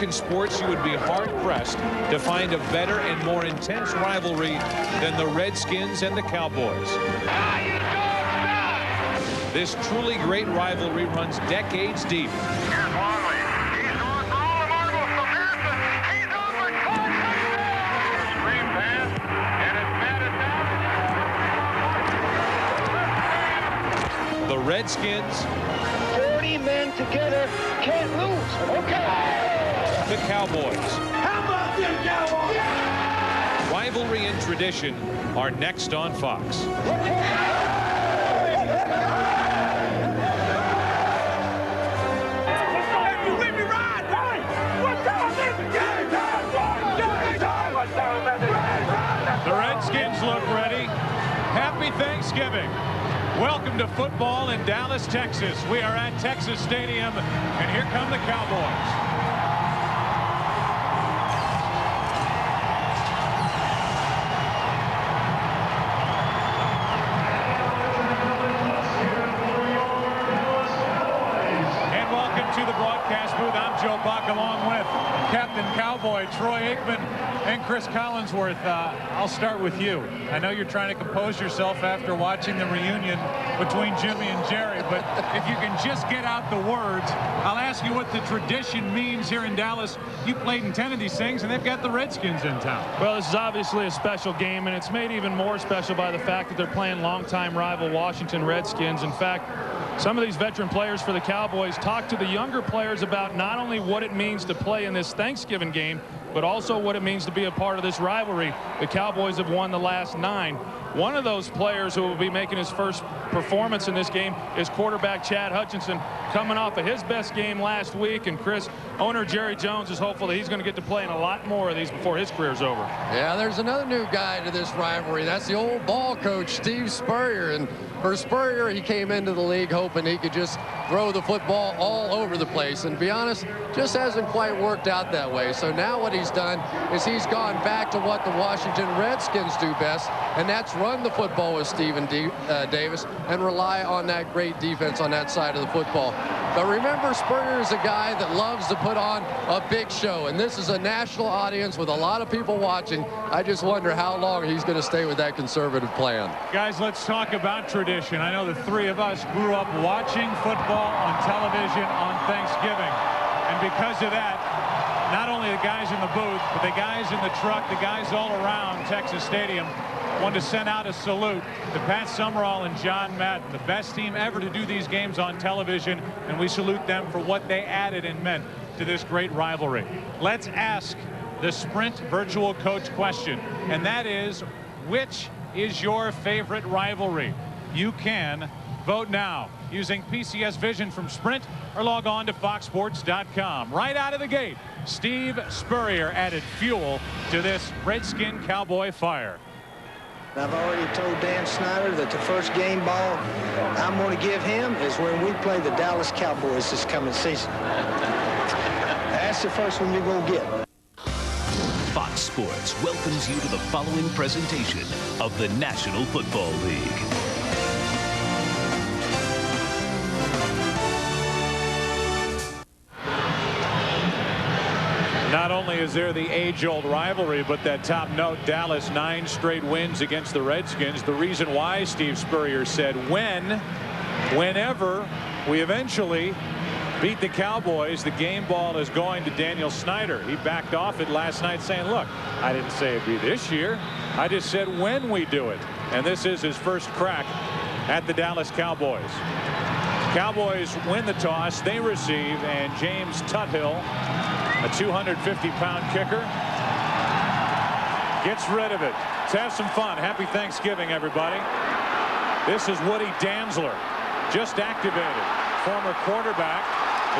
American sports, you would be hard-pressed to find a better and more intense rivalry than the Redskins and the Cowboys. This truly great rivalry runs decades deep. Here's Longley. He's going for all the marbles from Harrison. He's open. Screen pass, and it's batted down. The Redskins. 40 men together can't lose. Okay. The Cowboys. How about them Cowboys? Rivalry and tradition are next on Fox. The Redskins look ready. Happy Thanksgiving. Welcome to football in Dallas, Texas. We are at Texas Stadium, and here come the Cowboys. To the broadcast booth. I'm Joe Buck, along with Captain Cowboy Troy Aikman and Cris Collinsworth. I'll start with you. I know you're trying to compose yourself after watching the reunion between Jimmy and Jerry, but if you can just get out the words, I'll ask you what the tradition means here in Dallas. You played in 10 of these things, and they've got the Redskins in town. Well, this is obviously a special game, and it's made even more special by the fact that they're playing longtime rival Washington Redskins. In fact, some of these veteran players for the Cowboys talk to the younger players about not only what it means to play in this Thanksgiving game, but also what it means to be a part of this rivalry. The Cowboys have won the last 9. One of those players who will be making his first performance in this game is quarterback Chad Hutchinson, coming off of his best game last week. And Chris, owner Jerry Jones is hopeful that he's going to get to play in a lot more of these before his career's over. Yeah, there's another new guy to this rivalry. That's the old ball coach, Steve Spurrier. And for Spurrier, he came into the league hoping he could just throw the football all over the place. And to be honest, just hasn't quite worked out that way. So now what he's done is he's gone back to what the Washington Redskins do best, and that's run the football with Stephen Davis and rely on that great defense on that side of the football. But remember, Spurrier is a guy that loves to put on a big show, and this is a national audience with a lot of people watching. I just wonder how long he's going to stay with that conservative plan. Guys, let's talk about tradition. I know the three of us grew up watching football on television on Thanksgiving, and because of that, not only the guys in the booth, but the guys in the truck, the guys all around Texas Stadium, wanted to send out a salute to Pat Summerall and John Madden, the best team ever to do these games on television, and we salute them for what they added and meant to this great rivalry. Let's ask the Sprint virtual coach question, and that is, which is your favorite rivalry? You can vote now using PCS Vision from Sprint or log on to foxsports.com. Right out of the gate, Steve Spurrier added fuel to this Redskin Cowboy fire. I've already told Dan Snyder that the first game ball I'm going to give him is when we play the Dallas Cowboys this coming season. That's the first one you're going to get. Fox Sports welcomes you to the following presentation of the National Football League. Not only is there the age-old rivalry, but that top note, Dallas 9 straight wins against the Redskins. The reason why Steve Spurrier said whenever we eventually beat the Cowboys, the game ball is going to Daniel Snyder. He backed off it last night saying, look, I didn't say it'd be this year. I just said when we do it. And this is his first crack at the Dallas Cowboys. Cowboys win the toss. They receive, and James Tuthill, a 250-pound kicker, gets rid of it. Let's have some fun. Happy Thanksgiving, everybody. This is Woody Dantzler, just activated. Former quarterback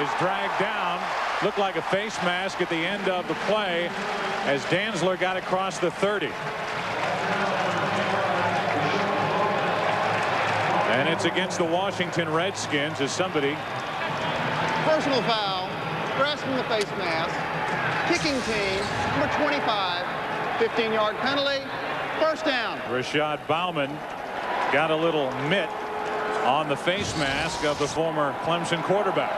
is dragged down. Looked like a face mask at the end of the play as Dantzler got across the 30. And it's against the Washington Redskins as somebody. Personal foul. Grasping the face mask, kicking team, number 25, 15-yard penalty, first down. Rashad Bauman got a little mitt on the face mask of the former Clemson quarterback.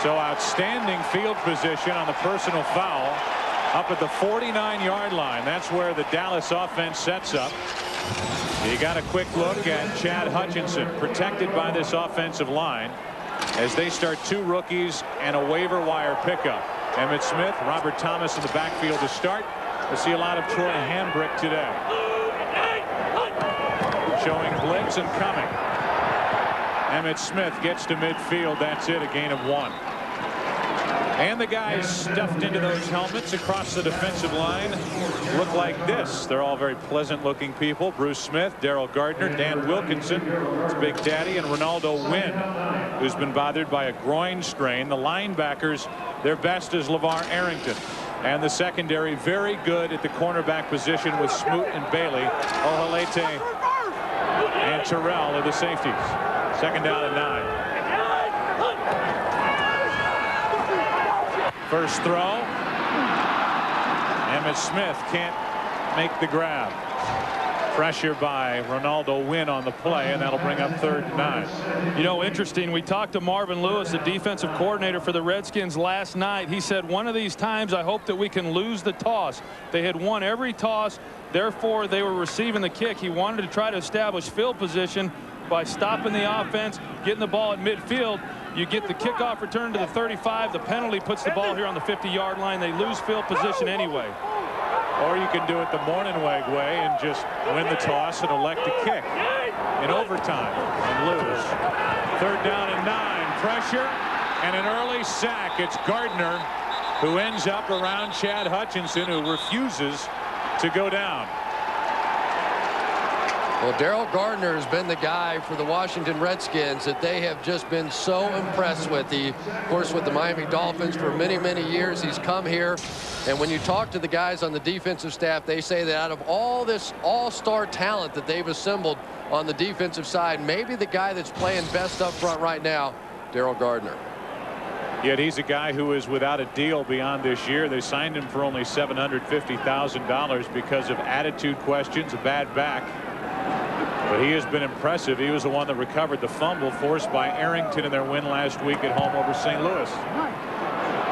So outstanding field position on the personal foul up at the 49-yard line. That's where the Dallas offense sets up. You got a quick look at Chad Hutchinson, protected by this offensive line as they start 2 rookies and a waiver wire pickup. Emmitt Smith, Robert Thomas in the backfield to start. We'll see a lot of Troy Hambrick today. Showing blitz and coming. Emmitt Smith gets to midfield. That's it, a gain of 1. And the guys stuffed into those helmets across the defensive line look like this. They're all very pleasant looking people. Bruce Smith, Daryl Gardner, Dan Wilkinson, it's Big Daddy, and Ronaldo Wynn, who's been bothered by a groin strain. The linebackers, their best is LeVar Arrington. And the secondary very good at the cornerback position with Smoot and Bailey. Ohalete and Terrell are the safeties. Second down and 9. First throw. Emmitt Smith can't make the grab. Pressure by Ronaldo Wynn on the play, and that'll bring up 3rd and 9. You know, interesting, we talked to Marvin Lewis, the defensive coordinator for the Redskins, last night. He said, one of these times I hope that we can lose the toss. They had won every toss, therefore they were receiving the kick. He wanted to try to establish field position by stopping the offense, getting the ball at midfield. You get the kickoff return to the 35. The penalty puts the ball here on the 50-yard line. They lose field position anyway. Or you can do it the Mornhinweg way and just win the toss and elect to kick in overtime and lose. 3rd down and 9. Pressure and an early sack. It's Gardner who ends up around Chad Hutchinson, who refuses to go down. Well, Daryl Gardner has been the guy for the Washington Redskins that they have just been so impressed with. Of course, with the Miami Dolphins for many, many years, he's come here. And when you talk to the guys on the defensive staff, they say that out of all this all-star talent that they've assembled on the defensive side, maybe the guy that's playing best up front right now, Daryl Gardner. Yet he's a guy who is without a deal beyond this year. They signed him for only $750,000 because of attitude questions, a bad back. But he has been impressive. He was the one that recovered the fumble forced by Arrington in their win last week at home over St. Louis.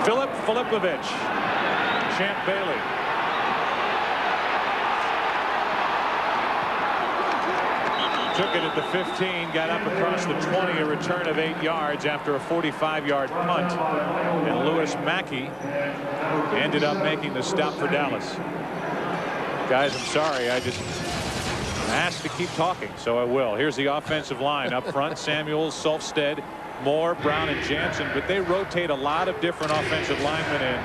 Philip Filipovich. Champ Bailey. Took it at the 15, got up across the 20, a return of 8 yards after a 45-yard punt. And Lewis Mackey ended up making the stop for Dallas. Guys, I'm sorry. I'm asked to keep talking, so I will. Here's the offensive line up front. Samuels, Solfstead, Moore, Brown, and Jansen. But they rotate a lot of different offensive linemen in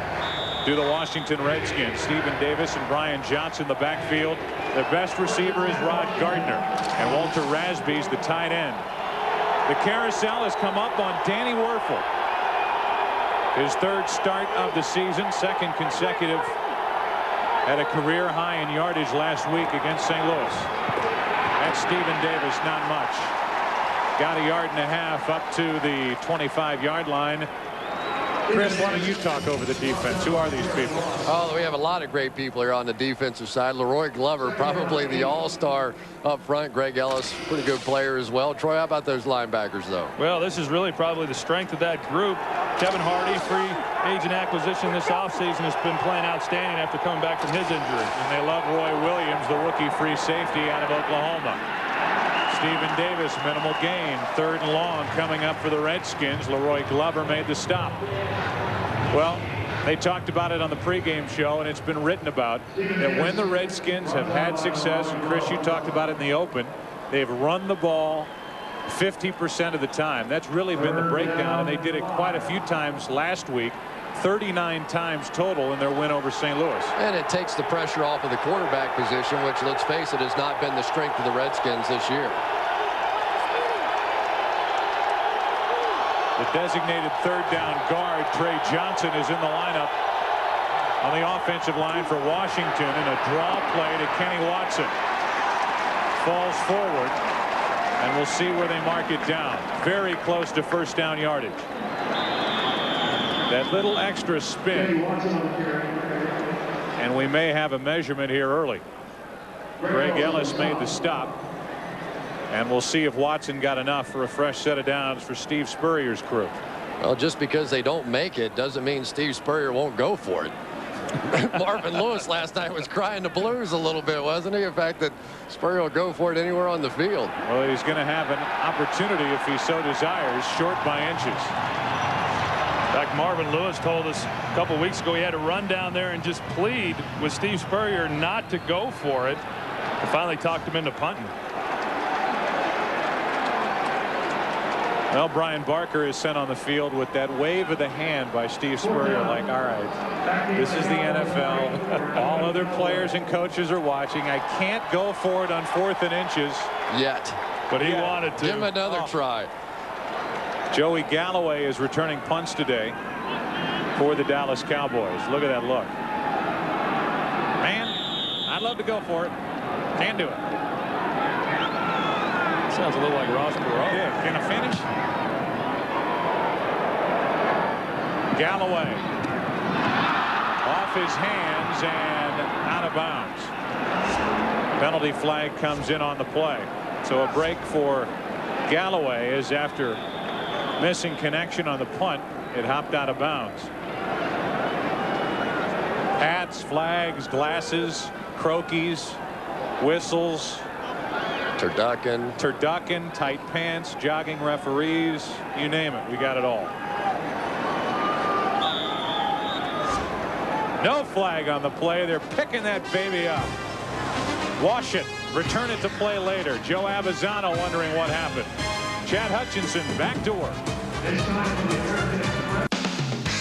to the Washington Redskins. Stephen Davis and Brian Johnson, the backfield. Their best receiver is Rod Gardner. And Walter Rasby's the tight end. The carousel has come up on Danny Werfel. His 3rd start of the season, 2nd consecutive. Had a career high in yardage last week against St. Louis. That's Stephen Davis, not much. Got a 1.5 yards up to the 25-yard line. Chris, why don't you talk over the defense? Who are these people? Oh, we have a lot of great people here on the defensive side. Leroy Glover, probably the all-star up front. Greg Ellis, pretty good player as well. Troy, how about those linebackers, though? Well, this is really probably the strength of that group. Kevin Hardy, free agent acquisition this offseason, has been playing outstanding after coming back from his injury. And they love Roy Williams, the rookie free safety out of Oklahoma. Stephen Davis, minimal gain. 3rd and long coming up for the Redskins. Leroy Glover made the stop. Well, they talked about it on the pregame show, and it's been written about, that when the Redskins have had success, and Chris, you talked about it in the open, they've run the ball 50% of the time. That's really been the breakdown, and they did it quite a few times last week. 39 times total in their win over St. Louis. And it takes the pressure off of the quarterback position, which, let's face it, has not been the strength of the Redskins this year. The designated 3rd down guard, Trey Johnson, is in the lineup on the offensive line for Washington, and a draw play to Kenny Watson. Falls forward, and we'll see where they mark it down. Very close to 1st down yardage. That little extra spin, and we may have a measurement here early. Greg Ellis made the stop, and we'll see if Watson got enough for a fresh set of downs for Steve Spurrier's crew. Well, just because they don't make it doesn't mean Steve Spurrier won't go for it. Marvin Lewis last night was crying the blues a little bit, wasn't he? The fact that Spurrier will go for it anywhere on the field. Well, he's going to have an opportunity if he so desires, short by inches. In fact, Marvin Lewis told us a couple weeks ago he had to run down there and just plead with Steve Spurrier not to go for it. And finally talked him into punting. Well, Brian Barker is sent on the field with that wave of the hand by Steve Spurrier, like, all right, this is the NFL. All other players and coaches are watching. I can't go for it on 4th and inches. Yet. But he wanted to. Give him another try. Joey Galloway is returning punts today for the Dallas Cowboys. Look at that look. Man, I'd love to go for it. Can't do it. Sounds a little like Ross Perot. Yeah, can I finish? Galloway off his hands and out of bounds. Penalty flag comes in on the play. So a break for Galloway is after missing connection on the punt. It hopped out of bounds. Hats, flags, glasses, croquis, whistles. Turducken, tight pants, jogging referees, you name it. We got it all. No flag on the play. They're picking that baby up. Wash it. Return it to play later. Joe Avisano wondering what happened. Chad Hutchinson back to work.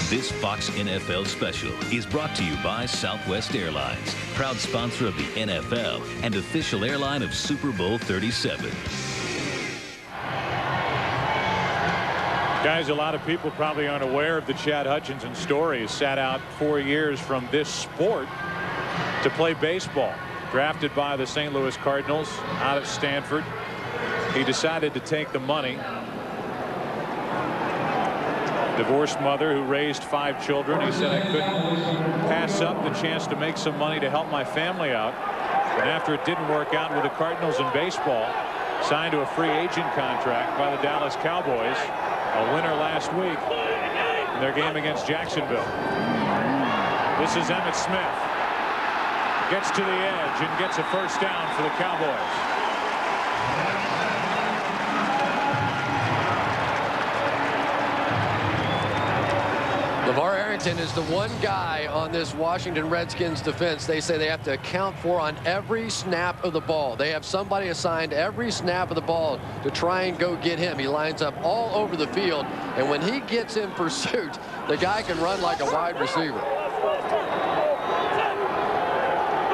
This Fox NFL special is brought to you by Southwest Airlines, proud sponsor of the NFL and official airline of Super Bowl 37. Guys, a lot of people probably aren't aware of the Chad Hutchinson story. He sat out 4 years from this sport to play baseball. Drafted by the St. Louis Cardinals out of Stanford. He decided to take the money. Divorced mother who raised 5 children. He said, I couldn't pass up the chance to make some money to help my family out. And after it didn't work out with the Cardinals in baseball, signed to a free agent contract by the Dallas Cowboys. A winner last week in their game against Jacksonville. This is Emmitt Smith. Gets to the edge and gets a first down for the Cowboys. LeVar Arrington is the one guy on this Washington Redskins defense they say they have to account for on every snap of the ball. They have somebody assigned every snap of the ball to try and go get him. He lines up all over the field, and when he gets in pursuit, the guy can run like a wide receiver.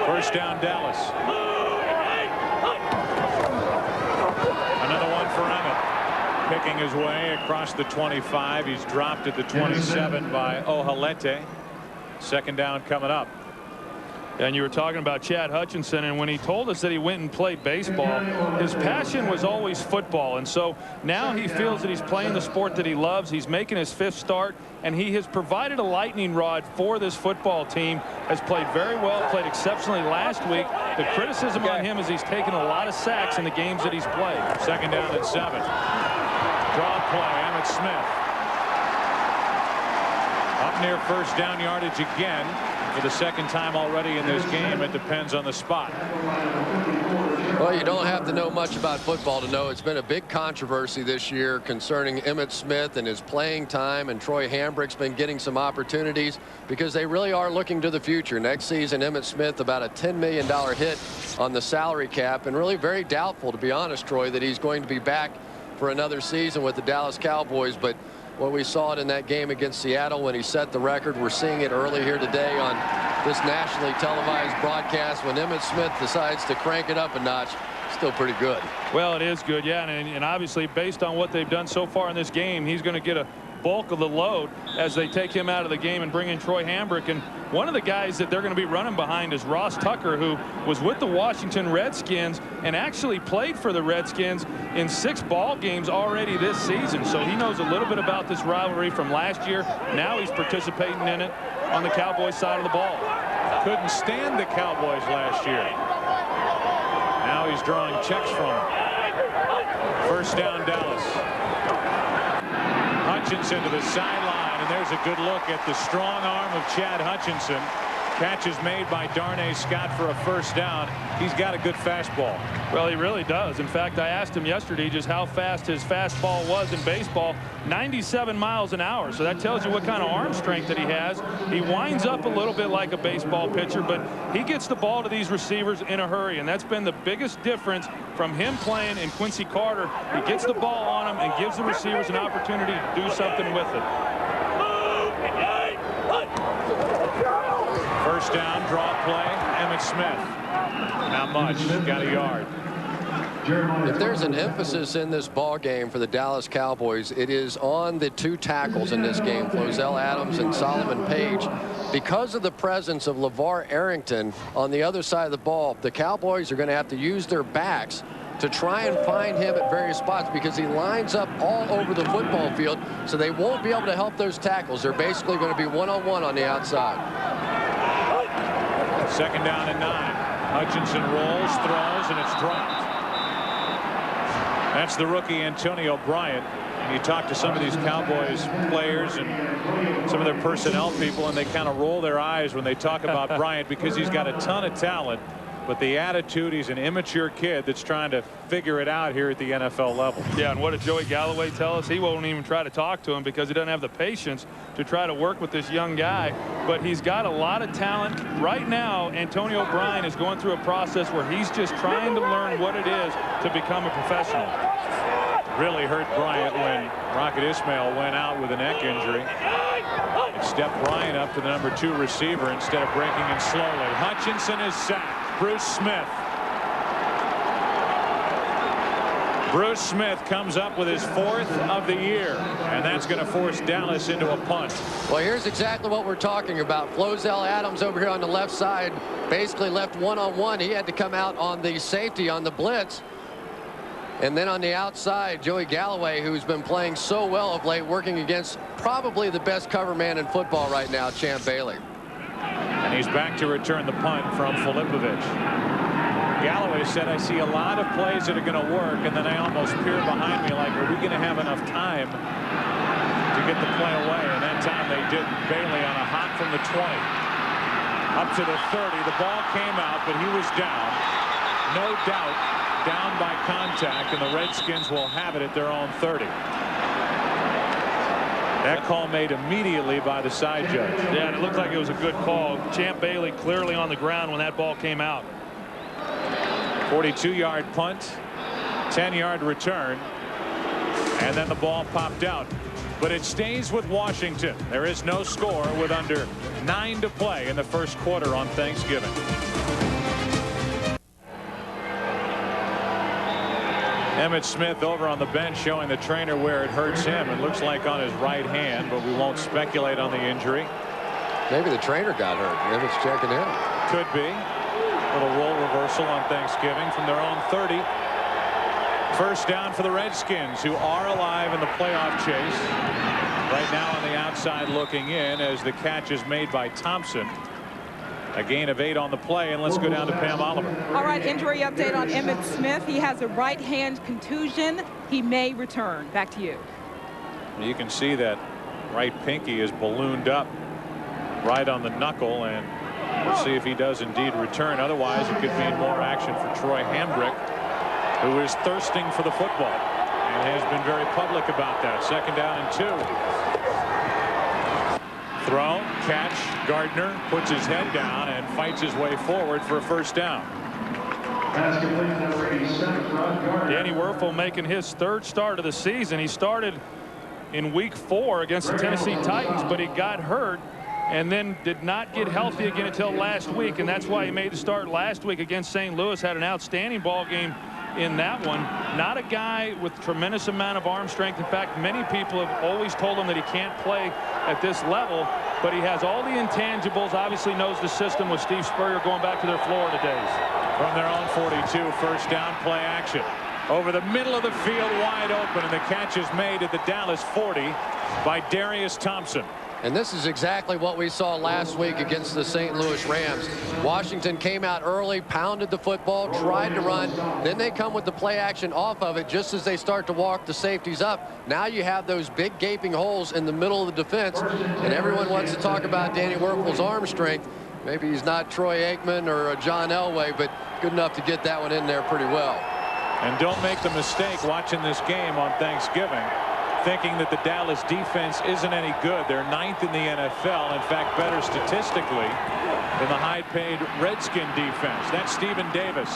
First down, Dallas. Another one for Emmett. Picking his way across the 25. He's dropped at the 27 by Ohalete. Second down coming up. And you were talking about Chad Hutchinson, and when he told us that he went and played baseball, his passion was always football. And so now he feels that he's playing the sport that he loves. He's making his 5th start, and he has provided a lightning rod for this football team. Has played very well, played exceptionally last week. The criticism on him is he's taken a lot of sacks in the games that he's played. Second down and 7. Draw play, Emmitt Smith. Up near first down yardage again for the second time already in this game. It depends on the spot. Well, you don't have to know much about football to know it's been a big controversy this year concerning Emmitt Smith and his playing time, and Troy Hambrick's been getting some opportunities because they really are looking to the future. Next season, Emmitt Smith about a $10 million hit on the salary cap, and really very doubtful, to be honest, Troy, that he's going to be back for another season with the Dallas Cowboys. But when we saw it in that game against Seattle when he set the record, we're seeing it early here today on this nationally televised broadcast. When Emmitt Smith decides to crank it up a notch, still pretty good. Well, it is good, yeah, and obviously based on what they've done so far in this game, he's going to get a bulk of the load as they take him out of the game and bring in Troy Hambrick. And one of the guys that they're going to be running behind is Ross Tucker, who was with the Washington Redskins and actually played for the Redskins in 6 ball games already this season. So he knows a little bit about this rivalry from last year. Now he's participating in it on the Cowboys side of the ball. Couldn't stand the Cowboys last year. Now he's drawing checks from them. First down, Dallas. Hutchinson to the sideline, and there's a good look at the strong arm of Chad Hutchinson. Catch is made by Darnay Scott for a first down. He's got a good fastball. Well, he really does. In fact, I asked him yesterday just how fast his fastball was in baseball. 97 miles an hour. So that tells you what kind of arm strength that he has. He winds up a little bit like a baseball pitcher, but he gets the ball to these receivers in a hurry, and that's been the biggest difference from him playing in Quincy Carter. He gets the ball on him and gives the receivers an opportunity to do something with it. First down, draw play, Emmitt Smith. Not much, got a yard. If there's an emphasis in this ball game for the Dallas Cowboys, it is on the two tackles in this game, Flozell Adams and Solomon Page. Because of the presence of LeVar Arrington on the other side of the ball, the Cowboys are going to have to use their backs to try and find him at various spots because he lines up all over the football field, so they won't be able to help those tackles. They're basically going to be one-on-one on the outside. Second down and 9. Hutchinson rolls, throws, and it's dropped. That's the rookie Antonio Bryant. And you talk to some of these Cowboys players and some of their personnel people, and they kind of roll their eyes when they talk about Bryant because he's got a ton of talent. But the attitude, he's an immature kid that's trying to figure it out here at the NFL level. Yeah, and what did Joey Galloway tell us? He won't even try to talk to him because he doesn't have the patience to try to work with this young guy. But he's got a lot of talent. Right now, Antonio Bryant is going through a process where he's just trying to learn what it is to become a professional. Really hurt Bryant when Rocket Ismail went out with a neck injury. It stepped Bryant up to the number 2 receiver instead of breaking in slowly. Hutchinson is sacked. Bruce Smith. Bruce Smith comes up with his 4th of the year, and that's going to force Dallas into a punt. Well, here's exactly what we're talking about. Flozell Adams over here on the left side basically left one-on-one. He had to come out on the safety on the blitz. And then on the outside, Joey Galloway, who's been playing so well of late, working against probably the best cover man in football right now, Champ Bailey. And he's back to return the punt from Filipovich. Galloway said, I see a lot of plays that are going to work, and then I almost peer behind me like, are we going to have enough time to get the play away? And that time they didn't. Bailey on a hop from the 20. Up to the 30. The ball came out, but he was down. No doubt down by contact, and the Redskins will have it at their own 30. That call made immediately by the side judge. Yeah, and it looked like it was a good call. Champ Bailey clearly on the ground when that ball came out. 42-yard punt, 10-yard return, and then the ball popped out. But it stays with Washington. There is no score with under 9 to play in the first quarter on Thanksgiving. Emmitt Smith over on the bench showing the trainer where it hurts him. It looks like on his right hand, but we won't speculate on the injury. Maybe the trainer got hurt. Emmitt's checking in. Could be. Little role reversal on Thanksgiving from their own 30. First down for the Redskins, who are alive in the playoff chase. Right now on the outside looking in as the catch is made by Thompson. A gain of 8 on the play, and let's go down to Pam Oliver. All right, injury update on Emmitt Smith. He has a right hand contusion. He may return. Back to you. You can see that right pinky is ballooned up right on the knuckle, and we'll see if he does indeed return. Otherwise, it could mean more action for Troy Hambrick, who is thirsting for the football and has been very public about that. Second down and 2. Throw, catch, Gardner puts his head down and fights his way forward for a first down. Danny Werfel making his 3rd start of the season. He started in week 4 against the Tennessee Titans, but he got hurt and then did not get healthy again until last week, and that's why he made the start last week against St. Louis. Had an outstanding ball game in that one. Not a guy with tremendous amount of arm strength. In fact, many people have always told him that he can't play at this level, but he has all the intangibles. Obviously knows the system with Steve Spurrier going back to their Florida days. From their own 42, first down, play action. Over the middle of the field, wide open, and the catch is made at the Dallas 40 by Darius Thompson. And this is exactly what we saw last week against the St. Louis Rams. Washington came out early, pounded the football, tried to run. Then they come with the play action off of it just as they start to walk the safeties up. Now you have those big gaping holes in the middle of the defense. And everyone wants to talk about Danny Wuerffel's arm strength. Maybe he's not Troy Aikman or John Elway, but good enough to get that one in there pretty well. And don't make the mistake watching this game on Thanksgiving thinking that the Dallas defense isn't any good. They're 9th in the NFL. In fact, better statistically than the high-paid Redskin defense. That's Stephen Davis.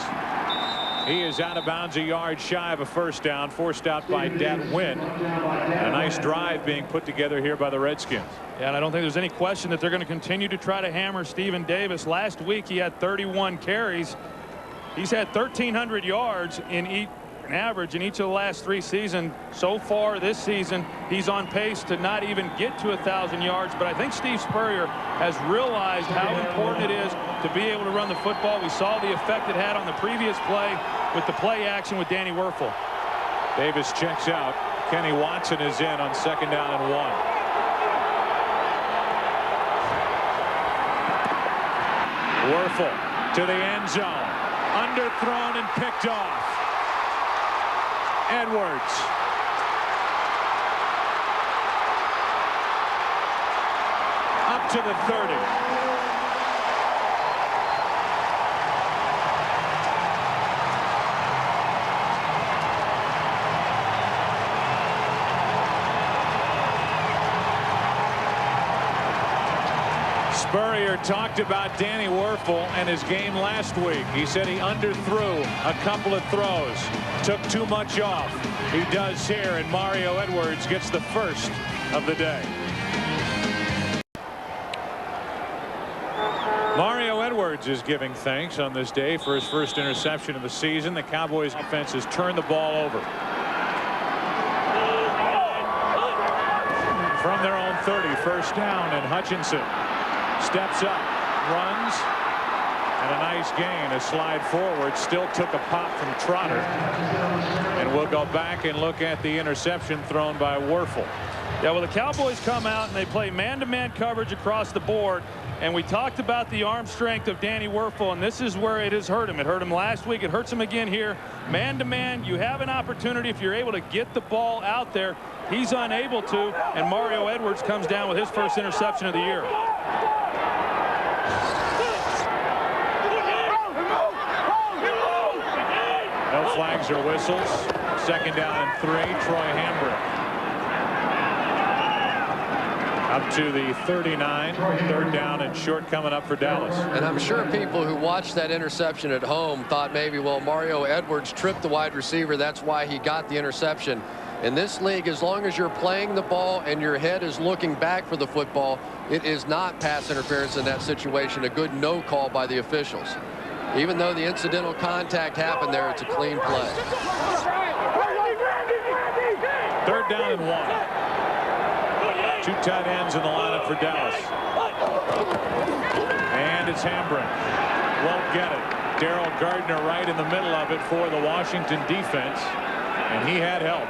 He is out of bounds a yard shy of a first down, forced out by Dat Wynn. A nice drive being put together here by the Redskins. Yeah, and I don't think there's any question that they're going to continue to try to hammer Stephen Davis. Last week he had 31 carries. He's had 1,300 yards in average in each of the last 3 seasons. So far this season, he's on pace to not even get to 1,000 yards. But I think Steve Spurrier has realized how important it is to be able to run the football. We saw the effect it had on the previous play with the play action with Danny Wuerffel. Davis checks out. Kenny Watson is in on 2nd down and 1. Wuerffel to the end zone. Underthrown and picked off. Edwards. Up to the 30. Spurrier talked about Danny Wuerffel and his game last week. He said he underthrew a couple of throws, took too much off. He does here, and Mario Edwards gets the first of the day. Mario Edwards is giving thanks on this day for his first interception of the season. The Cowboys offense has turned the ball over. From their own 30, first down, and Hutchinson steps up, runs, and a nice gain. A slide forward, still took a pop from Trotter. And we'll go back and look at the interception thrown by Wuerffel. Yeah, well, the Cowboys come out and they play man-to-man coverage across the board. And we talked about the arm strength of Danny Wuerffel, and this is where it has hurt him. It hurt him last week. It hurts him again here. Man-to-man, you have an opportunity if you're able to get the ball out there. He's unable to, and Mario Edwards comes down with his first interception of the year. No flags or whistles. 2nd down and 3. Troy Hambrick up to the 39. 3rd down and short coming up for Dallas. And I'm sure people who watched that interception at home thought maybe, well, Mario Edwards tripped the wide receiver. That's why he got the interception. In this league, as long as you're playing the ball and your head is looking back for the football, it is not pass interference in that situation. A good no call by the officials. Even though the incidental contact happened there, it's a clean play. 3rd down and 1. 2 tight ends in the lineup for Dallas. And it's Hambrick. Won't get it. Daryl Gardner right in the middle of it for the Washington defense. And he had help.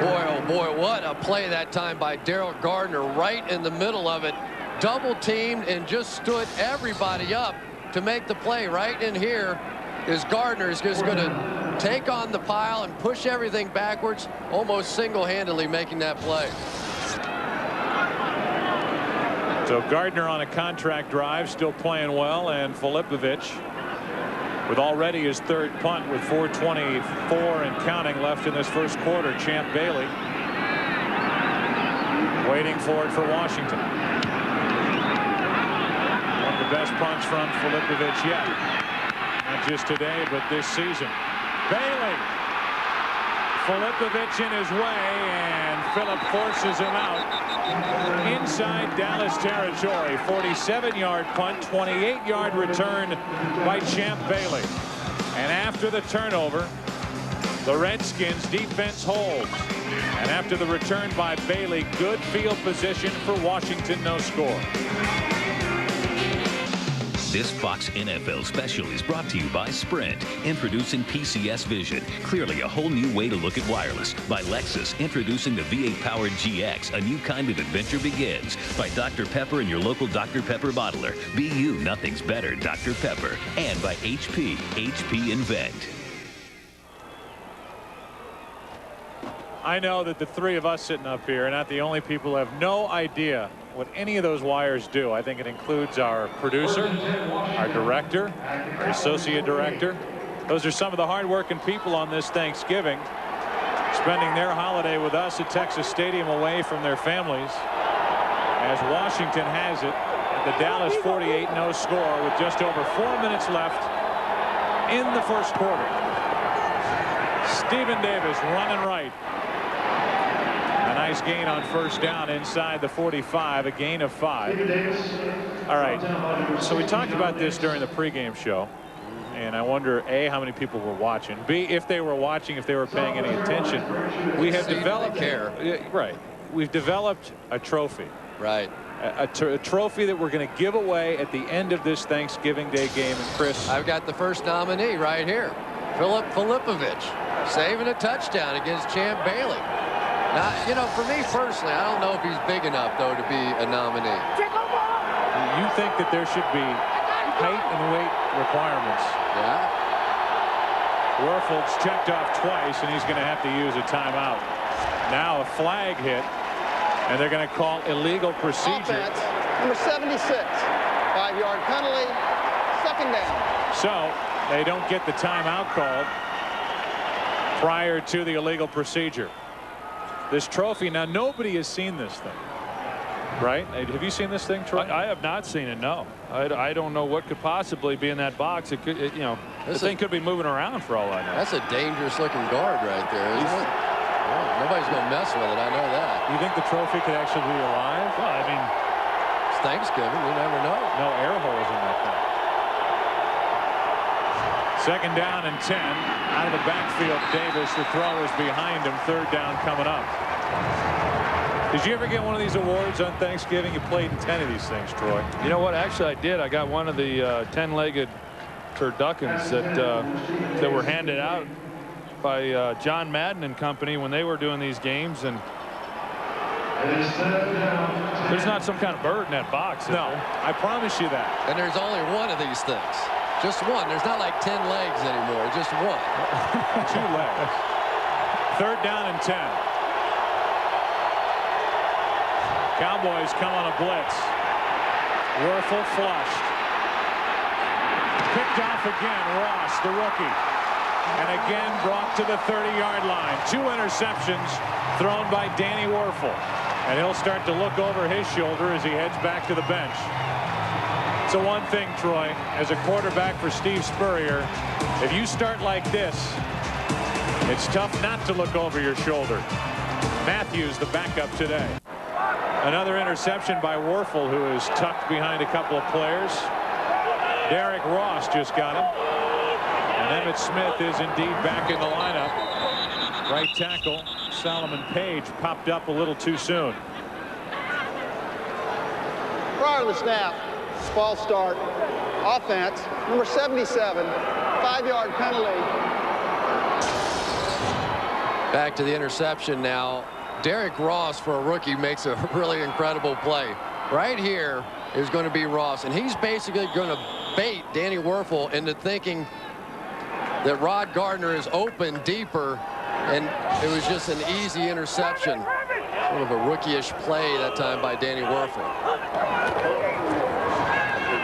Boy, oh boy, what a play that time by Daryl Gardner, right in the middle of it. Double teamed and just stood everybody up to make the play. Right in here is Gardner is just going to take on the pile and push everything backwards, almost single-handedly making that play. So Gardner on a contract drive, still playing well, and Filipovich with already his 3rd punt with 4:24 and counting left in this first quarter. Champ Bailey waiting for it for Washington. One of the best punts from Filipovich yet. Not just today, but this season. Bailey. Filipovich in his way, and Phillip forces him out inside Dallas territory. 47-yard punt, 28-yard return by Champ Bailey. And after the turnover, the Redskins defense holds. And after the return by Bailey, good field position for Washington, no score. This Fox NFL special is brought to you by Sprint. Introducing PCS Vision. Clearly a whole new way to look at wireless. By Lexus. Introducing the V8-powered GX. A new kind of adventure begins. By Dr. Pepper and your local Dr. Pepper bottler. Be you. Nothing's better. Dr. Pepper. And by HP. HP Invent. I know that the three of us sitting up here are not the only people who have no idea what any of those wires do. I think it includes our producer, our director, our associate director. Those are some of the hardworking people on this Thanksgiving, spending their holiday with us at Texas Stadium away from their families, as Washington has it at the Dallas 48, no score with just over 4 minutes left in the first quarter. Stephen Davis running right. A nice gain on first down inside the 45, a gain of 5. All right, so we talked about this during the pregame show, and I wonder, A, how many people were watching, B, if they were watching, if they were paying any attention. We have developed, right, we've developed a trophy. Right. A trophy that we're going to give away at the end of this Thanksgiving Day game. And Chris, I've got the first nominee right here. Filipovich saving a touchdown against Champ Bailey. Now, you know, for me personally, I don't know if he's big enough, though, to be a nominee. You think that there should be height and weight requirements? Yeah. Werfel's checked off twice, and he's going to have to use a timeout. Now a flag hit, and they're going to call illegal procedure. Offense, number 76, 5-yard penalty, second down. So they don't get the timeout called prior to the illegal procedure. This trophy, now nobody has seen this thing, right? Have you seen this thing, Troy? I have not seen it, no. I don't know what could possibly be in that box. It could, you know, the thing could be moving around for all I know. That's a dangerous looking guard right there, isn't it? Oh, nobody's going to mess with it, I know that. You think the trophy could actually be alive? Well, I mean, it's Thanksgiving, you never know. No air holes in that thing. Second down and 10. Out of the backfield, Davis. The throw is behind him. Third down coming up. Did you ever get one of these awards on Thanksgiving? You played in 10 of these things, Troy. You know what? Actually, I did. I got one of the 10-legged turduckens that were handed out by John Madden and company when they were doing these games. And there's not some kind of bird in that box. No, I promise you that. And there's only one of these things. Just one. There's not like 10 legs anymore. Just one. 2 legs. Third down and 10. Cowboys come on a blitz. Werfel flushed. Picked off again. Ross, the rookie. And again brought to the 30-yard line. 2 interceptions thrown by Danny Werfel. And he'll start to look over his shoulder as he heads back to the bench. So one thing, Troy, as a quarterback for Steve Spurrier, if you start like this, it's tough not to look over your shoulder. Matthews, the backup today. Another interception by Werfel, who is tucked behind a couple of players. Derek Ross just got him. And Emmitt Smith is indeed back in the lineup. Right tackle, Solomon Page, popped up a little too soon. Prior to the snap, false start, offense, number 77, 5-yard penalty. Back to the interception now. Derek Ross, for a rookie, makes a really incredible play. Right here is going to be Ross, and he's basically going to bait Danny Werfel into thinking that Rod Gardner is open deeper, and it was just an easy interception. Sort of a rookie-ish play that time by Danny Werfel.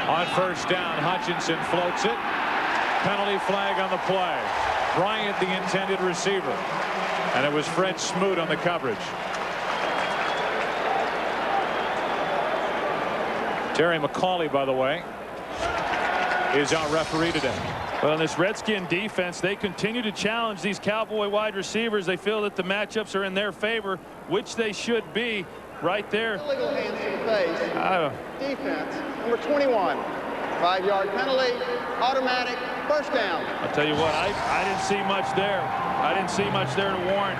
On first down, Hutchinson floats it. Penalty flag on the play. Bryant, the intended receiver. And it was Fred Smoot on the coverage. Terry McCauley, by the way, is our referee today. Well, in this Redskin defense, they continue to challenge these Cowboy wide receivers. They feel that the matchups are in their favor, which they should be right there. Illegal hands to the face. Defense, number 21, 5-yard penalty, automatic, first down. I'll tell you what, I didn't see much there. I didn't see much there to warrant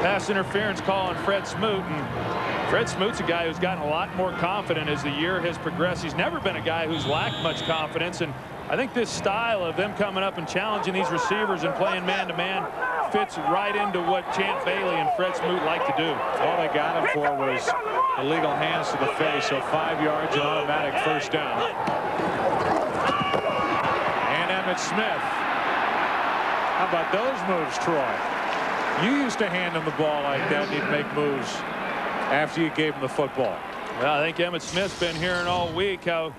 pass interference call on Fred Smoot. And Fred Smoot's a guy who's gotten a lot more confident as the year has progressed. He's never been a guy who's lacked much confidence, and I think this style of them coming up and challenging these receivers and playing man-to-man fits right into what Champ Bailey and Fred Smoot like to do. All they got him for was illegal hands to the face, so 5 yards and automatic first down. And Emmitt Smith. How about those moves, Troy? You used to hand him the ball like that, and he'd make moves after you gave him the football. Well, I think Emmitt Smith's been hearing all week how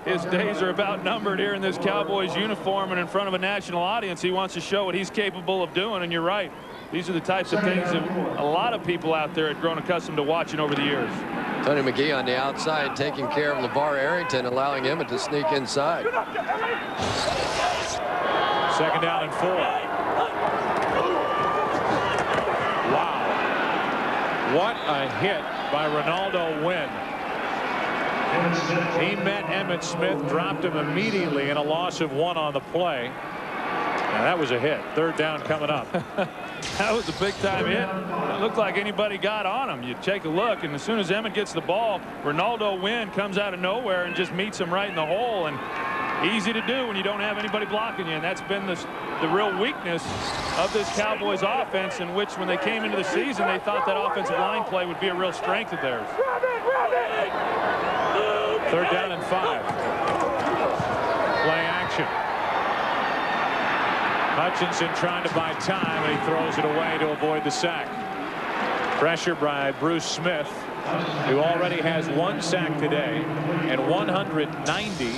his days are about numbered here in this Cowboys uniform and in front of a national audience. He wants to show what he's capable of doing, and you're right. These are the types of things that a lot of people out there have grown accustomed to watching over the years. Tony McGee on the outside taking care of LeVar Arrington, allowing Emmitt to sneak inside. Second down and 4. Wow. What a hit by Ronaldo Wynn. He met Emmitt Smith, dropped him immediately in a loss of 1 on the play. Now that was a hit. Third down coming up. That was a big-time hit. It looked like anybody got on him. You take a look, and as soon as Emmitt gets the ball, Ronaldo Wynn comes out of nowhere and just meets him right in the hole. And easy to do when you don't have anybody blocking you, and that's been the real weakness of this Cowboys offense, in which when they came into the season they thought that offensive line play would be a real strength of theirs. Third down and 5. Play action. Hutchinson trying to buy time, and he throws it away to avoid the sack. Pressure by Bruce Smith, who already has 1 sack today and 190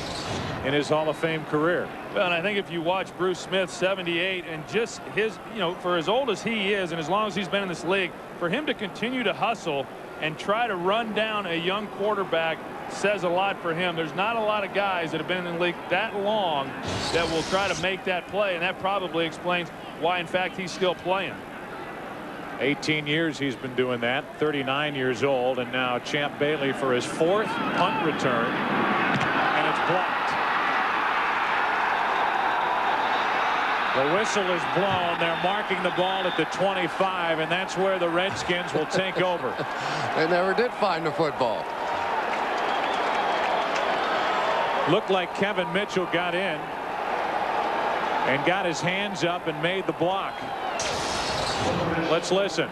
in his Hall of Fame career. Well, and I think if you watch Bruce Smith, 78, and just his, for as old as he is and as long as he's been in this league, for him to continue to hustle and try to run down a young quarterback says a lot for him. There's not a lot of guys that have been in the league that long that will try to make that play, and that probably explains why, in fact, he's still playing. 18 years he's been doing that. 39 years old, and now Champ Bailey for his 4th punt return, and it's blocked. The whistle is blown. They're marking the ball at the 25, and that's where the Redskins will take over. They never did find the football. Looked like Kevin Mitchell got in and got his hands up and made the block. Let's listen.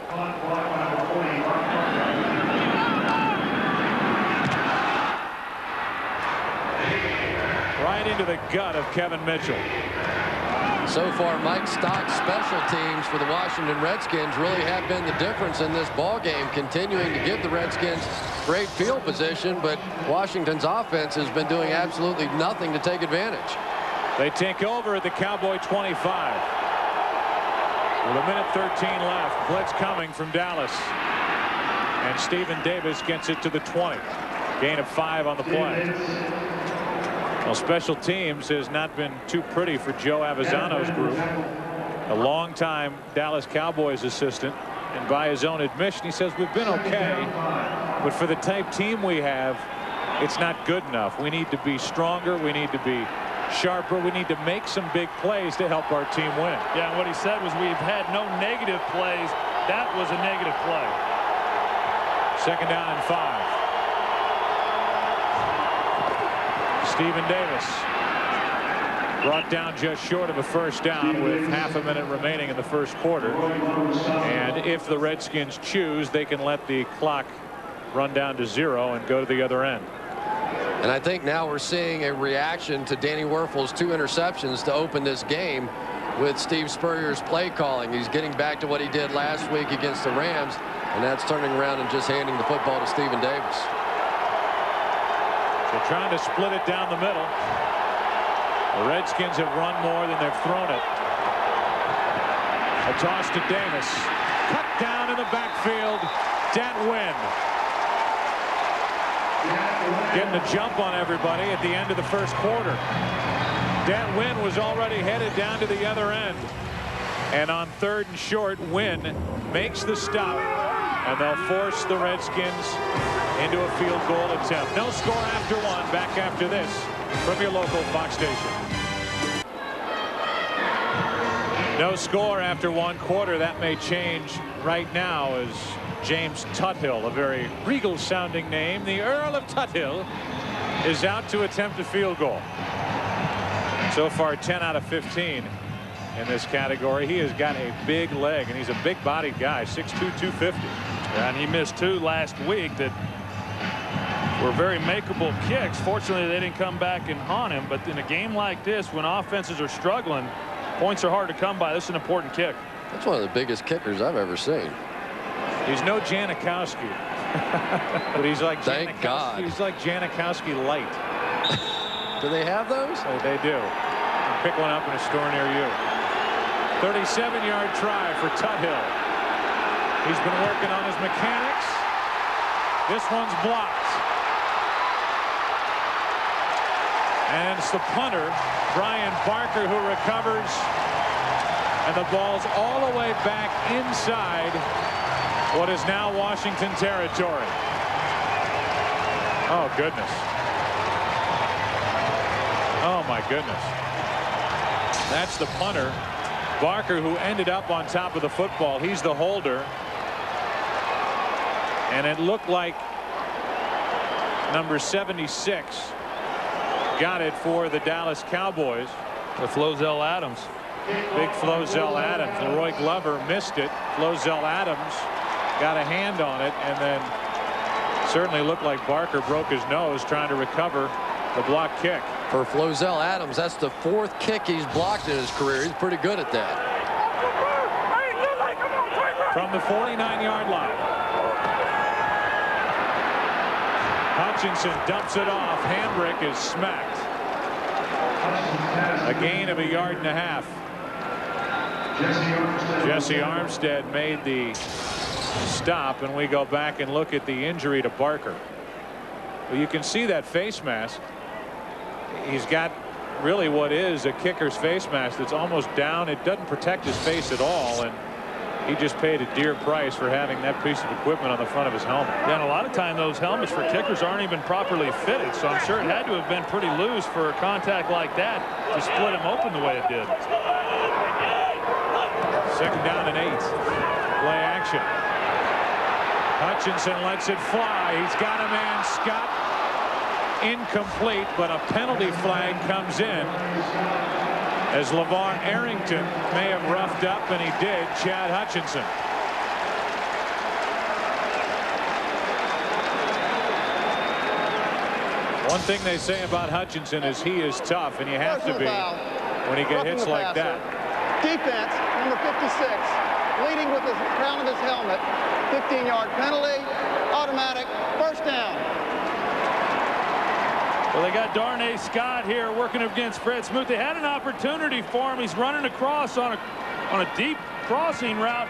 Right into the gut of Kevin Mitchell. So far, Mike Stock's special teams for the Washington Redskins really have been the difference in this ball game, continuing to give the Redskins great field position, but Washington's offense has been doing absolutely nothing to take advantage. They take over at the Cowboy 25. With 1:13 left, blitz coming from Dallas. And Stephen Davis gets it to the 20. Gain of 5 on the play. Well, special teams has not been too pretty for Joe Avezzano's group. A longtime Dallas Cowboys assistant, and by his own admission, he says we've been okay, but for the type team we have, it's not good enough. We need to be stronger. We need to be sharper. We need to make some big plays to help our team win. Yeah, and what he said was we've had no negative plays. That was a negative play. Second down and 5. Stephen Davis brought down just short of a first down with half a minute remaining in the first quarter. And if the Redskins choose, they can let the clock run down to 0 and go to the other end. And I think now we're seeing a reaction to Danny Werfel's 2 interceptions to open this game with Steve Spurrier's play calling. He's getting back to what he did last week against the Rams, and that's turning around and just handing the football to Stephen Davis. So trying to split it down the middle. The Redskins have run more than they've thrown it. A toss to Davis. Cut down in the backfield. Dat Wynn. Getting the jump on everybody at the end of the first quarter. Dat Wynn was already headed down to the other end. And on 3rd and short, Wynn makes the stop. And they'll force the Redskins into a field goal attempt. No score after 1. Back after this from your local Fox station. No score after 1 quarter. That may change right now as James Tuthill, a very regal sounding name. The Earl of Tuthill is out to attempt a field goal. So far 10 out of 15 in this category. He has got a big leg, and he's a big bodied guy, 6'2", 250. And he missed 2 last week that were very makeable kicks. Fortunately, they didn't come back and haunt him. But in a game like this, when offenses are struggling, points are hard to come by. This is an important kick. That's one of the biggest kickers I've ever seen. He's no Janikowski, but he's like Thank God. He's like Janikowski light. Do they have those? Oh, they do. Pick one up in a store near you. 37-yard try for Tuthill. He's been working on his mechanics. This one's blocked. And it's the punter, Brian Barker, who recovers. And the ball's all the way back inside what is now Washington territory. Oh, goodness. Oh, my goodness. That's the punter, Barker, who ended up on top of the football. He's the holder. And it looked like number 76 got it for the Dallas Cowboys. The Flozell Adams. Big Flozell Adams. Leroy Glover missed it. Flozell Adams got a hand on it, and then certainly looked like Barker broke his nose trying to recover the block kick. For Flozell Adams, that's the 4th kick he's blocked in his career. He's pretty good at that. From the 49-yard line. Hutchinson dumps it off. Hambrick is smacked. A gain of 1.5 yards. Jesse Armstead made the stop, and we go back and look at the injury to Barker. Well, you can see that face mask. He's got really what is a kicker's face mask that's almost down. It doesn't protect his face at all, and he just paid a dear price for having that piece of equipment on the front of his helmet. Yeah, and a lot of time those helmets for kickers aren't even properly fitted, so I'm sure it had to have been pretty loose for a contact like that to split him open the way it did. 2nd down and 8. Play action. Hutchinson lets it fly. He's got a man, Scott. Incomplete, but a penalty flag comes in as LeVar Arrington may have roughed up, and he did, Chad Hutchinson. One thing they say about Hutchinson is he is tough, and you have to be when he gets hits like that. Defense, number 56, leading with the crown of his helmet. 15-yard penalty, automatic, 1st down. Well, they got Darnay Scott here working against Fred Smoot. They had an opportunity for him. He's running across on a deep crossing route.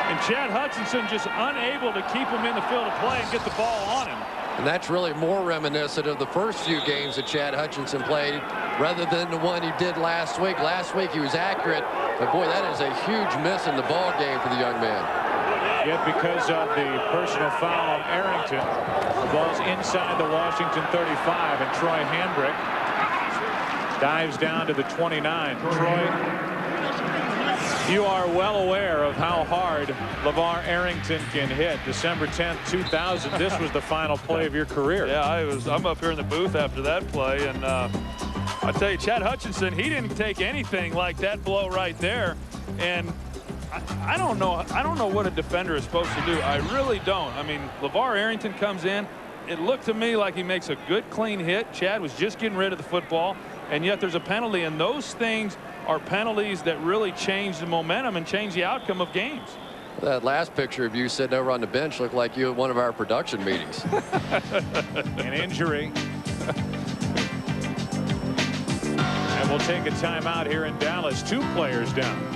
And Chad Hutchinson just unable to keep him in the field of play and get the ball on him. And that's really more reminiscent of the first few games that Chad Hutchinson played rather than the one he did last week. Last week he was accurate, but boy, that is a huge miss in the ball game for the young man. Yet because of the personal foul on Arrington, the ball's inside the Washington 35, and Troy Hambrick dives down to the 29. Troy, you are well aware of how hard LeVar Arrington can hit. December 10th, 2000. This was the final play of your career. Yeah, I'm up here in the booth after that play, and I tell you, Chad Hutchinson, he didn't take anything like that blow right there. And I don't know what a defender is supposed to do. I really don't. I mean, LeVar Arrington comes in. It looked to me like he makes a good clean hit. Chad was just getting rid of the football, and yet there's a penalty, and those things are penalties that really change the momentum and change the outcome of games. That last picture of you sitting over on the bench looked like you at one of our production meetings. An injury. And we'll take a timeout here in Dallas. 2 players down.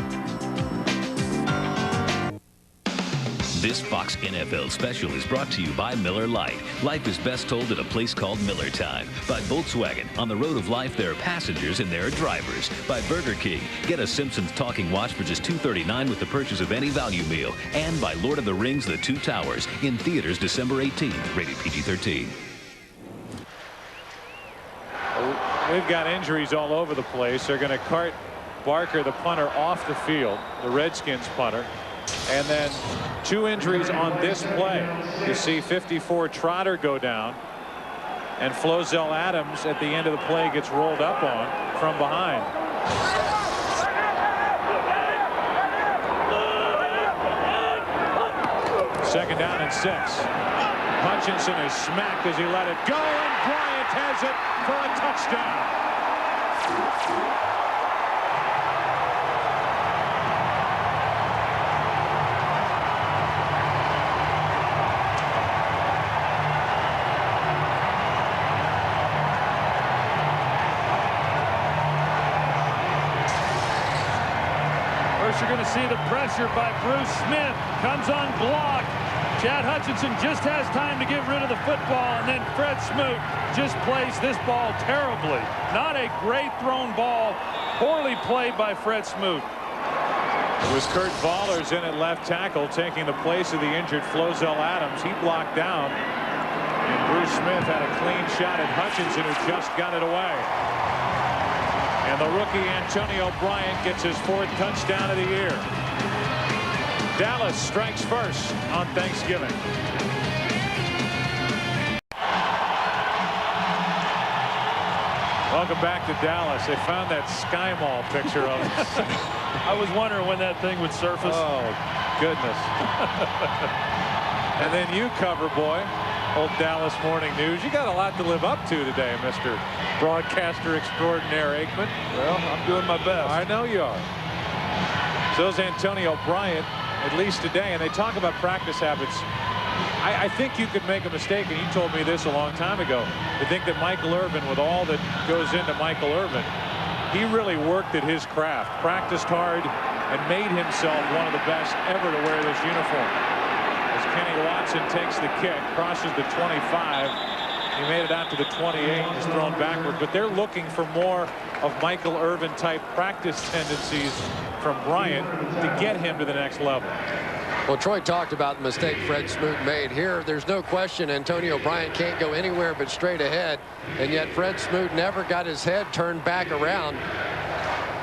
This Fox NFL special is brought to you by Miller Lite. Life is best told at a place called Miller Time. By Volkswagen. On the road of life, there are passengers and there are drivers. By Burger King. Get a Simpsons talking watch for just $2.39 with the purchase of any value meal. And by Lord of the Rings, The Two Towers. In theaters December 18th. Rated PG-13. We've got injuries all over the place. They're going to cart Barker, the punter, off the field. The Redskins punter. And then 2 injuries on this play. You see 54 Trotter go down, and Flozell Adams at the end of the play gets rolled up on from behind. Second down and 6. Hutchinson is smacked as he let it go, and Bryant has it for a touchdown. First, you're going to see the pressure by Bruce Smith. Comes unblocked. Chad Hutchinson just has time to get rid of the football, and then Fred Smoot just plays this ball terribly. Not a great thrown ball. Poorly played by Fred Smoot. It was Kurt Vollers in at left tackle, taking the place of the injured Flozell Adams. He blocked down, and Bruce Smith had a clean shot at Hutchinson, who just got it away. And the rookie Antonio Bryant gets his 4th touchdown of the year. Dallas strikes first on Thanksgiving. Welcome back to Dallas. They found that Sky Mall picture of us. I was wondering when that thing would surface. Oh, goodness. And then you cover, boy, old Dallas Morning News. You got a lot to live up to today, Mr. Broadcaster Extraordinaire Aikman. Well, I'm doing my best. I know you are. So is Antonio Bryant, at least today. And they talk about practice habits. I think you could make a mistake, and you told me this a long time ago, to think that Michael Irvin, with all that goes into Michael Irvin, he really worked at his craft, practiced hard, and made himself one of the best ever to wear this uniform. As Kenny Watson takes the kick, crosses the 25, he made it out to the 28, just thrown backward. But they're looking for more of Michael Irvin type practice tendencies from Bryant to get him to the next level. Well, Troy talked about the mistake Fred Smoot made here. There's no question Antonio Bryant can't go anywhere but straight ahead, and yet Fred Smoot never got his head turned back around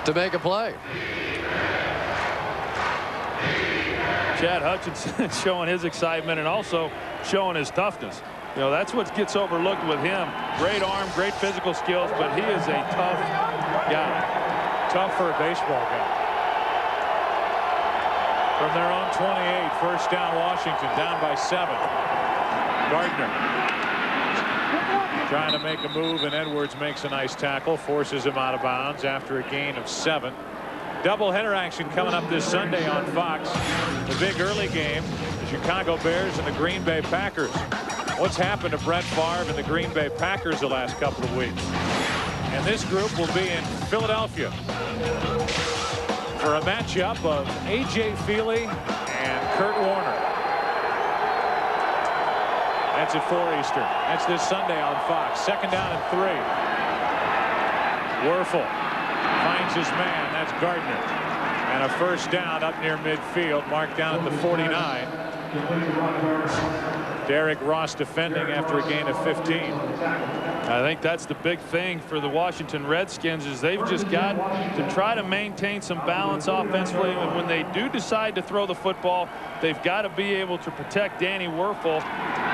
to make a play. Chad Hutchinson showing his excitement and also showing his toughness. You know, that's what gets overlooked with him. Great arm, great physical skills, but he is a tough guy. Tough for a baseball guy. From their own 28, first down Washington, down by 7. Gardner trying to make a move, and Edwards makes a nice tackle, forces him out of bounds after a gain of 7. Doubleheader action coming up this Sunday on Fox. The big early game, the Chicago Bears and the Green Bay Packers. What's happened to Brett Favre and the Green Bay Packers the last couple of weeks? And this group will be in Philadelphia for a matchup of A.J. Feely and Kurt Warner. That's at 4 Eastern. That's this Sunday on Fox. Second down and 3. Werfel finds his man. That's Gardner. And a first down up near midfield, marked down at the 49. Derek Ross defending after a gain of 15. I think that's the big thing for the Washington Redskins, is they've just got to try to maintain some balance offensively. And when they do decide to throw the football, they've got to be able to protect Danny Werfel,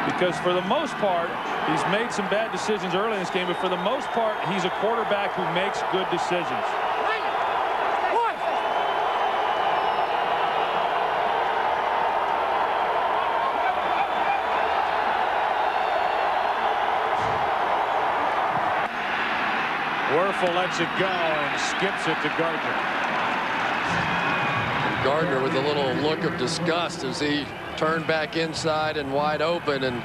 because for the most part, he's made some bad decisions early in this game, but for the most part, he's a quarterback who makes good decisions. Werfel lets it go and skips it to Gardner. Gardner with a little look of disgust as he turned back inside and wide open. And,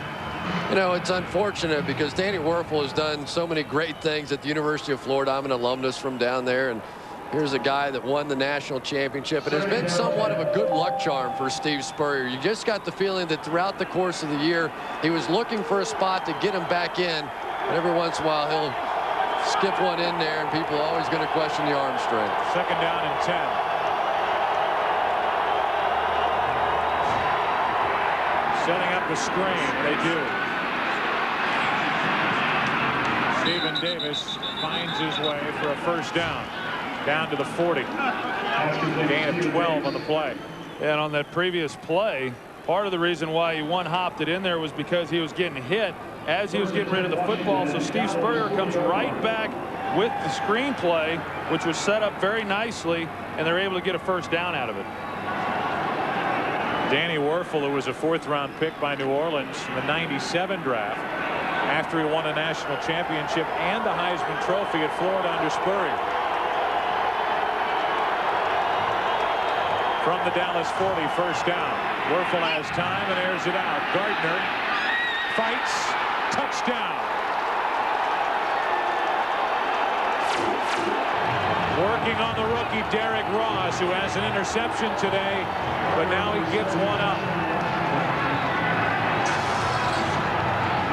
you know, it's unfortunate because Danny Werfel has done so many great things at the University of Florida. I'm an alumnus from down there, and here's a guy that won the national championship. It has been somewhat of a good luck charm for Steve Spurrier. You just got the feeling that throughout the course of the year, he was looking for a spot to get him back in. And every once in a while, he'll skip one in there, and people are always going to question the arm strength. Second down and 10. Setting up the screen. They do. Stephen Davis finds his way for a first down. Down to the 40. Gain of 12 on the play. And on that previous play, Part of the reason why he one-hopped it in there was because he was getting hit as he was getting rid of the football. So Steve Spurrier comes right back with the screenplay, which was set up very nicely, and they're able to get a first down out of it. Danny Werfel, who was a 4th-round pick by New Orleans in the '97 draft, after he won a national championship and the Heisman Trophy at Florida under Spurrier. From the Dallas 40, first down. Werfel has time and airs it out. Gardner fights. Touchdown. Working on the rookie Derek Ross, who has an interception today, but now he gives one up.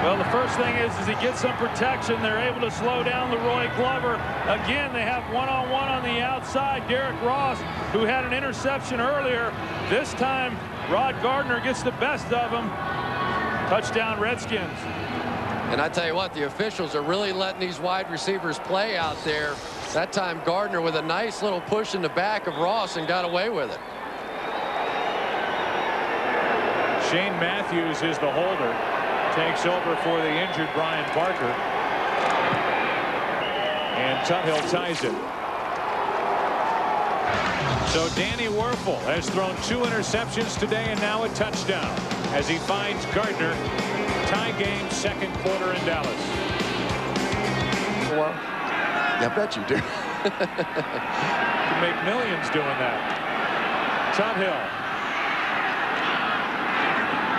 Well, the first thing is he gets some protection. They're able to slow down the Roy Glover. Again, they have one-on-one on the outside. Derek Ross, who had an interception earlier. This time, Rod Gardner gets the best of him. Touchdown, Redskins. And I tell you what, the officials are really letting these wide receivers play out there. That time, Gardner with a nice little push in the back of Ross and got away with it. Shane Matthews is the holder. Takes over for the injured Brian Barker. And Tuthill ties it. So Danny Werfel has thrown 2 interceptions today and now a touchdown as he finds Gardner. Tie game, second quarter in Dallas. Well, I bet you do. You can make millions doing that. Tuthill.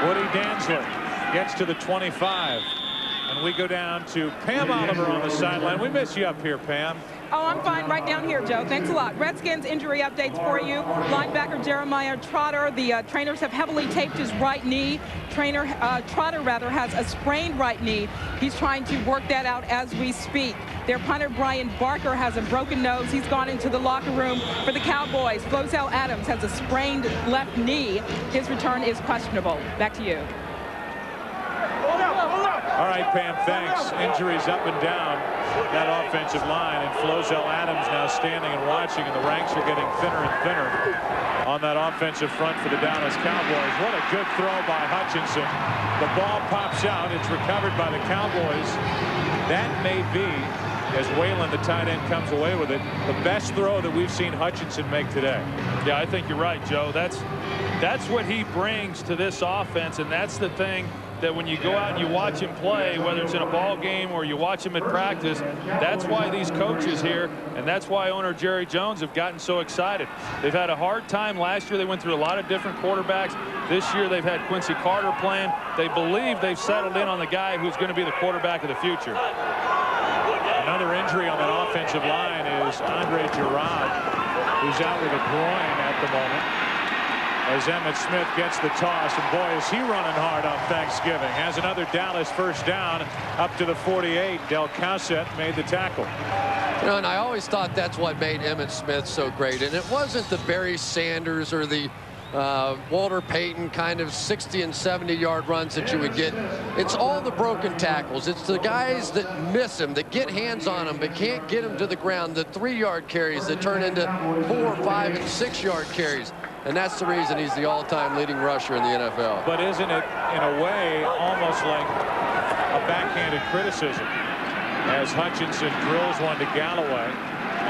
Woody Dantzler gets to the 25, and we go down to Pam Oliver on the sideline. We miss you up here, Pam. Oh, I'm fine right down here, Joe. Thanks a lot. Redskins injury updates for you. Linebacker Jeremiah Trotter, the trainers have heavily taped his right knee. Trotter has a sprained right knee. He's trying to work that out as we speak. Their punter Brian Barker has a broken nose. He's gone into the locker room. For the Cowboys, Flozell Adams has a sprained left knee. His return is questionable. Back to you. All right, Pam, thanks. Injuries up and down that offensive line, and Flozell Adams now standing and watching, and the ranks are getting thinner and thinner on that offensive front for the Dallas Cowboys. What a good throw by Hutchinson. The ball pops out. It's recovered by the Cowboys. That may be, as Whalen, the tight end, comes away with it, the best throw that we've seen Hutchinson make today. Yeah, I think you're right, Joe. That's what he brings to this offense, and that's the thing that when you go out and you watch him play, whether it's in a ball game or you watch him at practice, that's why these coaches here, and that's why owner Jerry Jones have gotten so excited. They've had a hard time last year. They went through a lot of different quarterbacks. This year they've had Quincy Carter playing. They believe they've settled in on the guy who's going to be the quarterback of the future. Another injury on that offensive line is Andre Girard, who's out with a groin at the moment, as Emmitt Smith gets the toss, and boy, is he running hard on Thanksgiving. Has another Dallas first down up to the 48. Del Cowsett made the tackle. You know, and I always thought that's what made Emmitt Smith so great. And it wasn't the Barry Sanders or the Walter Payton kind of 60 and 70-yard runs that you would get. It's all the broken tackles. It's the guys that miss him, that get hands on him, but can't get him to the ground. The 3-yard carries that turn into 4, 5, and 6-yard carries. And that's the reason he's the all-time leading rusher in the NFL. But isn't it, in a way, almost like a backhanded criticism as Hutchinson drills one to Galloway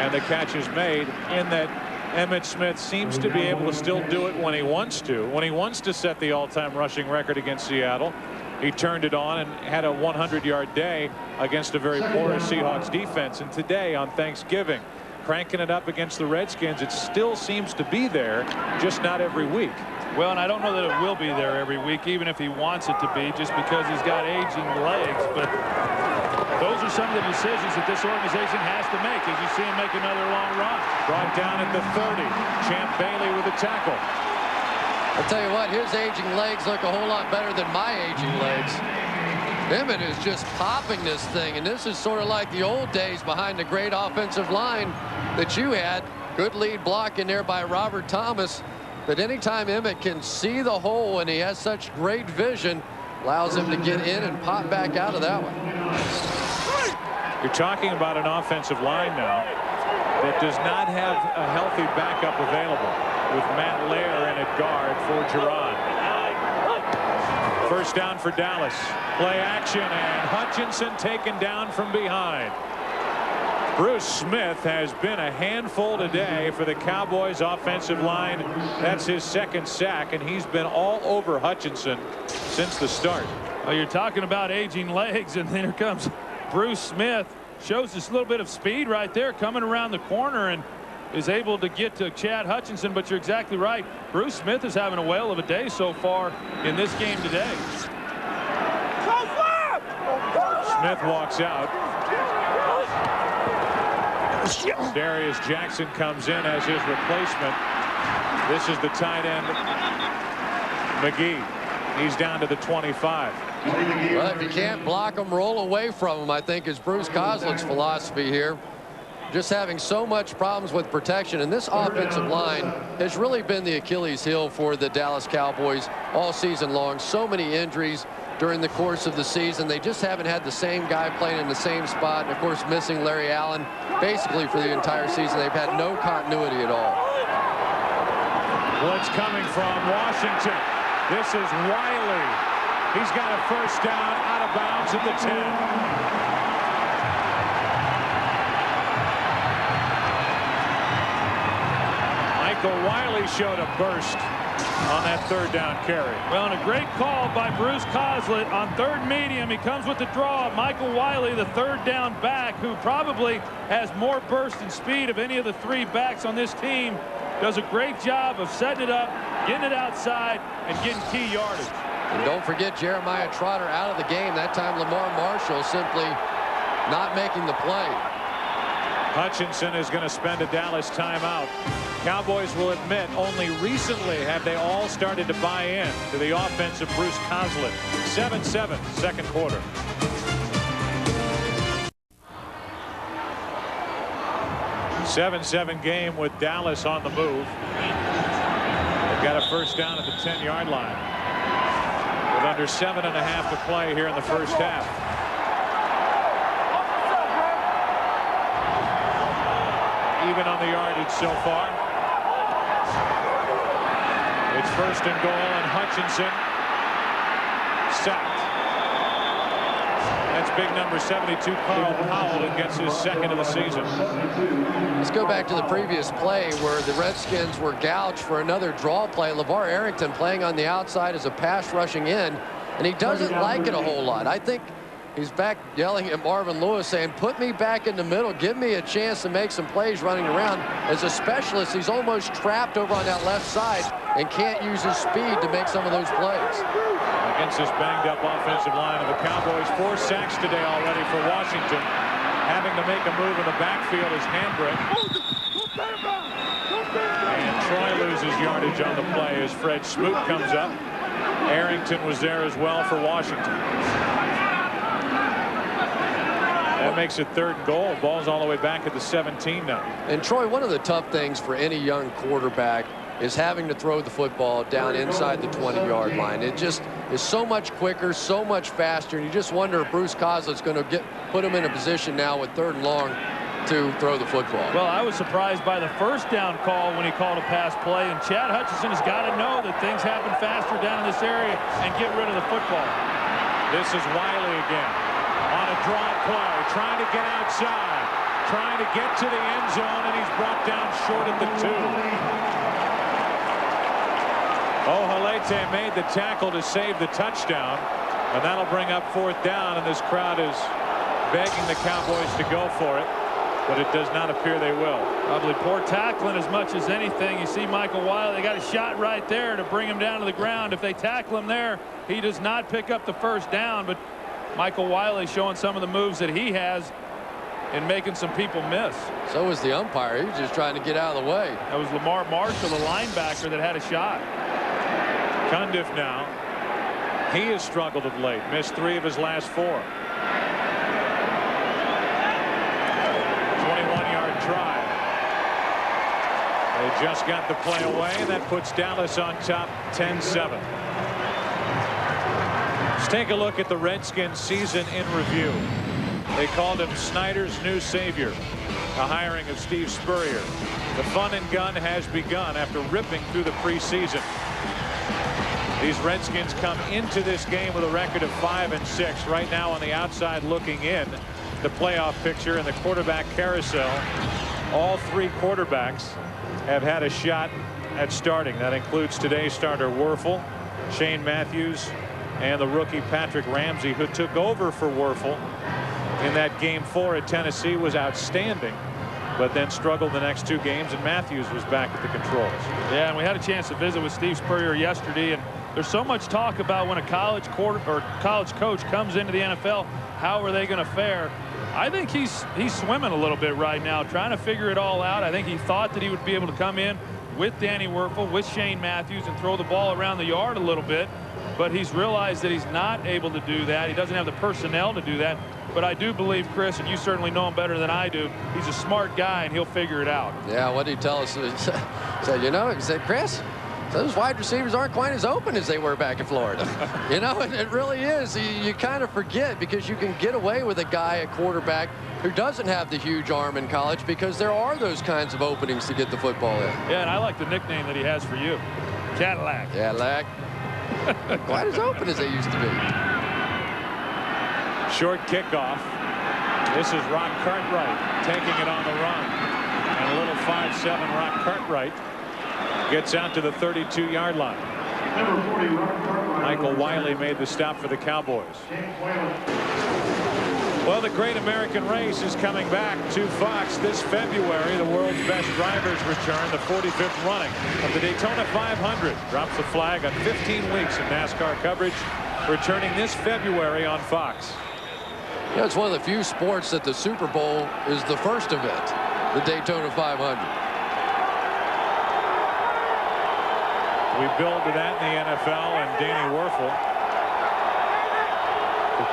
and the catch is made, in that Emmitt Smith seems to be able to still do it when he wants to. When he wants to set the all-time rushing record against Seattle, he turned it on and had a 100-yard day against a very porous Seahawks defense. And today on Thanksgiving, cranking it up against the Redskins, it still seems to be there, just not every week. Well, and I don't know that it will be there every week, even if he wants it to be, just because he's got aging legs. But those are some of the decisions that this organization has to make as you see him make another long run. Brought down at the 30. Champ Bailey with a tackle. I'll tell you what, his aging legs look a whole lot better than my aging legs. Emmitt is just popping this thing, and this is sort of like the old days behind the great offensive line that you had. Good lead block in there by Robert Thomas. But anytime Emmitt can see the hole and he has such great vision, allows him to get in and pop back out of that one. You're talking about an offensive line now that does not have a healthy backup available, with Matt Lair in at guard for Girard. First down for Dallas. Play action, and Hutchinson taken down from behind. Bruce Smith has been a handful today for the Cowboys offensive line. That's his second sack, and he's been all over Hutchinson since the start. Well, you're talking about aging legs, and then here comes Bruce Smith. Shows this little bit of speed right there coming around the corner and is able to get to Chad Hutchinson. But you're exactly right. Bruce Smith is having a whale of a day so far in this game today. Smith walks out. Darius Jackson comes in as his replacement. This is the tight end, McGee. He's down to the 25. Well, if you can't block him, roll away from him, I think, is Bruce Collinsworth's philosophy here. Just having so much problems with protection, and this offensive line has really been the Achilles heel for the Dallas Cowboys all season long. So many injuries during the course of the season. They just haven't had the same guy playing in the same spot, and of course missing Larry Allen basically for the entire season. They've had no continuity at all. Blitz coming from Washington. This is Wiley. He's got a first down out of bounds at the 10. Michael Wiley showed a burst on that third down carry. Well, and a great call by Bruce Collinsworth on third medium. He comes with the draw. Michael Wiley, the third down back, who probably has more burst and speed of any of the three backs on this team, does a great job of setting it up, getting it outside, and getting key yardage. And don't forget Jeremiah Trotter out of the game. That time Lamar Marshall simply not making the play. Hutchinson is going to spend a Dallas timeout. Cowboys will admit only recently have they all started to buy in to the offense of Bruce Collinsworth. 7-7 second quarter. A 7-7 game with Dallas on the move. They've got a first down at the 10-yard line with under 7.5 to play here in the first half. Even on the yardage so far. It's first and goal, and Hutchinson sacked. That's big number 72, Carl Powell, and gets his second of the season. Let's go back to the previous play where the Redskins were gouged for another draw play. LeVar Arrington playing on the outside as a pass rushing in, and he doesn't like it a whole lot. I think he's back yelling at Marvin Lewis saying, put me back in the middle, give me a chance to make some plays running around. As a specialist, he's almost trapped over on that left side and can't use his speed to make some of those plays. Against this banged-up offensive line of the Cowboys, 4 sacks today already for Washington. Having to make a move in the backfield is Hambrick. And Troy loses yardage on the play as Fred Smoot comes up. Arrington was there as well for Washington. That makes it third and goal. Ball's all the way back at the 17 now. And Troy, one of the tough things for any young quarterback is having to throw the football down inside the 20-yard line. It just is so much quicker, so much faster, and you just wonder if Bruce Collinsworth's going to put him in a position now with third and long to throw the football. Well, I was surprised by the first down call when he called a pass play, and Chad Hutchinson has got to know that things happen faster down in this area and get rid of the football. This is Wiley again on a draw play, trying to get outside, trying to get to the end zone, and he's brought down short at the 2. Ohalete made the tackle to save the touchdown, and that'll bring up fourth down, and this crowd is begging the Cowboys to go for it, but it does not appear they will. Probably poor tackling as much as anything. You see Michael Wiley, they got a shot right there to bring him down to the ground. If they tackle him there, he does not pick up the first down, but Michael Wiley showing some of the moves that he has and making some people miss. So was the umpire. He was just trying to get out of the way. That was Lamar Marshall, the linebacker, that had a shot. Cundiff now. He has struggled of late. Missed 3 of his last 4. 21-yard try. They just got the play away, and that puts Dallas on top 10-7. Let's take a look at the Redskins season in review. They called him Snyder's new savior. The hiring of Steve Spurrier. The fun and gun has begun after ripping through the preseason. These Redskins come into this game with a record of 5-6. Right now on the outside looking in, the playoff picture and the quarterback carousel. All three quarterbacks have had a shot at starting. That includes today's starter Wuerffel, Shane Matthews, and the rookie Patrick Ramsey, who took over for Wuerffel in that game 4 at Tennessee, was outstanding, but then struggled the next 2 games, and Matthews was back at the controls. Yeah, and we had a chance to visit with Steve Spurrier yesterday, and there's so much talk about when a college coach comes into the NFL, how are they going to fare? I think he's swimming a little bit right now, trying to figure it all out. I think he thought that he would be able to come in with Danny Wuerffel, with Shane Matthews, and throw the ball around the yard a little bit. But he's realized that he's not able to do that. He doesn't have the personnel to do that. But I do believe, Chris, and you certainly know him better than I do, he's a smart guy, and he'll figure it out. Yeah, what did he tell us? He said, Chris, those wide receivers aren't quite as open as they were back in Florida. It really is. You kind of forget, because you can get away with a guy at quarterback who doesn't have the huge arm in college, because there are those kinds of openings to get the football in. Yeah, and I like the nickname that he has for you, Cadillac. Cadillac. Quite as open as they used to be. Short kickoff. This is Rock Cartwright taking it on the run. And a little 5'7" Rock Cartwright gets out to the 32-yard line. Michael Wiley made the stop for the Cowboys. Well, the Great American Race is coming back to Fox this February. The world's best drivers return. The 45th running of the Daytona 500 drops the flag on 15 weeks of NASCAR coverage, returning this February on Fox. It's one of the few sports that the Super Bowl is the first event, the Daytona 500. We build to that in the NFL, and Danny Wuerffel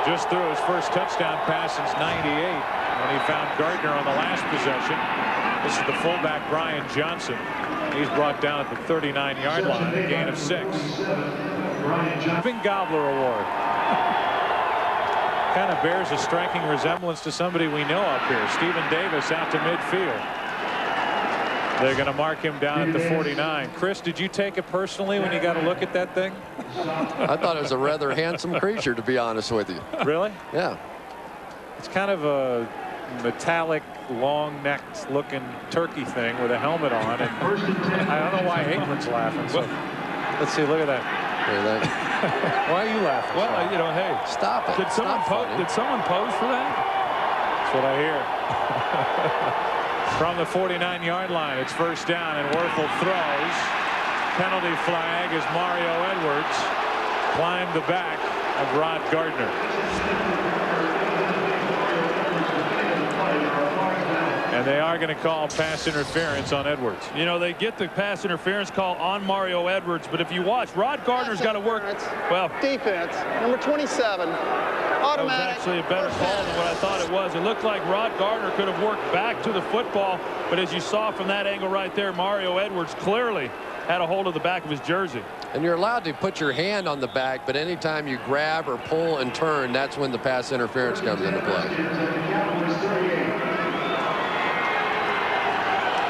just threw his first touchdown pass since '98 when he found Gardner on the last possession. This is the fullback Brian Johnson. He's brought down at the 39-yard line, a gain of 6. Big Gobbler Award. Kind of bears a striking resemblance to somebody we know up here. Stephen Davis out to midfield. They're going to mark him down at the 49. Chris, did you take it personally when you got a look at that thing? I thought it was a rather handsome creature, to be honest with you. Really? Yeah. It's kind of a metallic, long-necked looking turkey thing with a helmet on. And I don't know why Aikman's laughing. So let's see. Look at that. Why are you laughing? Well, hey, stop it. Did someone pose for that? That's what I hear. From the 49-yard line, it's first down, and Wuerffel throws. Penalty flag as Mario Edwards climbed the back of Rod Gardner. And they are going to call pass interference on Edwards. They get the pass interference call on Mario Edwards, but if you watch, Rod Gardner's got to work. Well, defense, number 27. That was actually a better call than what I thought it was. It looked like Rod Gardner could have worked back to the football, but as you saw from that angle right there, Mario Edwards clearly had a hold of the back of his jersey. And you're allowed to put your hand on the back, but anytime you grab or pull and turn, that's when the pass interference comes into play.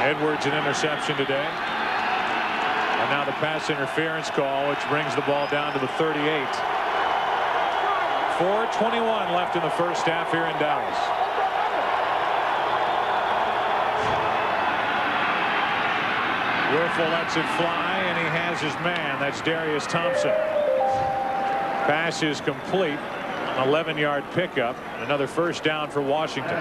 Edwards an interception today. And now the pass interference call, which brings the ball down to the 38. 4:21 left in the first half here in Dallas. Wuerffel lets it fly, and he has his man. That's Darius Thompson. Pass is complete. An 11-yard pickup. Another first down for Washington.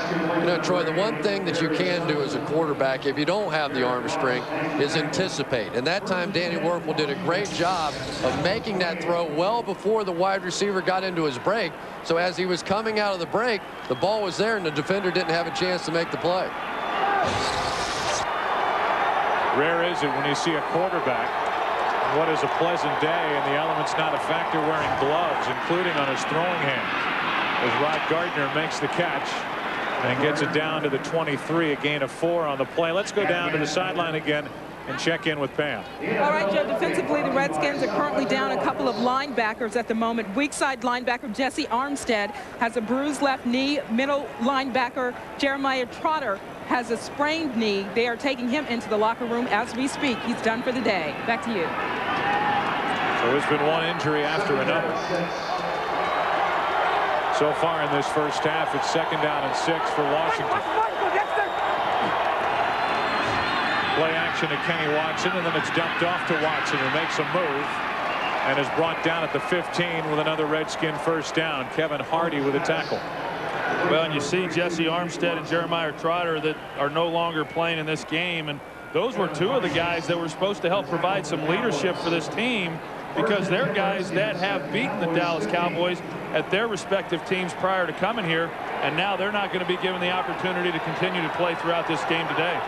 Troy, the one thing that you can do as a quarterback, if you don't have the arm strength, is anticipate. And that time, Danny Wuerffel did a great job of making that throw well before the wide receiver got into his break. So as he was coming out of the break, the ball was there, and the defender didn't have a chance to make the play. Rare is it when you see a quarterback, what is a pleasant day, and the element's not a factor, wearing gloves, including on his throwing hand, as Rod Gardner makes the catch and gets it down to the 23, a gain of 4 on the play. Let's go down to the sideline again and check in with Pam. All right, Joe, defensively, the Redskins are currently down a couple of linebackers at the moment. Weak side linebacker Jesse Armstead has a bruised left knee. Middle linebacker Jeremiah Trotter has a sprained knee. They are taking him into the locker room as we speak. He's done for the day. Back to you. So it's been one injury after another. So far in this first half, it's 2nd down and 6 for Washington. Play action to Kenny Watson, and then it's dumped off to Watson, who makes a move and is brought down at the 15 with another Redskin first down. Kevin Hardy with a tackle. Well, and you see Jesse Armstead and Jeremiah Trotter that are no longer playing in this game, and those were two of the guys that were supposed to help provide some leadership for this team, because they're guys that have beaten the Dallas Cowboys at their respective teams prior to coming here, and now they're not going to be given the opportunity to continue to play throughout this game today.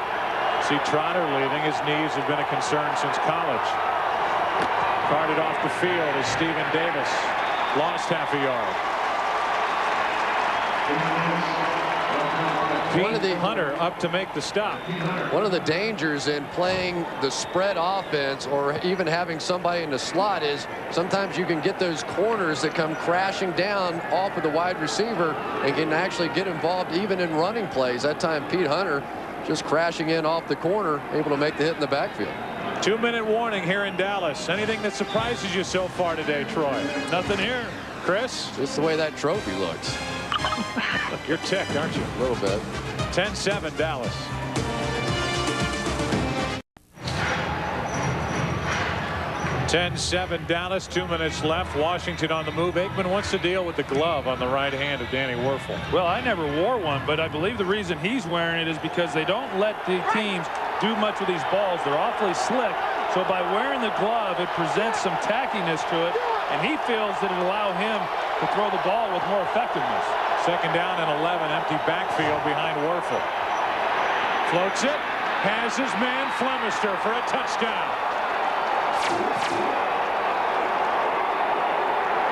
See Trotter leaving. His knees have been a concern since college. Carted off the field as Stephen Davis lost half a yard. Pete Hunter up to make the stop. One of the dangers in playing the spread offense, or even having somebody in the slot, is sometimes you can get those corners that come crashing down off of the wide receiver and can actually get involved even in running plays. That time Pete Hunter just crashing in off the corner, able to make the hit in the backfield. 2-minute warning here in Dallas. Anything that surprises you so far today, Troy? Nothing here. Chris? Just the way that trophy looks. You're ticked, aren't you? A little bit. 10-7 Dallas. 10-7 Dallas. 2 minutes left. Washington on the move. Aikman wants to deal with the glove on the right hand of Danny Werfel. Well, I never wore one, but I believe the reason he's wearing it is because they don't let the teams do much with these balls. They're awfully slick. So by wearing the glove, it presents some tackiness to it, and he feels that it'll allow him to throw the ball with more effectiveness. 2nd down and 11. Empty backfield behind Werfel. Floats it. Has his man Flemister for a touchdown.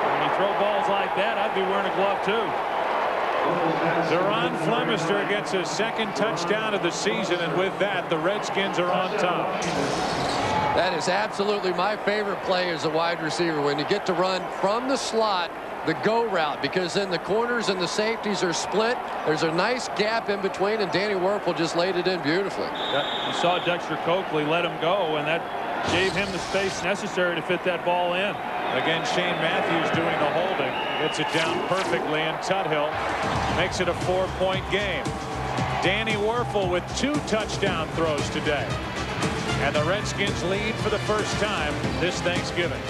When you throw balls like that, I'd be wearing a glove too. Zeron Flemister gets his 2nd touchdown of the season, and with that, the Redskins are on top. That is absolutely my favorite play as a wide receiver, when you get to run from the slot, the go route, because then the corners and the safeties are split. There's a nice gap in between, and Danny Werfel just laid it in beautifully. You saw Dexter Coakley let him go, and that gave him the space necessary to fit that ball in. Again, Shane Matthews doing the holding. Gets it down perfectly, and Tuthill makes it a 4-point game. Danny Werfel with 2 touchdown throws today. And the Redskins lead for the first time this Thanksgiving.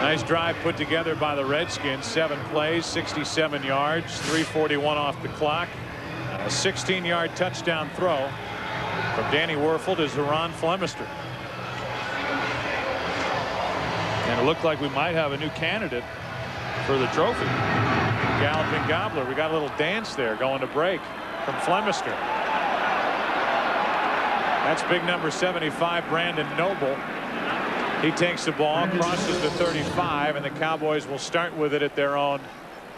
Nice drive put together by the Redskins. 7 plays, 67 yards, 3:41 off the clock. A 16-yard touchdown throw from Danny Werfel to Zeron Flemister. And it looked like we might have a new candidate for the trophy. Galloping Gobbler. We got a little dance there going to break from Flemister. That's big number 75, Brandon Noble. He takes the ball, crosses the 35, and the Cowboys will start with it at their own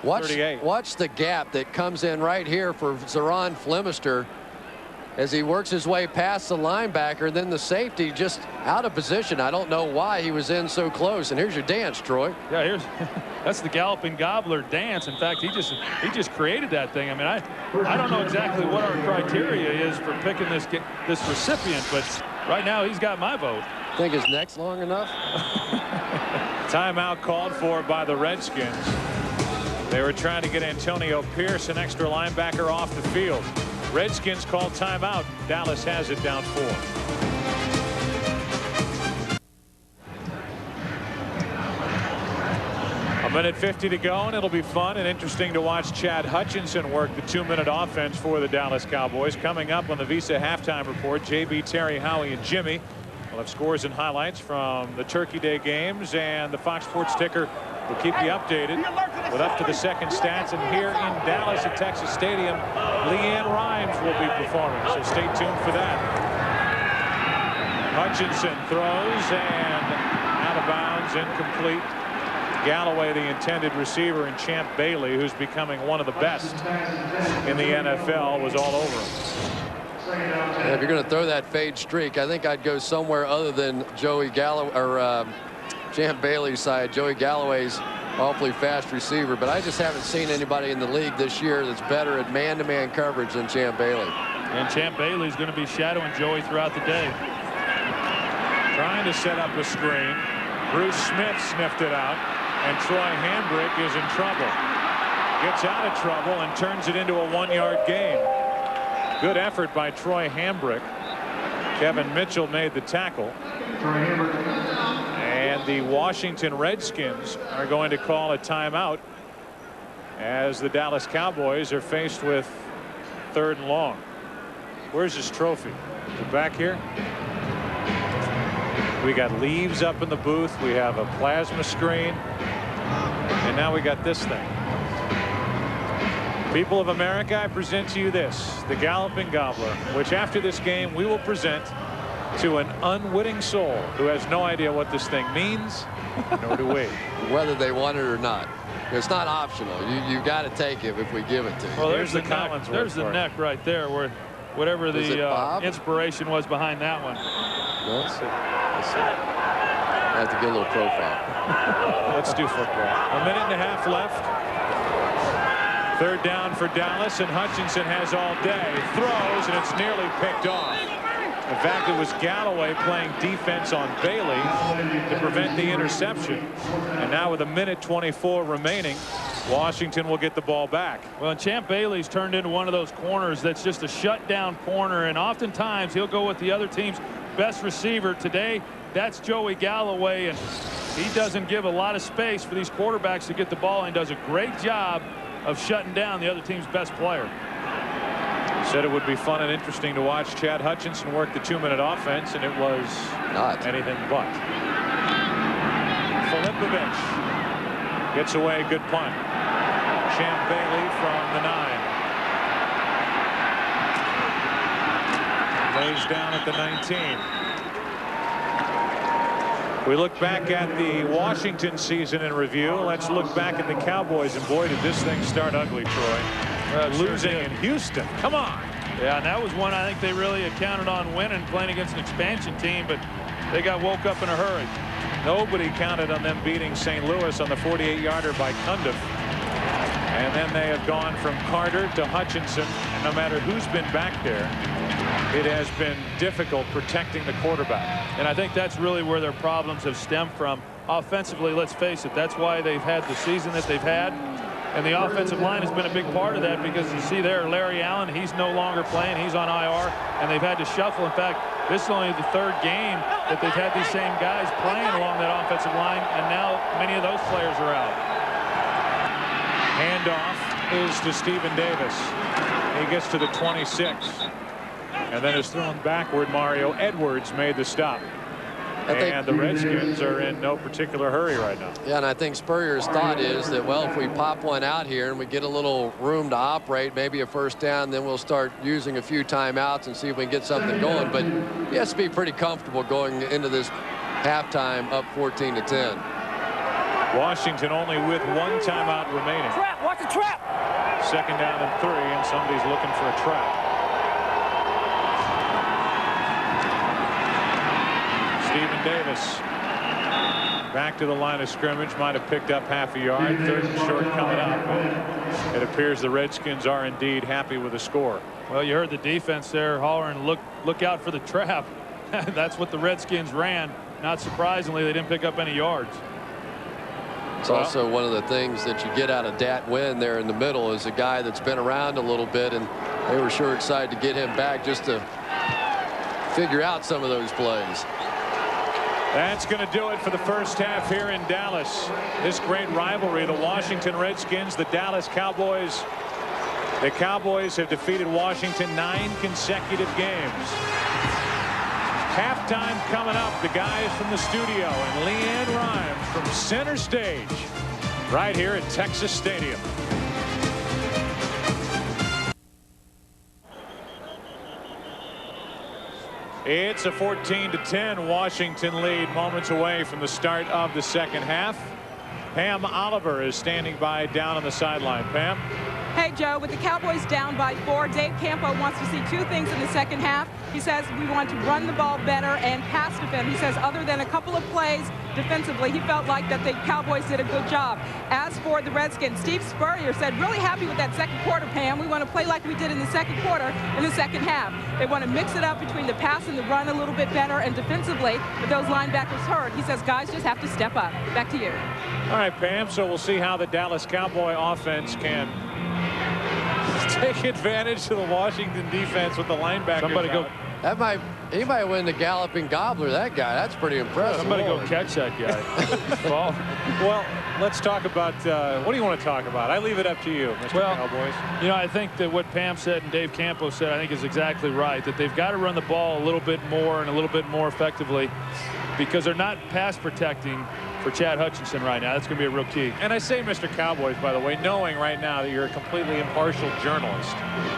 38. Watch the gap that comes in right here for Zeron Flemister as he works his way past the linebacker. Then the safety just out of position. I don't know why he was in so close. And here's your dance, Troy. Yeah, that's the Galloping Gobbler dance. In fact, he just created that thing. I mean, I don't know exactly what our criteria is for picking this recipient, but right now he's got my vote. Think his neck's long enough? Timeout called for by the Redskins. They were trying to get Antonio Pierce, an extra linebacker, off the field. Redskins call timeout. Dallas has it down 4. A minute 50 to go, and it'll be fun and interesting to watch Chad Hutchinson work the 2-minute offense for the Dallas Cowboys. Coming up on the Visa halftime report, JB, Terry, Howie, and Jimmy will have scores and highlights from the Turkey Day games, and the Fox Sports ticker will keep you updated with up to the second stats. And here in Dallas at Texas Stadium, Leanne Rhymes will be performing, so stay tuned for that. Hutchinson throws and out of bounds, incomplete. Galloway, the intended receiver, and Champ Bailey, who's becoming one of the best in the NFL, was all over him. Yeah, if you're going to throw that fade streak, I think I'd go somewhere other than Joey Galloway or Champ Bailey's side. Joey Galloway's awfully fast receiver, but I just haven't seen anybody in the league this year that's better at man-to-man coverage than Champ Bailey. And Champ Bailey's going to be shadowing Joey throughout the day. Trying to set up a screen. Bruce Smith sniffed it out, and Troy Hambrick is in trouble. Gets out of trouble and turns it into a 1-yard gain. Good effort by Troy Hambrick. Kevin Mitchell made the tackle. And the Washington Redskins are going to call a timeout as the Dallas Cowboys are faced with 3rd and long. Where's his trophy? Is it back here? We got leaves up in the booth. We have a plasma screen. And now we got this thing. People of America, I present to you this, the Galloping Gobbler, which after this game we will present to an unwitting soul who has no idea what this thing means, nor do we. Whether they want it or not. It's not optional. You got to take it if we give it to you. Well, there's the Collinsworth. There's the neck right there, where whatever the inspiration was behind that one. Let's see. I have to get a little profile. Let's do football. 1.5 minutes left. 3rd down for Dallas, and Hutchinson has all day. Throws, and it's nearly picked off. In fact, it was Galloway playing defense on Bailey to prevent the interception. And now with 1:24 remaining, Washington will get the ball back. Well, and Champ Bailey's turned into one of those corners that's just a shutdown corner, and oftentimes he'll go with the other team's best receiver. Today, that's Joey Galloway, and he doesn't give a lot of space for these quarterbacks to get the ball, and does a great job of shutting down the other team's best player. Said it would be fun and interesting to watch Chad Hutchinson work the 2-minute offense, and it was not anything but. Filipovich gets away. Good punt. Champ Bailey from the 9. Lays down at the 19. We look back at the Washington season in review. Let's look back at the Cowboys, and boy, did this thing start ugly, Troy. Losing in Houston. Come on. Yeah, and that was one I think they really had counted on winning, playing against an expansion team, but they got woke up in a hurry. Nobody counted on them beating St. Louis on the 48-yarder by Cundiff. And then they have gone from Carter to Hutchinson. And no matter who's been back there, it has been difficult protecting the quarterback. And I think that's really where their problems have stemmed from. Offensively, let's face it, that's why they've had the season that they've had. And the offensive line has been a big part of that, because you see there, Larry Allen, he's no longer playing. He's on IR, and they've had to shuffle. In fact, this is only the 3rd game that they've had these same guys playing along that offensive line, and now many of those players are out. Handoff is to Stephen Davis. He gets to the 26. And then is thrown backward. Mario Edwards made the stop. And the Redskins are in no particular hurry right now. Yeah, and I think Spurrier's thought is that, well, if we pop one out here and we get a little room to operate, maybe a 1st down, then we'll start using a few timeouts and see if we can get something going. But he has to be pretty comfortable going into this halftime up 14-10. Washington only with 1 timeout remaining. Trap, watch the trap. 2nd down and 3, and somebody's looking for a trap. Stephen Davis back to the line of scrimmage, might have picked up half a yard. 3rd and short coming up. It appears the Redskins are indeed happy with the score. Well, you heard the defense there hollering, look out for the trap. That's what the Redskins ran. Not surprisingly, they didn't pick up any yards. It's also one of the things that you get out of Dat Nguyen there in the middle, is a guy that's been around a little bit, and they were sure excited to get him back just to figure out some of those plays. That's going to do it for the first half here in Dallas. This great rivalry, the Washington Redskins, the Dallas Cowboys. The Cowboys have defeated Washington 9 consecutive games. Halftime coming up. The guys from the studio and Leanne Rhymes from center stage right here at Texas Stadium. It's a 14-10 Washington lead, moments away from the start of the 2nd half. Pam Oliver is standing by down on the sideline. Pam? Hey, Joe, with the Cowboys down by 4, Dave Campo wants to see 2 things in the second half. He says we want to run the ball better and pass defend. He says other than a couple of plays defensively, he felt like that the Cowboys did a good job. As for the Redskins, Steve Spurrier said really happy with that second quarter, Pam. We want to play like we did in the second quarter in the second half. They want to mix it up between the pass and the run a little bit better, and defensively, with those linebackers hurt, he says guys just have to step up. Back to you. All right, Pam, so we'll see how the Dallas Cowboy offense can take advantage of the Washington defense with the linebackers. Somebody go. He might win the galloping gobbler, that guy. That's pretty impressive. Somebody go catch that guy. Well, let's talk about, what do you want to talk about? I leave it up to you, Mr. Cowboys. You know, I think that what Pam said and Dave Campo said, I think is exactly right, that they've got to run the ball a little bit more and a little bit more effectively because they're not pass protecting for Chad Hutchinson right now. That's going to be a real key. And I say, Mr. Cowboys, by the way, knowing right now that you're a completely impartial journalist.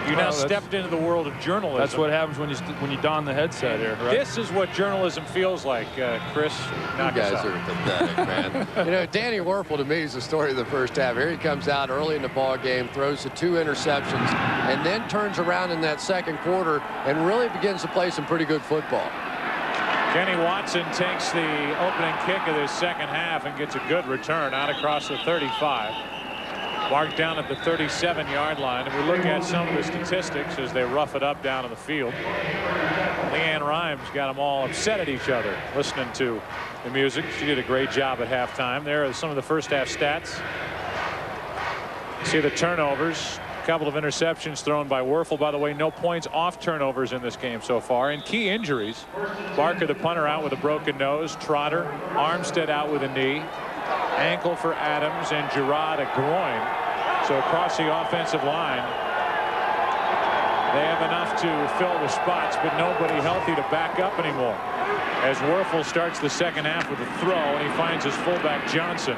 You now stepped into the world of journalism. That's what happens when you don the headset here. Right? This is what journalism feels like, Chris. You guys are pathetic, man. You know, Danny Werfel, to me, is the story of the first half. Here he comes out early in the ball game, throws the 2 interceptions, and then turns around in that second quarter and really begins to play some pretty good football. Kenny Watson takes the opening kick of this second half and gets a good return out across the 35. Marked down at the 37-yard line. And we look at some of the statistics as they rough it up down in the field. Leanne Rhymes got them all upset at each other listening to the music. She did a great job at halftime. There are some of the first half stats. See the turnovers. A couple of interceptions thrown by Werfel. By the way, no points off turnovers in this game so far. And key injuries. Barker, the punter, out with a broken nose. Trotter, Armstead out with a knee. Ankle for Adams, and Girard a groin. So across the offensive line, they have enough to fill the spots, but nobody healthy to back up anymore. As Werfel starts the second half with a throw, and he finds his fullback Johnson.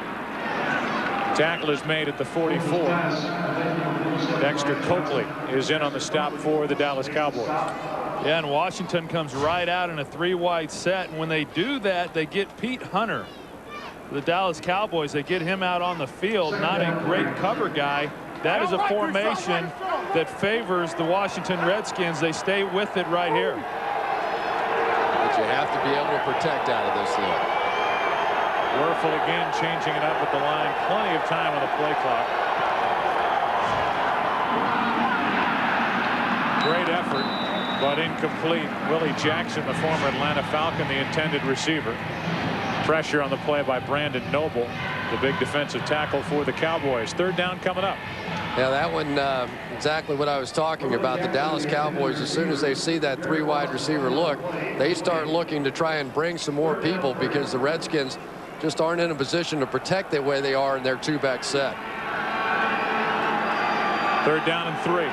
Tackle is made at the 44. Dexter Coakley is in on the stop for the Dallas Cowboys. Yeah, and Washington comes right out in a 3-wide set, and when they do that, they get Pete Hunter. The Dallas Cowboys, they get him out on the field. Not a great cover guy. That is a formation that favors the Washington Redskins. They stay with it right here. But you have to be able to protect out of this thing. Werfel again changing it up at the line. Plenty of time on the play clock. Great effort, but incomplete. Willie Jackson, the former Atlanta Falcon, the intended receiver. Pressure on the play by Brandon Noble, the big defensive tackle for the Cowboys. Third down coming up. Yeah, that one, exactly what I was talking about. The Dallas Cowboys, as soon as they see that 3-wide receiver look, they start looking to try and bring some more people because the Redskins just aren't in a position to protect the way they are in their 2-back set. Third down and 3.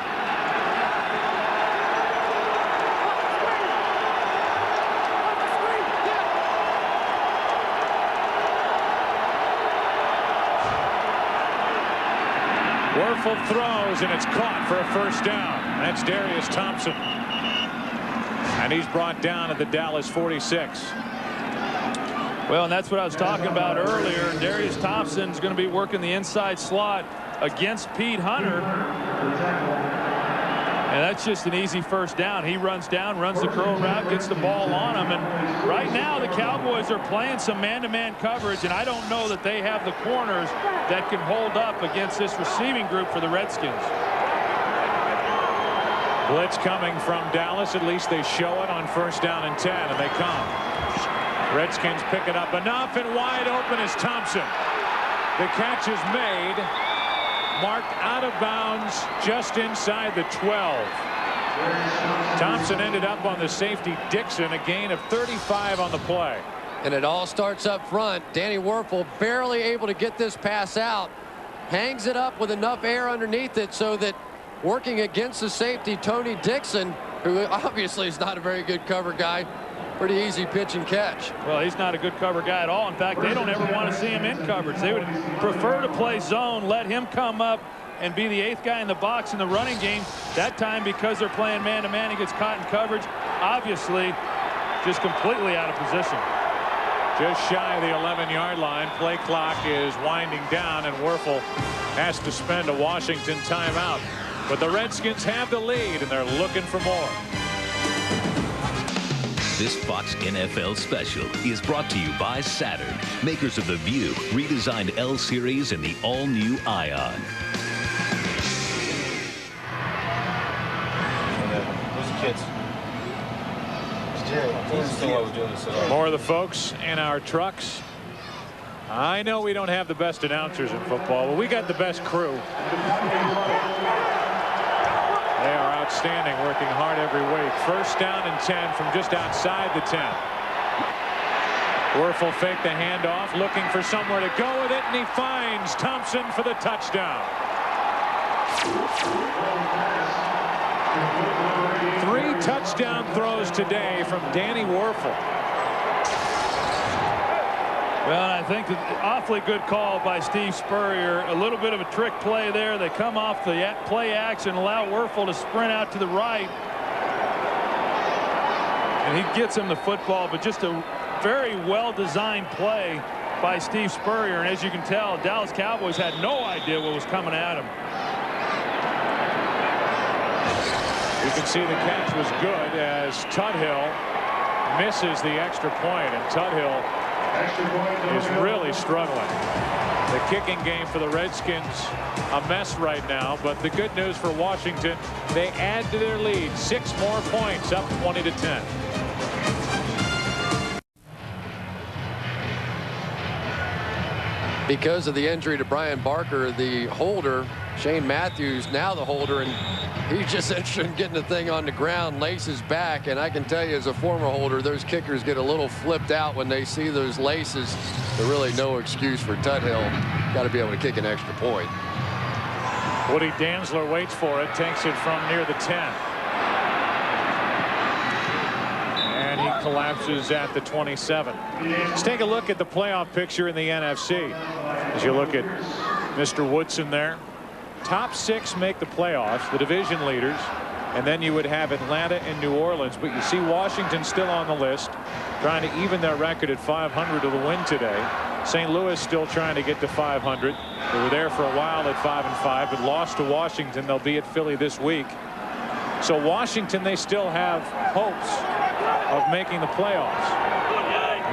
Werfel throws, and it's caught for a first down. That's Darius Thompson. And he's brought down at the Dallas 46. Well, and that's what I was talking about earlier. Darius Thompson's going to be working the inside slot against Pete Hunter. And that's just an easy first down. He runs down, runs the curl route, gets the ball on him. And right now the Cowboys are playing some man-to-man coverage, and I don't know that they have the corners that can hold up against this receiving group for the Redskins. Blitz coming from Dallas. At least they show it on first down and 10, and they come. Redskins pick it up enough, and wide open is Thompson. The catch is made. Marked out of bounds just inside the 12. Thompson ended up on the safety Dixon, a gain of 35 on the play. And it all starts up front. Danny Werfel barely able to get this pass out. Hangs it up with enough air underneath it so that working against the safety, Tony Dixon, who obviously is not a very good cover guy, pretty easy pitch and catch. Well, he's not a good cover guy at all. In fact, they don't ever want to see him in coverage. They would prefer to play zone, let him come up and be the 8th guy in the box in the running game. That time, because they're playing man-to-man, he gets caught in coverage. Obviously, just completely out of position. Just shy of the 11-yard line. Play clock is winding down, and Wuerffel has to spend a Washington timeout. But the Redskins have the lead, and they're looking for more. This Fox NFL special is brought to you by Saturn, makers of the View, redesigned L Series, and the all-new Ion. More of the folks in our trucks. I know we don't have the best announcers in football, but we got the best crew. They are outstanding, working hard every week. First down and 10 from just outside the 10. Wuerffel faked the handoff, looking for somewhere to go with it, and he finds Thompson for the touchdown. 3 touchdown throws today from Danny Wuerffel. Well, I think an awfully good call by Steve Spurrier. A little bit of a trick play there. They come off the play action, allow Wuerffel to sprint out to the right. And he gets him the football, but just a very well-designed play by Steve Spurrier. And as you can tell, Dallas Cowboys had no idea what was coming at him. You can see the catch was good as Tuthill misses the extra point, and Tuthill is really struggling. The kicking game for the Redskins a mess right now, but the good news for Washington, they add to their lead. 6 more points, up 20-10. Because of the injury to Brian Barker, the holder, Shane Matthews, now the holder, and he's just interested in getting the thing on the ground, laces back, and I can tell you as a former holder, those kickers get a little flipped out when they see those laces. There's really no excuse for Tuthill. Got to be able to kick an extra point. Woody Dantzler waits for it, takes it from near the 10. And he collapses at the 27. Let's take a look at the playoff picture in the NFC. As you look at Mr. Woodson there. Top 6 make the playoffs, the division leaders, and then you would have Atlanta and New Orleans. But you see Washington still on the list, trying to even their record at 500 to the win today. St. Louis still trying to get to 500. They were there for a while at 5-5, but lost to Washington. They'll be at Philly this week. So Washington, they still have hopes of making the playoffs.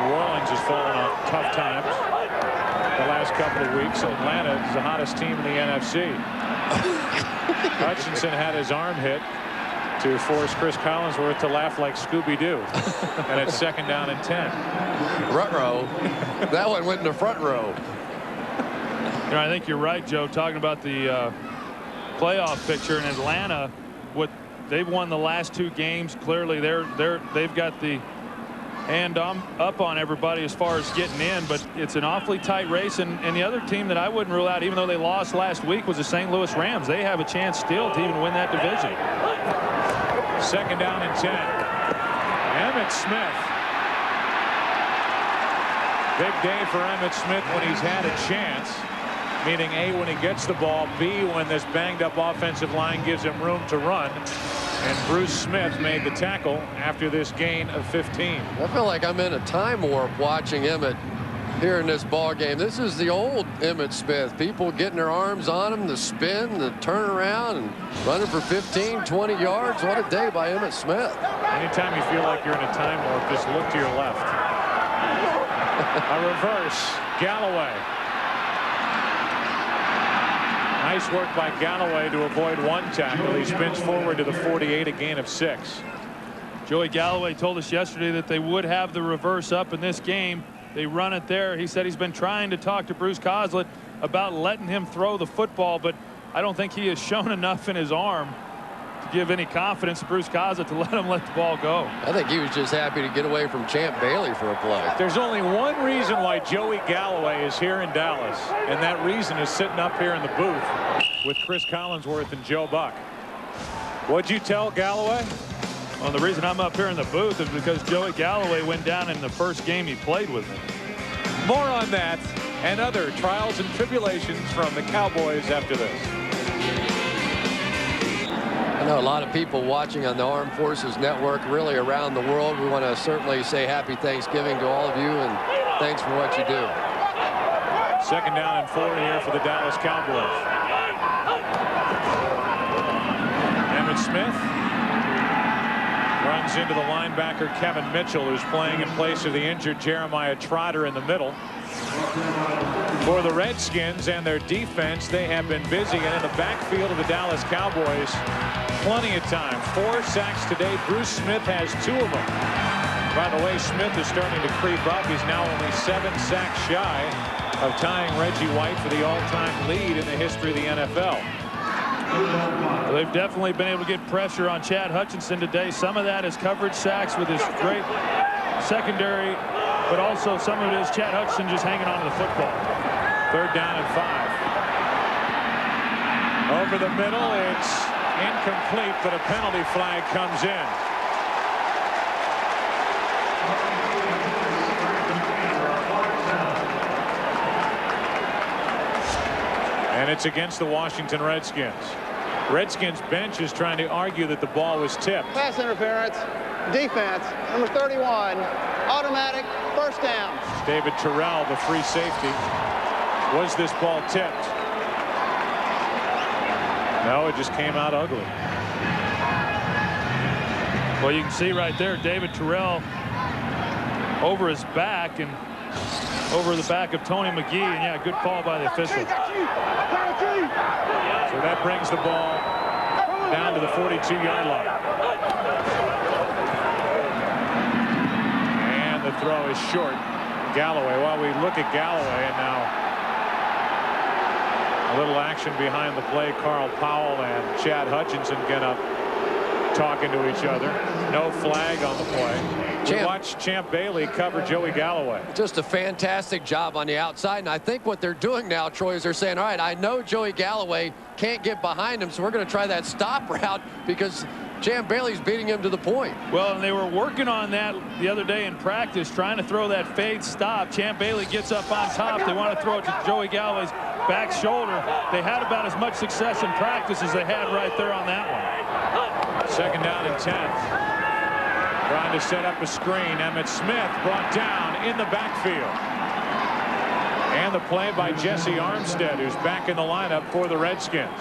New Orleans has fallen on tough times the last couple of weeks. Atlanta is the hottest team in the NFC. Hutchinson had his arm hit to force Cris Collinsworth to laugh like Scooby-Doo. And it's 2nd down and 10. Front row. That one went in the front row. You know, I think you're right, Joe, talking about the playoff picture in Atlanta. What they've won the last 2 games. Clearly, they've got the hand up on everybody as far as getting in, but it's an awfully tight race. And the other team that I wouldn't rule out, even though they lost last week, was the St. Louis Rams. They have a chance still to even win that division. 2nd down and 10. Emmitt Smith. Big day for Emmitt Smith when he's had a chance. Meaning A, when he gets the ball, B, when this banged up offensive line gives him room to run. And Bruce Smith made the tackle after this gain of 15. I feel like I'm in a time warp watching Emmitt here in this ball game. This is the old Emmitt Smith. People getting their arms on him, the spin, the turnaround, and running for 15, 20 yards. What a day by Emmitt Smith. Anytime you feel like you're in a time warp, just look to your left. A reverse. Galloway. Nice work by Galloway to avoid 1 tackle. He spins forward to the 48, a gain of 6. Joey Galloway told us yesterday that they would have the reverse up in this game. They run it there. He said he's been trying to talk to Bruce Coslett about letting him throw the football, but I don't think he has shown enough in his arm to give any confidence to Bruce Coslett to let the ball go. I think he was just happy to get away from Champ Bailey for a play. There's only one reason why Joey Galloway is here in Dallas, and that reason is sitting up here in the booth with Cris Collinsworth and Joe Buck. What'd you tell Galloway? Well, the reason I'm up here in the booth is because Joey Galloway went down in the first game he played with me. More on that and other trials and tribulations from the Cowboys after this. I know a lot of people watching on the Armed Forces Network, really around the world. We want to certainly say happy Thanksgiving to all of you, and Thanks for what you do. 2nd down and 4 here for the Dallas Cowboys. Emmitt Smith runs into the linebacker Kevin Mitchell, who's playing in place of the injured Jeremiah Trotter in the middle. For the Redskins and their defense, they have been busy, and in the backfield of the Dallas Cowboys, plenty of time. 4 sacks today. Bruce Smith has 2 of them. By the way, Smith is starting to creep up. He's now only 7 sacks shy of tying Reggie White for the all-time lead in the history of the NFL. Well, they've definitely been able to get pressure on Chad Hutchinson today. Some of that is coverage sacks with his great secondary, but also some of it is Chad Hutchinson just hanging on to the football. 3rd down and 5. Over the middle, it's incomplete, but a penalty flag comes in. And it's against the Washington Redskins. Redskins bench is trying to argue that the ball was tipped. Pass interference. Defense. Number 31. Automatic. 1st down. David Terrell, the free safety. Was this ball tipped? No, it just came out ugly. Well, you can see right there, David Terrell over his back and over the back of Tony McGee, and yeah, good call by the official. So that brings the ball down to the 42-yard line. And the throw is short. Galloway, while we look at Galloway, and now a little action behind the play. Carl Powell and Chad Hutchinson get up talking to each other. No flag on the play. We watched Champ Bailey cover Joey Galloway. Just a fantastic job on the outside, and I think what they're doing now, Troy, is they're saying, all right, I know Joey Galloway can't get behind him, so we're going to try that stop route because Champ Bailey's beating him to the point. Well, and they were working on that the other day in practice, trying to throw that fade stop. Champ Bailey gets up on top. They want to throw it to Joey Galloway's back shoulder. They had about as much success in practice as they had right there on that one. 2nd down and 10. Trying to set up a screen. Emmitt Smith brought down in the backfield. And the play by Jesse Armstead, who's back in the lineup for the Redskins.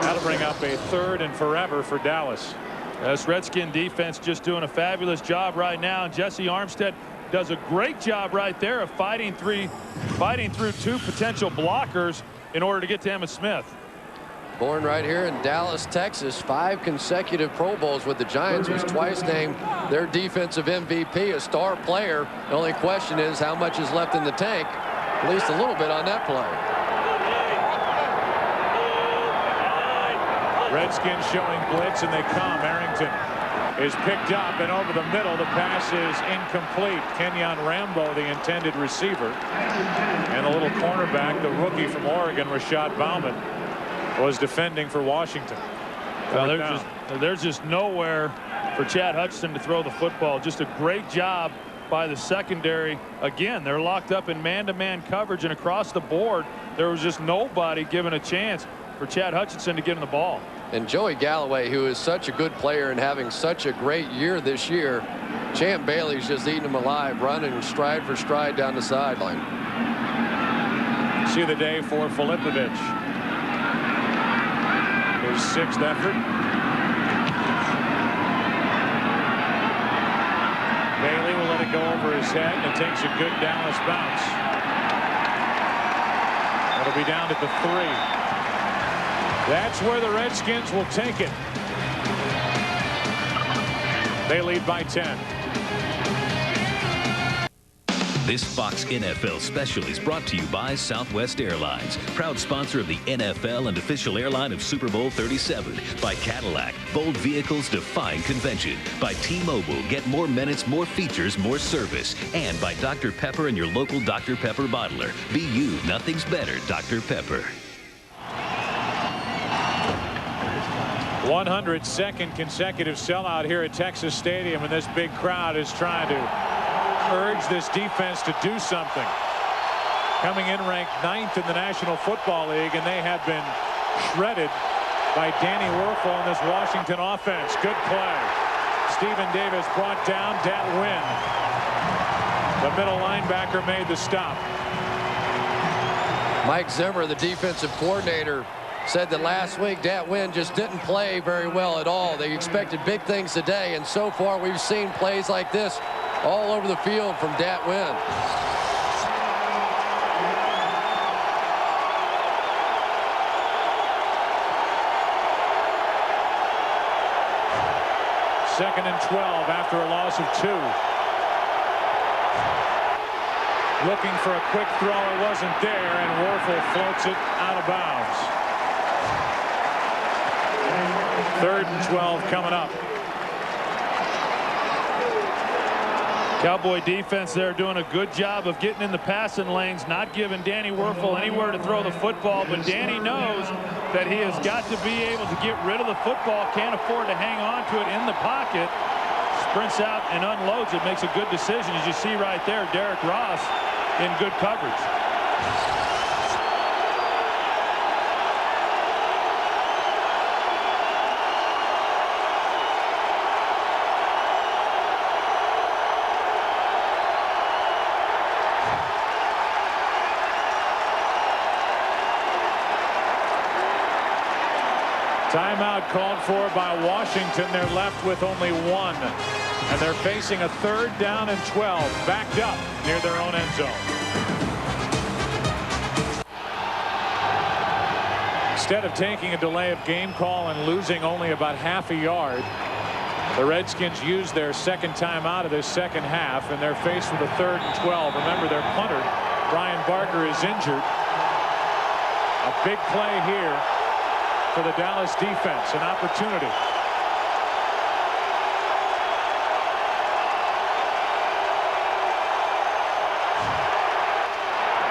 That'll bring up a 3rd and forever for Dallas. This Redskin defense just doing a fabulous job right now. And Jesse Armstead does a great job right there of fighting through 2 potential blockers in order to get to Emmitt Smith. Born right here in Dallas, Texas, 5 consecutive Pro Bowls with the Giants, was twice named their defensive MVP, a star player. The only question is how much is left in the tank. At least a little bit on that play. Redskins showing blitz, and they come. Arrington is picked up, and over the middle, the pass is incomplete. Kenyon Rambo, the intended receiver, and the little cornerback, the rookie from Oregon, Rashad Bauman, was defending for Washington. Well, there's just nowhere for Chad Hutchinson to throw the football. Just a great job by the secondary. Again, they're locked up in man-to-man coverage, and across the board, there was just nobody given a chance for Chad Hutchinson to get him the ball. And Joey Galloway, who is such a good player and having such a great year this year, Champ Bailey's just eating him alive, running stride for stride down the sideline. See the day for Filipovic. His 6th effort. Bailey will let it go over his head, and it takes a good Dallas bounce. It'll be down at the 3. That's where the Redskins will take it. They lead by 10. This Fox NFL special is brought to you by Southwest Airlines, proud sponsor of the NFL and official airline of Super Bowl 37. By Cadillac, bold vehicles defying convention. By T-Mobile, get more minutes, more features, more service. And by Dr. Pepper and your local Dr. Pepper bottler. Be you, nothing's better, Dr. Pepper. 102nd consecutive sellout here at Texas Stadium, and this big crowd is trying to urge this defense to do something. Coming in ranked 9th in the National Football League, and they have been shredded by Danny Werfel in this Washington offense. Good play. Stephen Davis brought down. Dat Win The middle linebacker made the stop. Mike Zimmer, the defensive coordinator, said that last week Dat Nguyen just didn't play very well at all. They expected big things today, and so far we've seen plays like this all over the field from Dat Nguyen. Second and 12 after a loss of 2. Looking for a quick throw, it wasn't there, and Werfel floats it out of bounds. 3rd and 12 coming up. Cowboy defense there doing a good job of getting in the passing lanes, not giving Danny Werfel anywhere to throw the football, but Danny knows that he has got to be able to get rid of the football, can't afford to hang on to it in the pocket. Sprints out and unloads it, makes a good decision. As you see right there, Derek Ross in good coverage. Timeout called for by Washington. They're left with only 1. And they're facing a 3rd down and 12. Backed up near their own end zone. Instead of taking a delay of game call and losing only about half a yard, the Redskins used their second timeout of this second half, and they're faced with a 3rd and 12. Remember, their punter, Brian Barker, is injured. A big play here for the Dallas defense, an opportunity.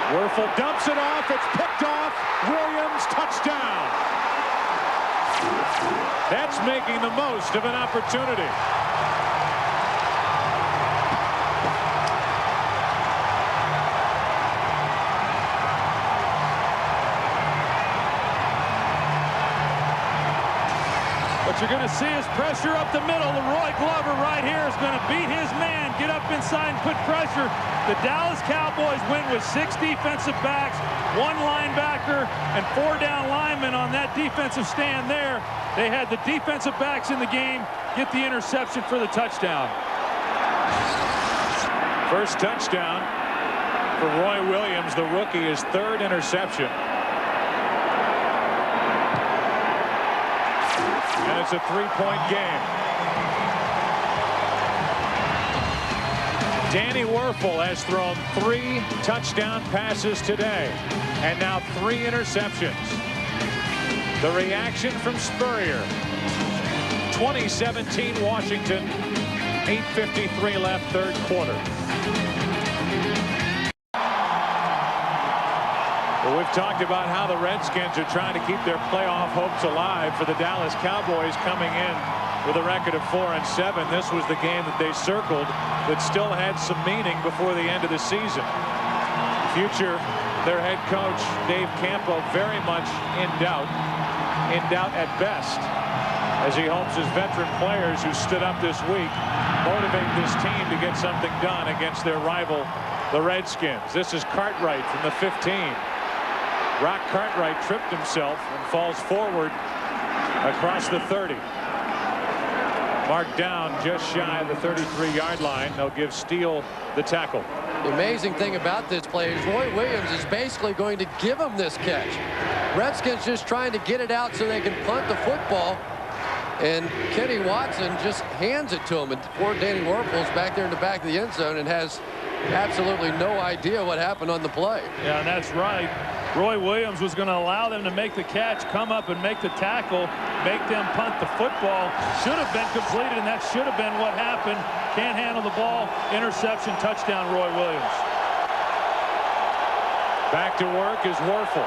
Werfel dumps it off. It's picked off. Williams, touchdown. That's making the most of an opportunity. What you're going to see is pressure up the middle. Leroy Glover right here is going to beat his man, get up inside and put pressure. The Dallas Cowboys win with 6 defensive backs, 1 linebacker, and 4 down linemen on that defensive stand there. They had the defensive backs in the game get the interception for the touchdown. First touchdown for Roy Williams, the rookie, his 3rd interception. And it's a 3-point game. Danny Werfel has thrown 3 touchdown passes today, and now 3 interceptions. The reaction from Spurrier. 2017 Washington, 8:53 left, 3rd quarter. Well, we've talked about how the Redskins are trying to keep their playoff hopes alive for the Dallas Cowboys coming in with a record of 4-7. This was the game that they circled that still had some meaning before the end of the season. Future, their head coach, Dave Campo, very much in doubt at best, as he hopes his veteran players who stood up this week motivate this team to get something done against their rival, the Redskins. This is Cartwright from the 15. Rock Cartwright tripped himself and falls forward across the 30. Marked down just shy of the 33-yard line. They'll give Steele the tackle. The amazing thing about this play is Roy Williams is basically going to give him this catch. Redskins just trying to get it out so they can punt the football, and Kenny Watson just hands it to him, and poor Danny Werfel's back there in the back of the end zone and has absolutely no idea what happened on the play. Yeah, that's right. Roy Williams was going to allow them to make the catch, come up and make the tackle, make them punt the football. Should have been completed, and that should have been what happened. Can't handle the ball. Interception, touchdown, Roy Williams. Back to work is Werfel.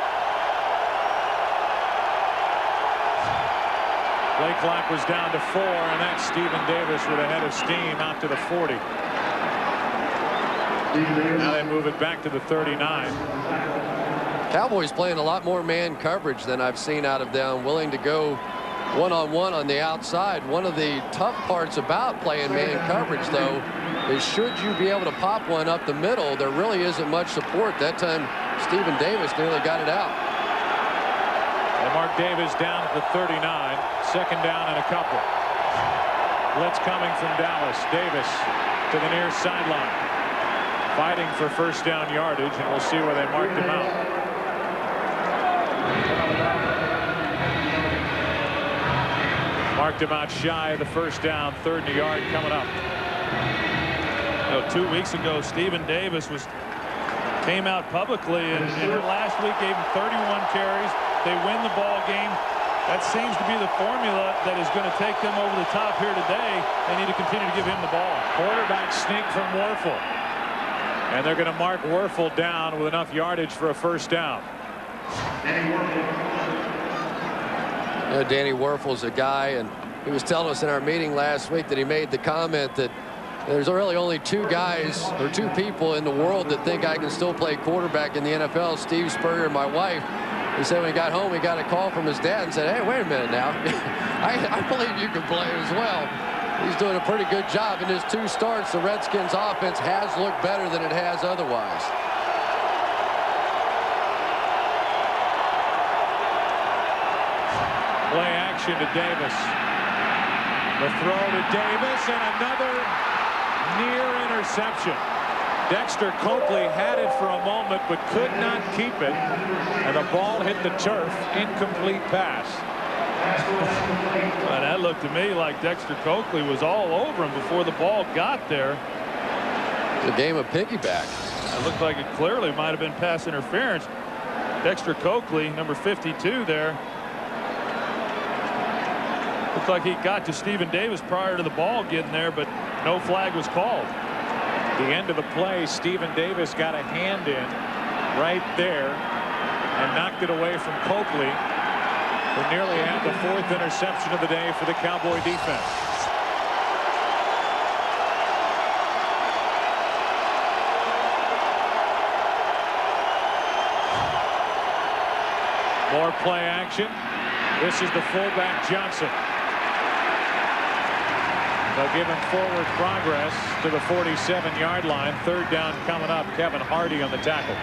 Play clock was down to 4, and that's Stephen Davis with a head of steam out to the 40. Now they move it back to the 39. Cowboys playing a lot more man coverage than I've seen out of them, willing to go one-on-one on the outside. One of the tough parts about playing man coverage, though, is should you be able to pop one up the middle, there really isn't much support. That time, Stephen Davis nearly got it out. They mark Davis down at the 39. Second down and a couple. Blitz coming from Dallas. Davis to the near sideline. Fighting for first down yardage, and we'll see where they marked him out. Marked him out shy of the first down. 3rd and a yard coming up. 2 weeks ago, Stephen Davis came out publicly and last week gave him 31 carries. They win the ball game. That seems to be the formula that is going to take them over the top here today. They need to continue to give him the ball. Quarterback sneak from Werfel. And they're going to mark Werfel down with enough yardage for a first down. Danny Werfel's a guy, and he was telling us in our meeting last week that he made the comment that there's really only 2 guys or 2 people in the world that think I can still play quarterback in the NFL, Steve Spurrier and my wife. He said when he got home, he got a call from his dad and said, hey, wait a minute now. I believe you can play as well. He's doing a pretty good job in his 2 starts. The Redskins offense has looked better than it has otherwise. Play action to Davis. The throw to Davis and another near interception. Dexter Coakley had it for a moment but could not keep it, and the ball hit the turf. Incomplete pass. Well, that looked to me like Dexter Coakley was all over him before the ball got there. It's a game of piggyback. It looked like it clearly might have been pass interference. Dexter Coakley, number 52 there. Looked like he got to Stephen Davis prior to the ball getting there, but no flag was called. The end of the play, Stephen Davis got a hand in right there and knocked it away from Coakley, who nearly had the 4th interception of the day for the Cowboy defense. More play action. This is the fullback Johnson. They'll give him forward progress to the 47-yard line. 3rd down coming up. Kevin Hardy on the tackle.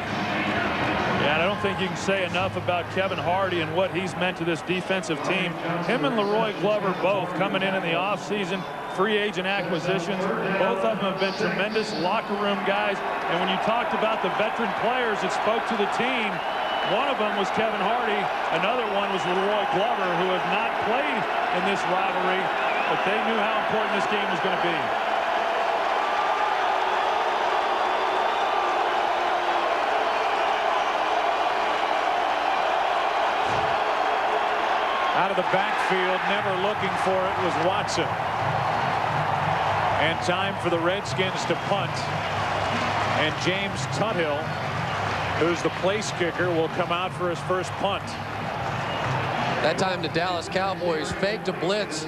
Yeah, and I don't think you can say enough about Kevin Hardy and what he's meant to this defensive team. Him and Leroy Glover both coming in the offseason, free agent acquisitions. Both of them have been tremendous locker room guys. And when you talked about the veteran players that spoke to the team, one of them was Kevin Hardy. Another one was Leroy Glover, who have not played in this rivalry, but they knew how important this game was going to be. Out of the backfield, never looking for it, was Watson. And time for the Redskins to punt. And James Tuthill, who's the place kicker, will come out for his first punt. That time the Dallas Cowboys faked a blitz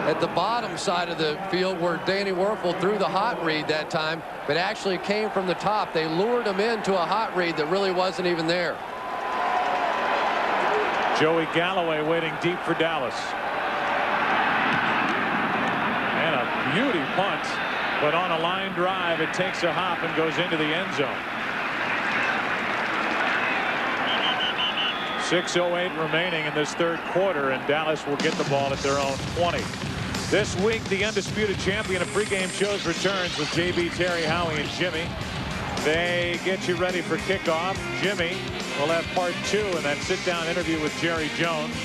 at the bottom side of the field where Danny Werfel threw the hot read that time, but actually came from the top. They lured him into a hot read that really wasn't even there. Joey Galloway waiting deep for Dallas. And a beauty punt, but on a line drive, it takes a hop and goes into the end zone. 6:08 remaining in this 3rd quarter, and Dallas will get the ball at their own 20. This week, the undisputed champion of pregame shows returns with JB, Terry, Howie, and Jimmy. They get you ready for kickoff. Jimmy will have part 2 in that sit-down interview with Jerry Jones.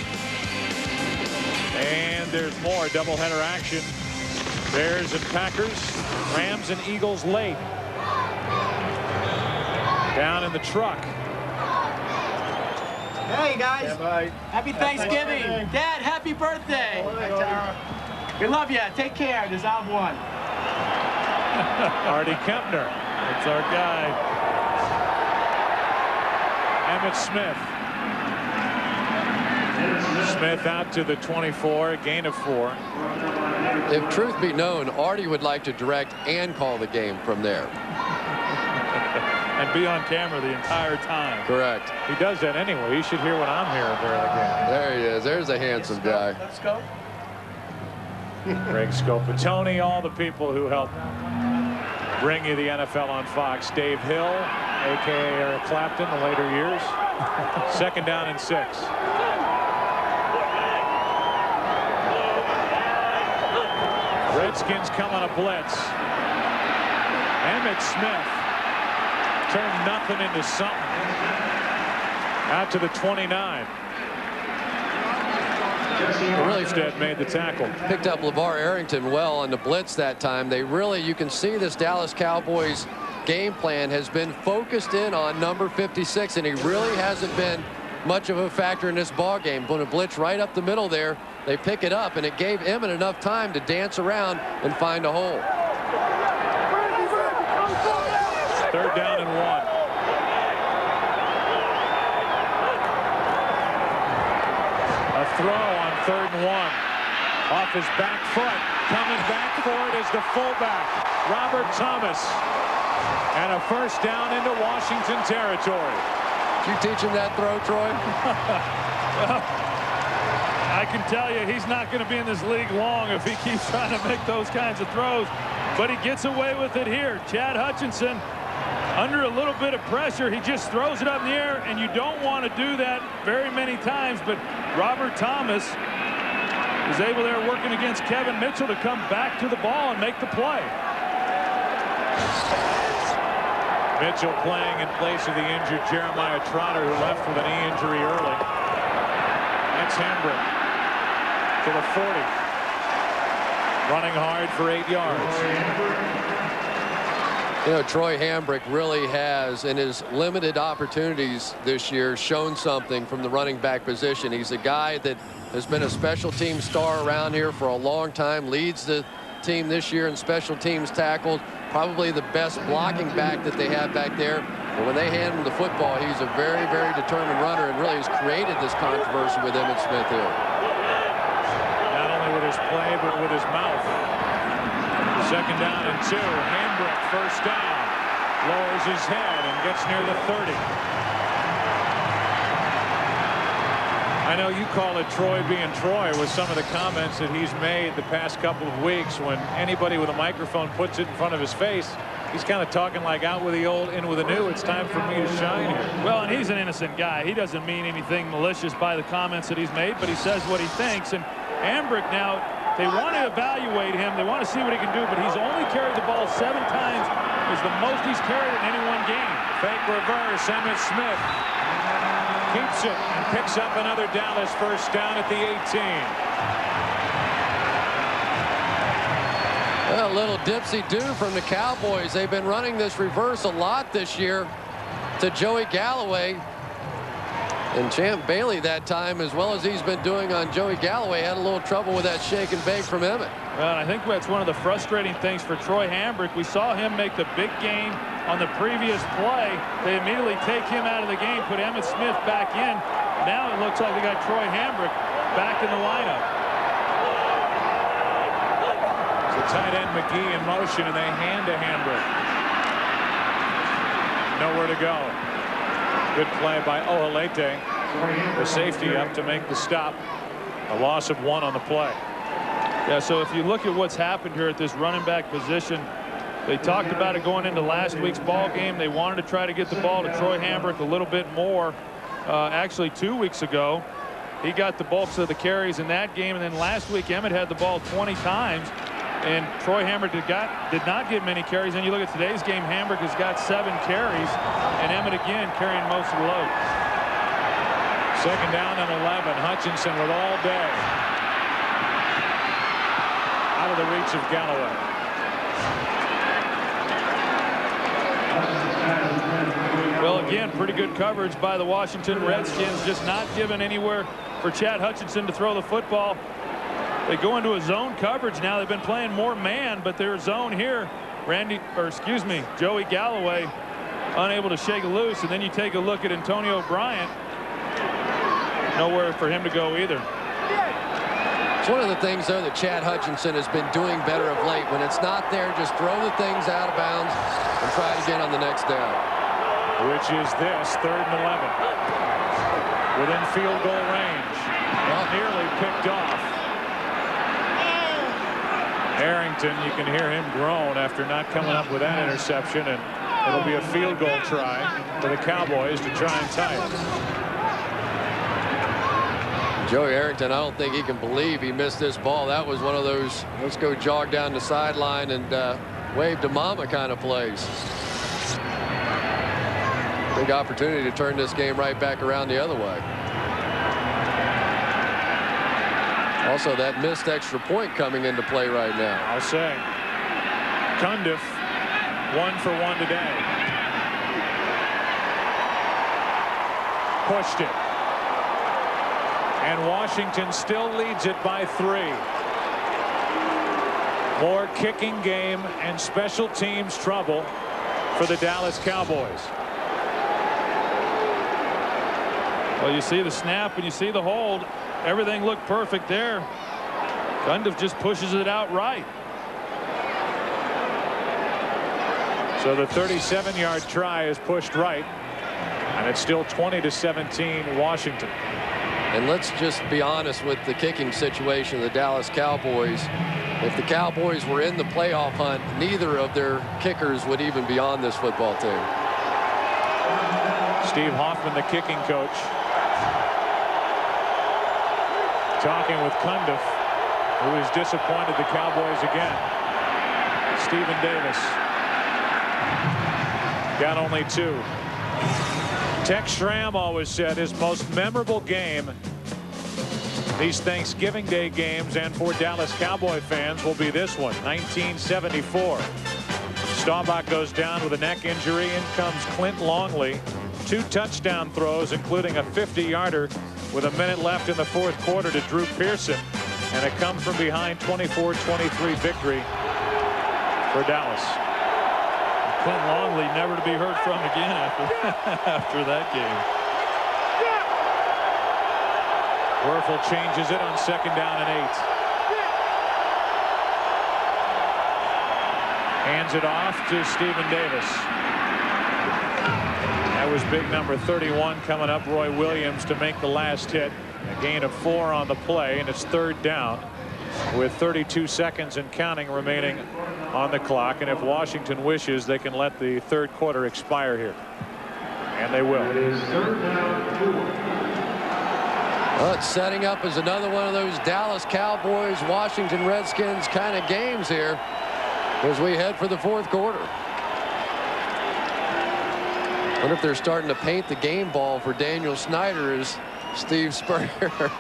And there's more doubleheader action. Bears and Packers, Rams and Eagles late. Down in the truck. Hey guys, happy Thanksgiving. Dad, happy birthday. We love you. Take care. There's out one. Artie Kempner. That's our guy. Emmitt Smith. Smith out to the 24, a gain of 4. If truth be known, Artie would like to direct and call the game from there. And be on camera the entire time. Correct. He does that anyway. You should hear what I'm hearing during the game. There he is. There's a handsome guy. Let's go. Greg Scopatoni, all the people who helped bring you the NFL on Fox. Dave Hill, a.k.a. Eric Clapton, the later years. 2nd down and 6. Redskins come on a blitz. Emmitt Smith turned nothing into something. Out to the 29. Instead made the tackle. Picked up LeVar Arrington well on the blitz that time. They really, you can see this Dallas Cowboys game plan has been focused in on number 56, and he really hasn't been much of a factor in this ball game. When a blitz right up the middle there, they pick it up, and it gave Emmitt enough time to dance around and find a hole. 3rd down and 1. A throw on 3rd and 1. Off his back foot. Coming back for it is the fullback, Robert Thomas. And a 1st down into Washington territory. Did you teach him that throw, Troy? Well, I can tell you he's not going to be in this league long if he keeps trying to make those kinds of throws. But he gets away with it here. Chad Hutchinson, under a little bit of pressure, he just throws it up in the air, and you don't want to do that very many times. But Robert Thomas is able there working against Kevin Mitchell to come back to the ball and make the play. Mitchell playing in place of the injured Jeremiah Trotter, who left with a knee injury early. That's Hambrick to the 40. Running hard for 8 yards. You know, Troy Hambrick really has, in his limited opportunities this year, shown something from the running back position. He's a guy that has been a special team star around here for a long time, leads the team this year in special teams tackled, probably the best blocking back that they have back there. But when they hand him the football, he's a very, very determined runner, and really has created this controversy with Emmitt Smith here. Not only with his play, but with his mouth. 2nd down and 2. Hambrick 1st down. Lowers his head and gets near the 30. I know you call it Troy being Troy with some of the comments that he's made the past couple of weeks. When anybody with a microphone puts it in front of his face, he's kind of talking like out with the old, in with the new. It's time for me to shine here. Well, and he's an innocent guy. He doesn't mean anything malicious by the comments that he's made, but he says what he thinks. And Hambrick now, they want to evaluate him. They want to see what he can do, but he's only carried the ball 7 times. Is the most he's carried in any one game. Fake reverse. Emmitt Smith keeps it and picks up another Dallas 1st down at the 18. Well, a little dipsy-do from the Cowboys. They've been running this reverse a lot this year to Joey Galloway. And Champ Bailey that time, as well as he's been doing on Joey Galloway, had a little trouble with that shake and bake from Emmitt. Well, I think that's one of the frustrating things for Troy Hambrick. We saw him make the big game on the previous play. They immediately take him out of the game, put Emmitt Smith back in. Now it looks like they got Troy Hambrick back in the lineup. The tight end McGee in motion, and they hand to Hambrick. Nowhere to go. Good play by Ohalete, the safety, up to make the stop. A loss of 1 on the play. Yeah, so if you look at what's happened here at this running back position, they talked about it going into last week's ball game. They wanted to try to get the ball to Troy Hambrick a little bit more. Actually, 2 weeks ago, he got the bulk of the carries in that game. And then last week, Emmitt had the ball 20 times. And Troy Hambrick did not get many carries. And you look at today's game, Hambrick has got 7 carries, and Emmitt again carrying most of the load. 2nd down and 11. Hutchinson with all day. Out of the reach of Galloway. Well, again, pretty good coverage by the Washington Redskins, just not given anywhere for Chad Hutchinson to throw the football. They go into a zone coverage now. They've been playing more man, but their zone here, Joey Galloway unable to shake it loose. And then you take a look at Antonio Bryant. Nowhere for him to go either. It's one of the things, though, that Chad Hutchinson has been doing better of late. When it's not there, just throw the things out of bounds and try it again on the next down. Which is this, 3rd and 11. Within field goal range. Well, nearly picked off. Arrington, you can hear him groan after not coming up with that interception, and it'll be a field goal try for the Cowboys to try and tie it. Joey Arrington, I don't think he can believe he missed this ball. That was one of those let's go jog down the sideline and wave to mama kind of plays. Big opportunity to turn this game right back around the other way. Also, that missed extra point coming into play right now. I'll say. Cundiff, 1 for 1 today. Pushed it. And Washington still leads it by 3. More kicking game and special teams trouble for the Dallas Cowboys. Well, you see the snap and you see the hold. Everything looked perfect there. Cundiff just pushes it out right. So the 37-yard try is pushed right, and it's still 20-17 Washington. And let's just be honest with the kicking situation of the Dallas Cowboys. If the Cowboys were in the playoff hunt, neither of their kickers would even be on this football team. Steve Hoffman, the kicking coach, talking with Cundiff, who is disappointed the Cowboys again. Stephen Davis got only 2. Tex Schramm always said his most memorable game these Thanksgiving Day games and for Dallas Cowboy fans will be this one, 1974. Staubach goes down with a neck injury. In comes Clint Longley. 2 touchdown throws, including a 50-yarder with a minute left in the 4th quarter to Drew Pearson, and a come from behind 24-23 victory for Dallas. Clint Longley never to be heard from again after that game. Werfel changes it on 2nd down and 8. Hands it off to Stephen Davis. That was big number 31 coming up, Roy Williams, to make the last hit. A gain of 4 on the play, and it's 3rd down with 32 seconds and counting remaining on the clock. And if Washington wishes, they can let the 3rd quarter expire here, and they will. Well, it's setting up as another one of those Dallas Cowboys, Washington Redskins kind of games here as we head for the 4th quarter. What if they're starting to paint the game ball for Daniel Snyder, as Steve Spurrier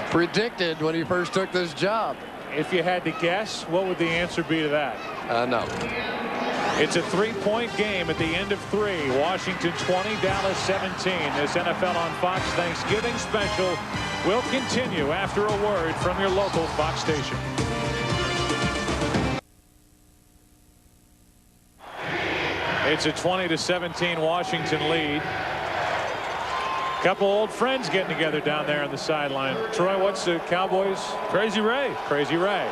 predicted when he first took this job? If you had to guess, what would the answer be to that? No. It's a 3-point game at the end of 3. Washington 20, Dallas 17. This NFL on Fox Thanksgiving special will continue after a word from your local Fox station. It's a 20-17 Washington lead. Couple old friends getting together down there on the sideline. Troy, what's the Cowboys? Crazy Ray. Crazy Ray.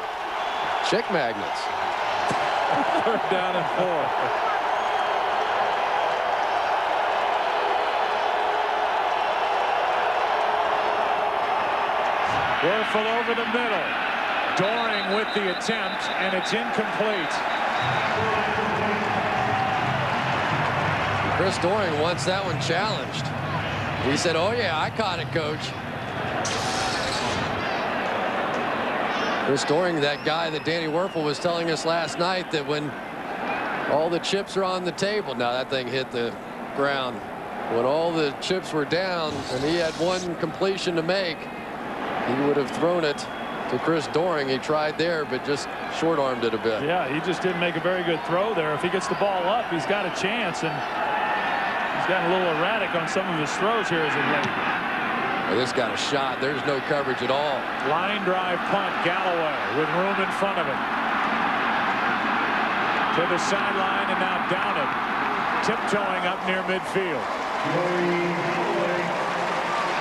Chick magnets. 3rd down and 4. Werfel over the middle. Doring with the attempt, and it's incomplete. Chris Doring wants that one challenged. He said, "Oh yeah, I caught it, coach." Chris Doring, that guy that Danny Werfel was telling us last night that when all the chips are on the table, now that thing hit the ground. When all the chips were down and he had one completion to make, he would have thrown it to Chris Doring. He tried there, but just short-armed it a bit. Yeah, he just didn't make a very good throw there. If he gets the ball up, he's got a chance, and he's gotten a little erratic on some of his throws here as of late. Well, this got a shot. There's no coverage at all. Line drive punt, Galloway with room in front of him. To the sideline and now down it. Tiptoeing up near midfield.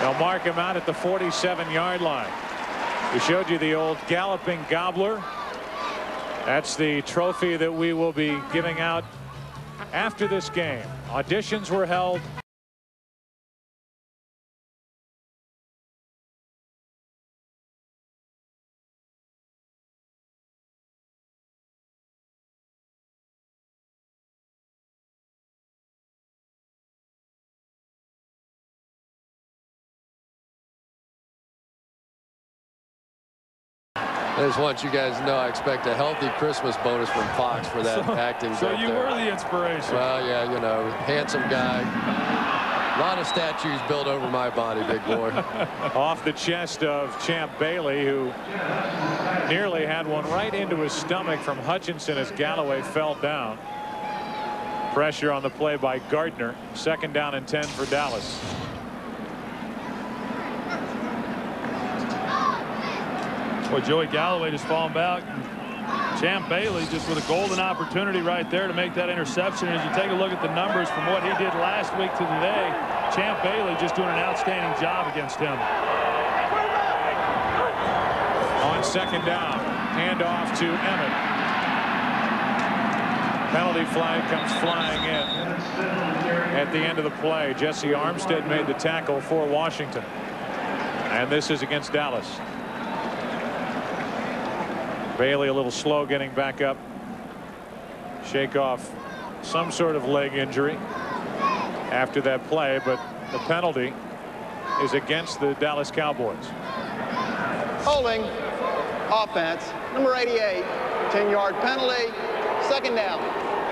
They'll mark him out at the 47-yard line. We showed you the old galloping gobbler. That's the trophy that we will be giving out after this game. Auditions were held. I just want you guys to know I expect a healthy Christmas bonus from Fox for that acting. So you were the inspiration. Well, yeah, you know, handsome guy. A lot of statues built over my body, big boy. Off the chest of Champ Bailey, who nearly had one right into his stomach from Hutchinson as Galloway fell down. Pressure on the play by Gardner. 2nd down and 10 for Dallas. Boy, Joey Galloway just falling back. Champ Bailey just with a golden opportunity right there to make that interception. As you take a look at the numbers from what he did last week to today, Champ Bailey just doing an outstanding job against him. On 2nd down, handoff to Emmett. Penalty flag comes flying in at the end of the play. Jesse Armstead made the tackle for Washington. And this is against Dallas. Bailey a little slow getting back up. Shake off some sort of leg injury after that play, but the penalty is against the Dallas Cowboys. Holding. Offense. Number 88. 10-yard penalty. 2nd down.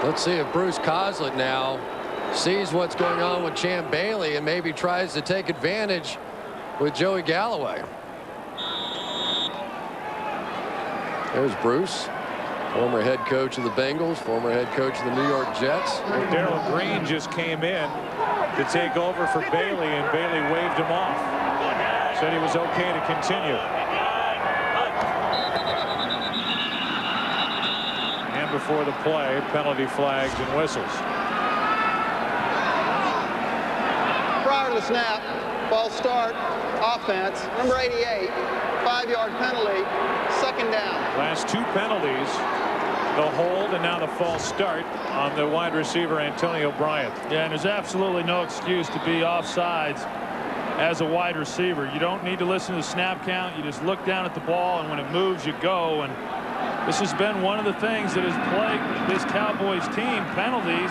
Let's see if Bruce Coslett now sees what's going on with Champ Bailey and maybe tries to take advantage with Joey Galloway. There's Bruce, former head coach of the Bengals, former head coach of the New York Jets. Darrell Green just came in to take over for Bailey, and Bailey waved him off. Said he was okay to continue. And before the play, penalty flags and whistles. Prior to the snap, false start, offense, number 88, 5-yard penalty, 2nd down. Last 2 penalties, the hold and now the false start on the wide receiver Antonio Bryant. Yeah, and there's absolutely no excuse to be offsides as a wide receiver. You don't need to listen to the snap count. You just look down at the ball, and when it moves, you go. And this has been one of the things that has plagued this Cowboys team, penalties,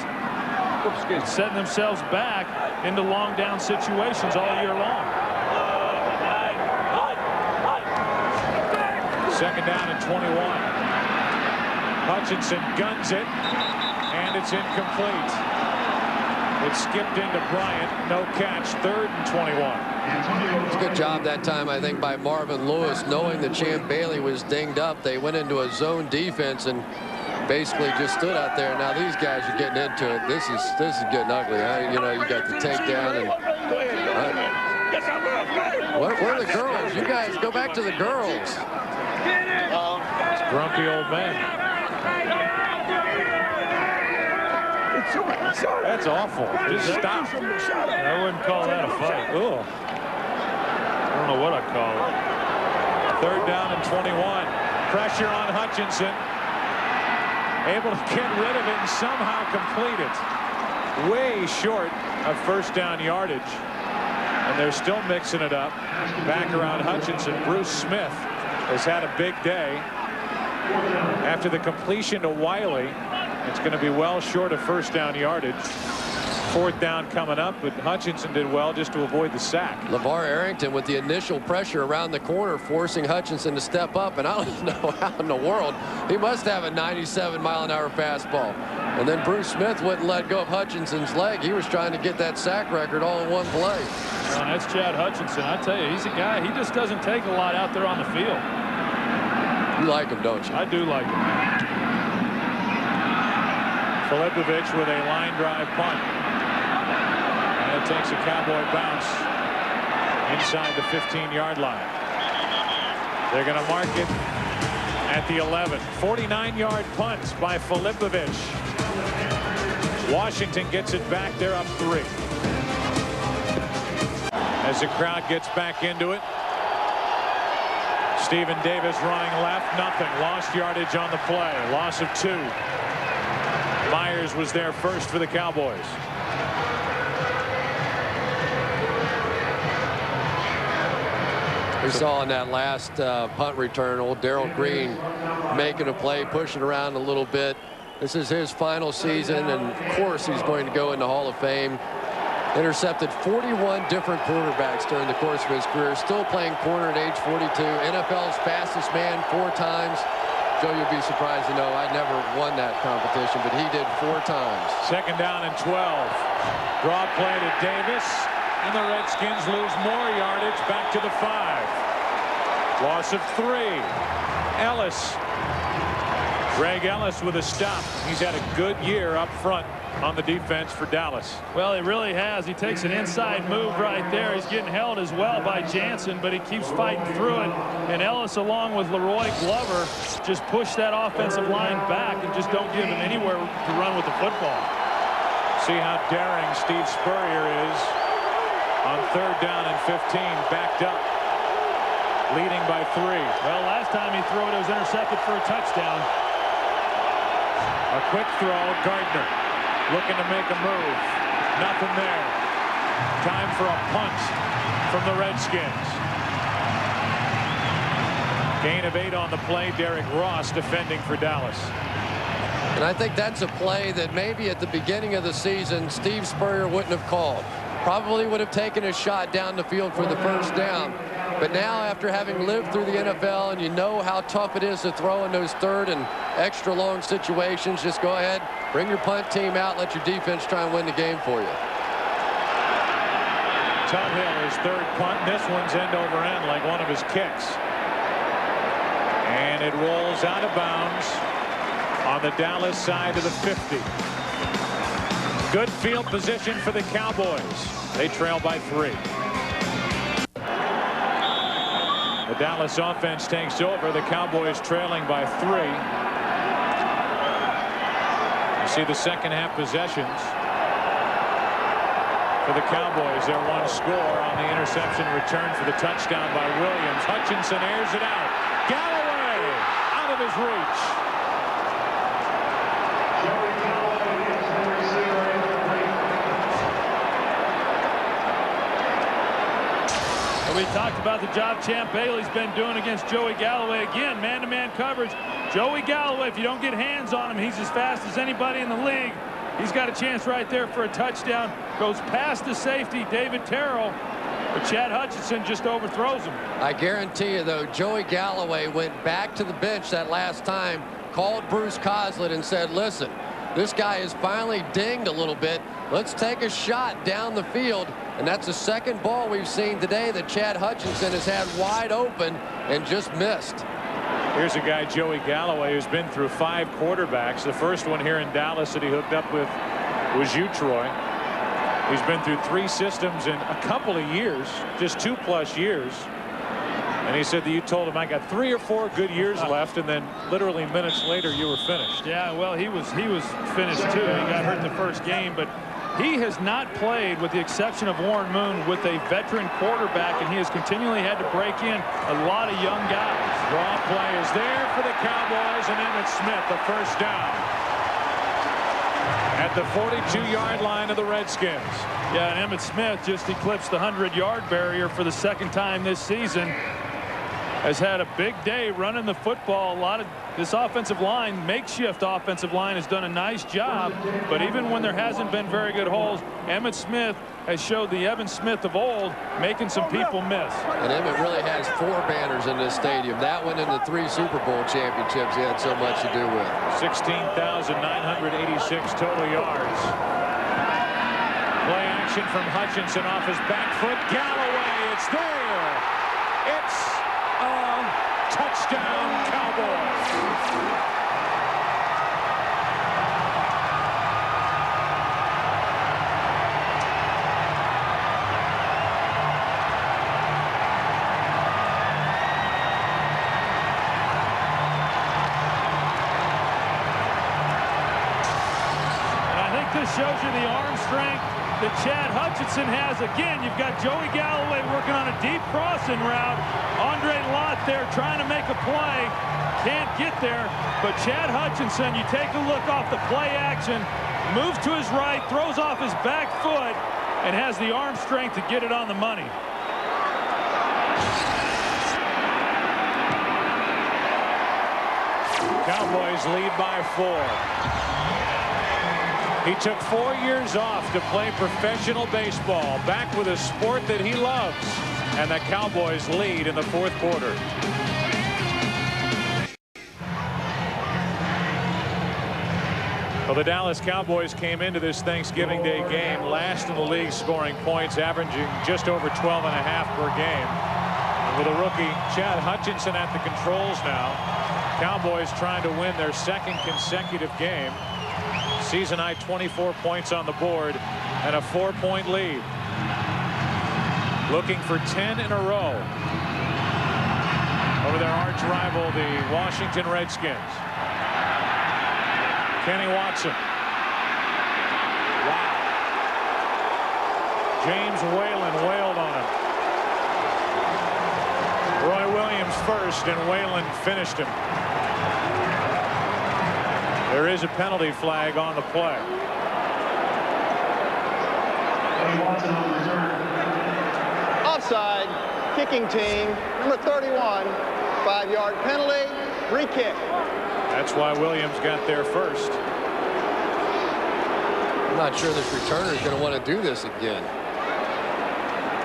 setting themselves back into long down situations all year long. 2nd down and 21. Hutchinson guns it, and it's incomplete. It skipped into Bryant. No catch. 3rd and 21. It's a good job that time, I think, by Marvin Lewis, knowing that Champ Bailey was dinged up. They went into a zone defense and basically just stood out there. Now these guys are getting into it. This is getting ugly. You know, you got the takedown and. Where are the girls? You guys go back to the girls. Grumpy old man. That's awful. Just stop. I wouldn't call that a fight. Ugh. I don't know what I'd call it. 3rd down and 21. Pressure on Hutchinson. Able to get rid of it and somehow complete it. Way short of 1st down yardage. And they're still mixing it up. Back around Hutchinson. Bruce Smith has had a big day. After the completion to Wiley, it's going to be well short of 1st down yardage. 4th down coming up, but Hutchinson did well just to avoid the sack. LeVar Arrington with the initial pressure around the corner, forcing Hutchinson to step up, and I don't know how in the world. He must have a 97-mile-an-hour fastball. And then Bruce Smith wouldn't let go of Hutchinson's leg. He was trying to get that sack record all in one play. Well, that's Chad Hutchinson. I tell you, he's a guy, he just doesn't take a lot out there on the field. You like him, don't you? I do like him. Filipovich with a line drive punt. And it takes a Cowboy bounce inside the 15-yard line. They're going to mark it at the 11. 49-yard punt by Filipovich. Washington gets it back. They're up 3. As the crowd gets back into it. Stephen Davis running left, nothing. Lost yardage on the play. Loss of 2. Myers was there first for the Cowboys. We saw in that last punt return, old Darrell Green making a play, pushing around a little bit. This is his final season, and of course he's going to go in the Hall of Fame. Intercepted 41 different quarterbacks during the course of his career. Still playing corner at age 42. NFL's fastest man 4 times. Joe, you'll be surprised to know I never won that competition, but he did 4 times. 2nd down and 12. Draw play to Davis, and the Redskins lose more yardage back to the 5. Loss of 3. Ellis. Greg Ellis with a stop. He's had a good year up front on the defense for Dallas. Well, he really has. He takes an inside move right there. He's getting held as well by Jansen, but he keeps fighting through it. And Ellis, along with Leroy Glover, just push that offensive line back and just don't give him anywhere to run with the football. See how daring Steve Spurrier is on 3rd down and 15, backed up, leading by 3. Well, last time he threw it, it was intercepted for a touchdown. A quick throw, Gardner looking to make a move. Nothing there. Time for a punt from the Redskins. Gain of 8 on the play. Derek Ross defending for Dallas. And I think that's a play that maybe at the beginning of the season Steve Spurrier wouldn't have called. Probably would have taken a shot down the field for the 1st down. But now, after having lived through the NFL and you know how tough it is to throw in those 3rd and extra long situations, just go ahead, bring your punt team out, let your defense try and win the game for you. Tuthill, his 3rd punt. This one's end over end like one of his kicks. And it rolls out of bounds on the Dallas side of the 50. Good field position for the Cowboys. They trail by 3. The Dallas offense takes over. The Cowboys trailing by 3. You see the 2nd half possessions for the Cowboys. Their 1 score on the interception return for the touchdown by Williams. Hutchinson airs it out. Galloway out of his reach. We talked about the job Champ Bailey's been doing against Joey Galloway. Again, man-to-man coverage. Joey Galloway, if you don't get hands on him, he's as fast as anybody in the league. He's got a chance right there for a touchdown. Goes past the safety, David Terrell, but Chad Hutchinson just overthrows him. I guarantee you, though, Joey Galloway went back to the bench that last time, called Bruce Coslett and said, listen, this guy is finally dinged a little bit. Let's take a shot down the field. And that's the 2nd ball we've seen today that Chad Hutchinson has had wide open and just missed. Here's a guy, Joey Galloway, who's been through 5 quarterbacks. The first one here in Dallas that he hooked up with was you, Troy. He's been through 3 systems in a couple of years, just 2+ years. And he said that you told him, I got 3 or 4 good years left, and then literally minutes later you were finished. Yeah, well, he was finished too. He got hurt in the first game, but he has not played, with the exception of Warren Moon, with a veteran quarterback, and he has continually had to break in a lot of young guys. Draw play is there for the Cowboys, and Emmitt Smith, the 1st down at the 42-yard line of the Redskins. Yeah, and Emmitt Smith just eclipsed the 100-yard barrier for the 2nd time this season. Has had a big day running the football. A lot of this offensive line, makeshift offensive line, has done a nice job. But even when there hasn't been very good holes, Emmitt Smith has showed the Evan Smith of old, making some people miss. And Emmitt really has 4 banners in this stadium. That one and the 3 Super Bowl championships he had so much to do with. 16,986 total yards. Play action from Hutchinson off his back foot. Galloway, it's there. It's a touchdown, Cowboys. And I think this shows you the arm strength that Chad Hutchinson has. Again, you've got Joey Galloway working on a deep crossing route. Andre Lott there trying to make a play. Can't get there. But Chad Hutchinson, you take a look off the play action, moves to his right, throws off his back foot, and has the arm strength to get it on the money. Cowboys lead by 4. He took 4 years off to play professional baseball, back with a sport that he loves, and the Cowboys lead in the 4th quarter. Well, the Dallas Cowboys came into this Thanksgiving Day game last in the league scoring points, averaging just over 12.5 per game. And with a rookie, Chad Hutchinson, at the controls now, Cowboys trying to win their 2nd consecutive game. Season high 24 points on the board and a 4-point lead. Looking for 10 in a row over their arch rival, the Washington Redskins. Kenny Watson. Wow. James Whalen wailed on him. Roy Williams first, and Whalen finished him. There is a penalty flag on the play. Offside, kicking team, number 31, 5-yard penalty, re-kick. That's why Williams got there first. I'm not sure this returner is going to want to do this again.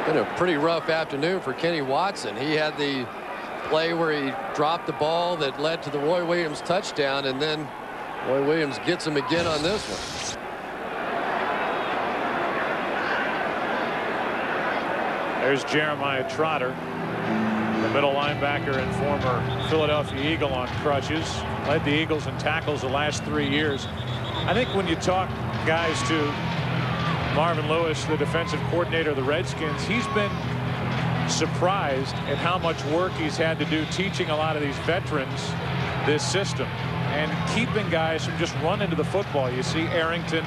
Been a pretty rough afternoon for Kenny Watson. He had the play where he dropped the ball that led to the Roy Williams touchdown, and then Roy Williams gets him again on this one. There's Jeremiah Trotter, the middle linebacker and former Philadelphia Eagle on crutches. Led the Eagles in tackles the last 3 years. I think when you talk, guys, to Marvin Lewis, the defensive coordinator of the Redskins, he's been surprised at how much work he's had to do teaching a lot of these veterans this system and keeping guys from just running to the football. You see Arrington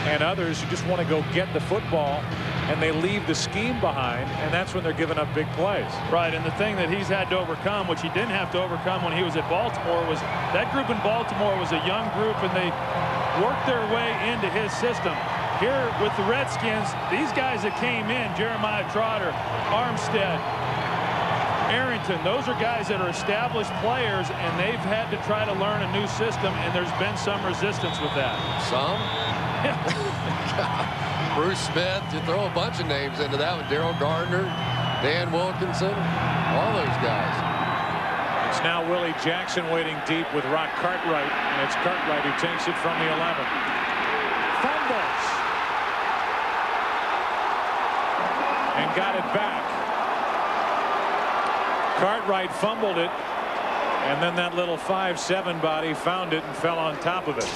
and others who just want to go get the football, and they leave the scheme behind, and that's when they're giving up big plays. Right, and the thing that he's had to overcome, which he didn't have to overcome when he was at Baltimore, was that group in Baltimore was a young group, and they worked their way into his system. Here with the Redskins, these guys that came in, Jeremiah Trotter, Armstead, Arrington, those are guys that are established players, and they've had to try to learn a new system, and there's been some resistance with that. Some? Bruce Smith, you throw a bunch of names into that one. Daryl Gardner, Dan Wilkinson, all those guys. It's now Willie Jackson waiting deep with Rock Cartwright, and it's Cartwright who takes it from the 11. Fumbles. And got it back. Cartwright fumbled it, and then that little 5'7" body found it and fell on top of it.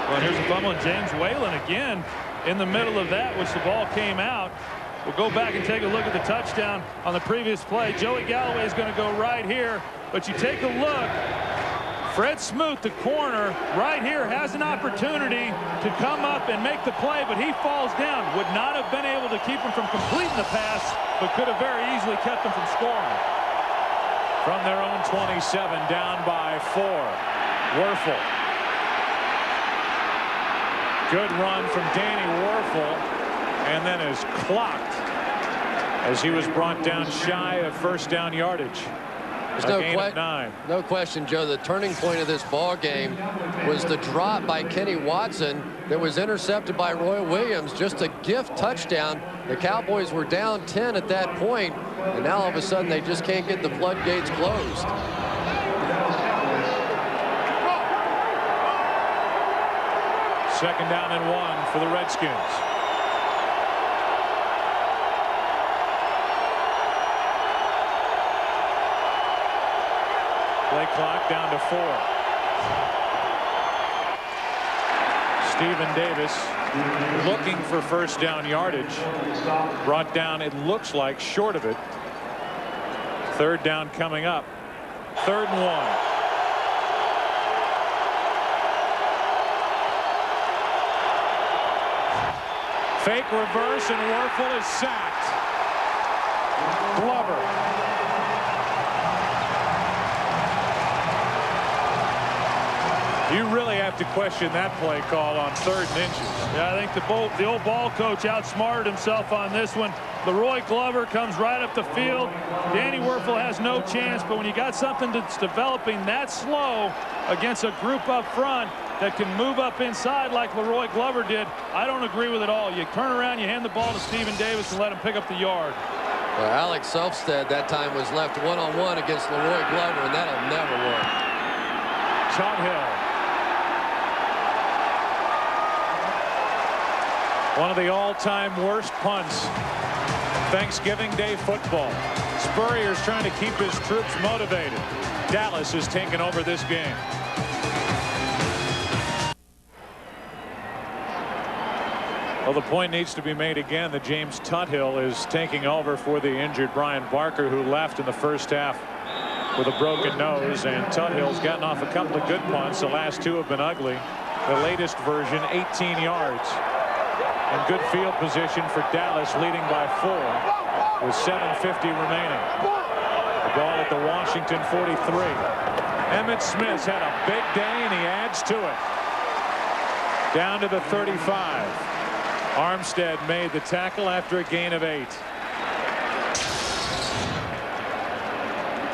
Well, here's a fumble, and James Whalen again in the middle of that, which the ball came out. We'll go back and take a look at the touchdown on the previous play. Joey Galloway is going to go right here, but you take a look. Fred Smoot, the corner, right here has an opportunity to come up and make the play, but he falls down. Would not have been able to keep him from completing the pass, but could have very easily kept him from scoring. From their own 27, down by 4. Werfel. Good run from Danny Werfel, and then is clocked as he was brought down shy of first down yardage. There's no question, Joe, the turning point of this ball game was the drop by Kenny Watson that was intercepted by Roy Williams. Just a gift touchdown. The Cowboys were down 10 at that point, and now all of a sudden they just can't get the floodgates closed. Second down and 1 for the Redskins. Play clock down to 4. Stephen Davis looking for first down yardage. Brought down, it looks like, short of it. Third down coming up. 3rd and 1. Fake reverse, and Werfel is sacked. Glover. You really have to question that play call on 3rd and inches. Yeah, I think the old ball coach outsmarted himself on this one. Leroy Glover comes right up the field. Danny Werfel has no chance, but when you got something that's developing that slow against a group up front that can move up inside like Leroy Glover did, I don't agree with it all. You turn around, you hand the ball to Stephen Davis and let him pick up the yard. Well, Alex Selfstead that time was left one-on-one against Leroy Glover, and that'll never work. Tuthill. One of the all-time worst punts. Thanksgiving Day football. Spurrier's trying to keep his troops motivated. Dallas has taken over this game. Well, the point needs to be made again that James Tuthill is taking over for the injured Brian Barker, who left in the first half with a broken nose. And Tuthill's gotten off a couple of good punts. The last 2 have been ugly. The latest version, 18 yards. And good field position for Dallas, leading by 4 with 7:50 remaining. The ball at the Washington 43. Emmitt Smith's had a big day, and he adds to it. Down to the 35. Armstead made the tackle after a gain of 8.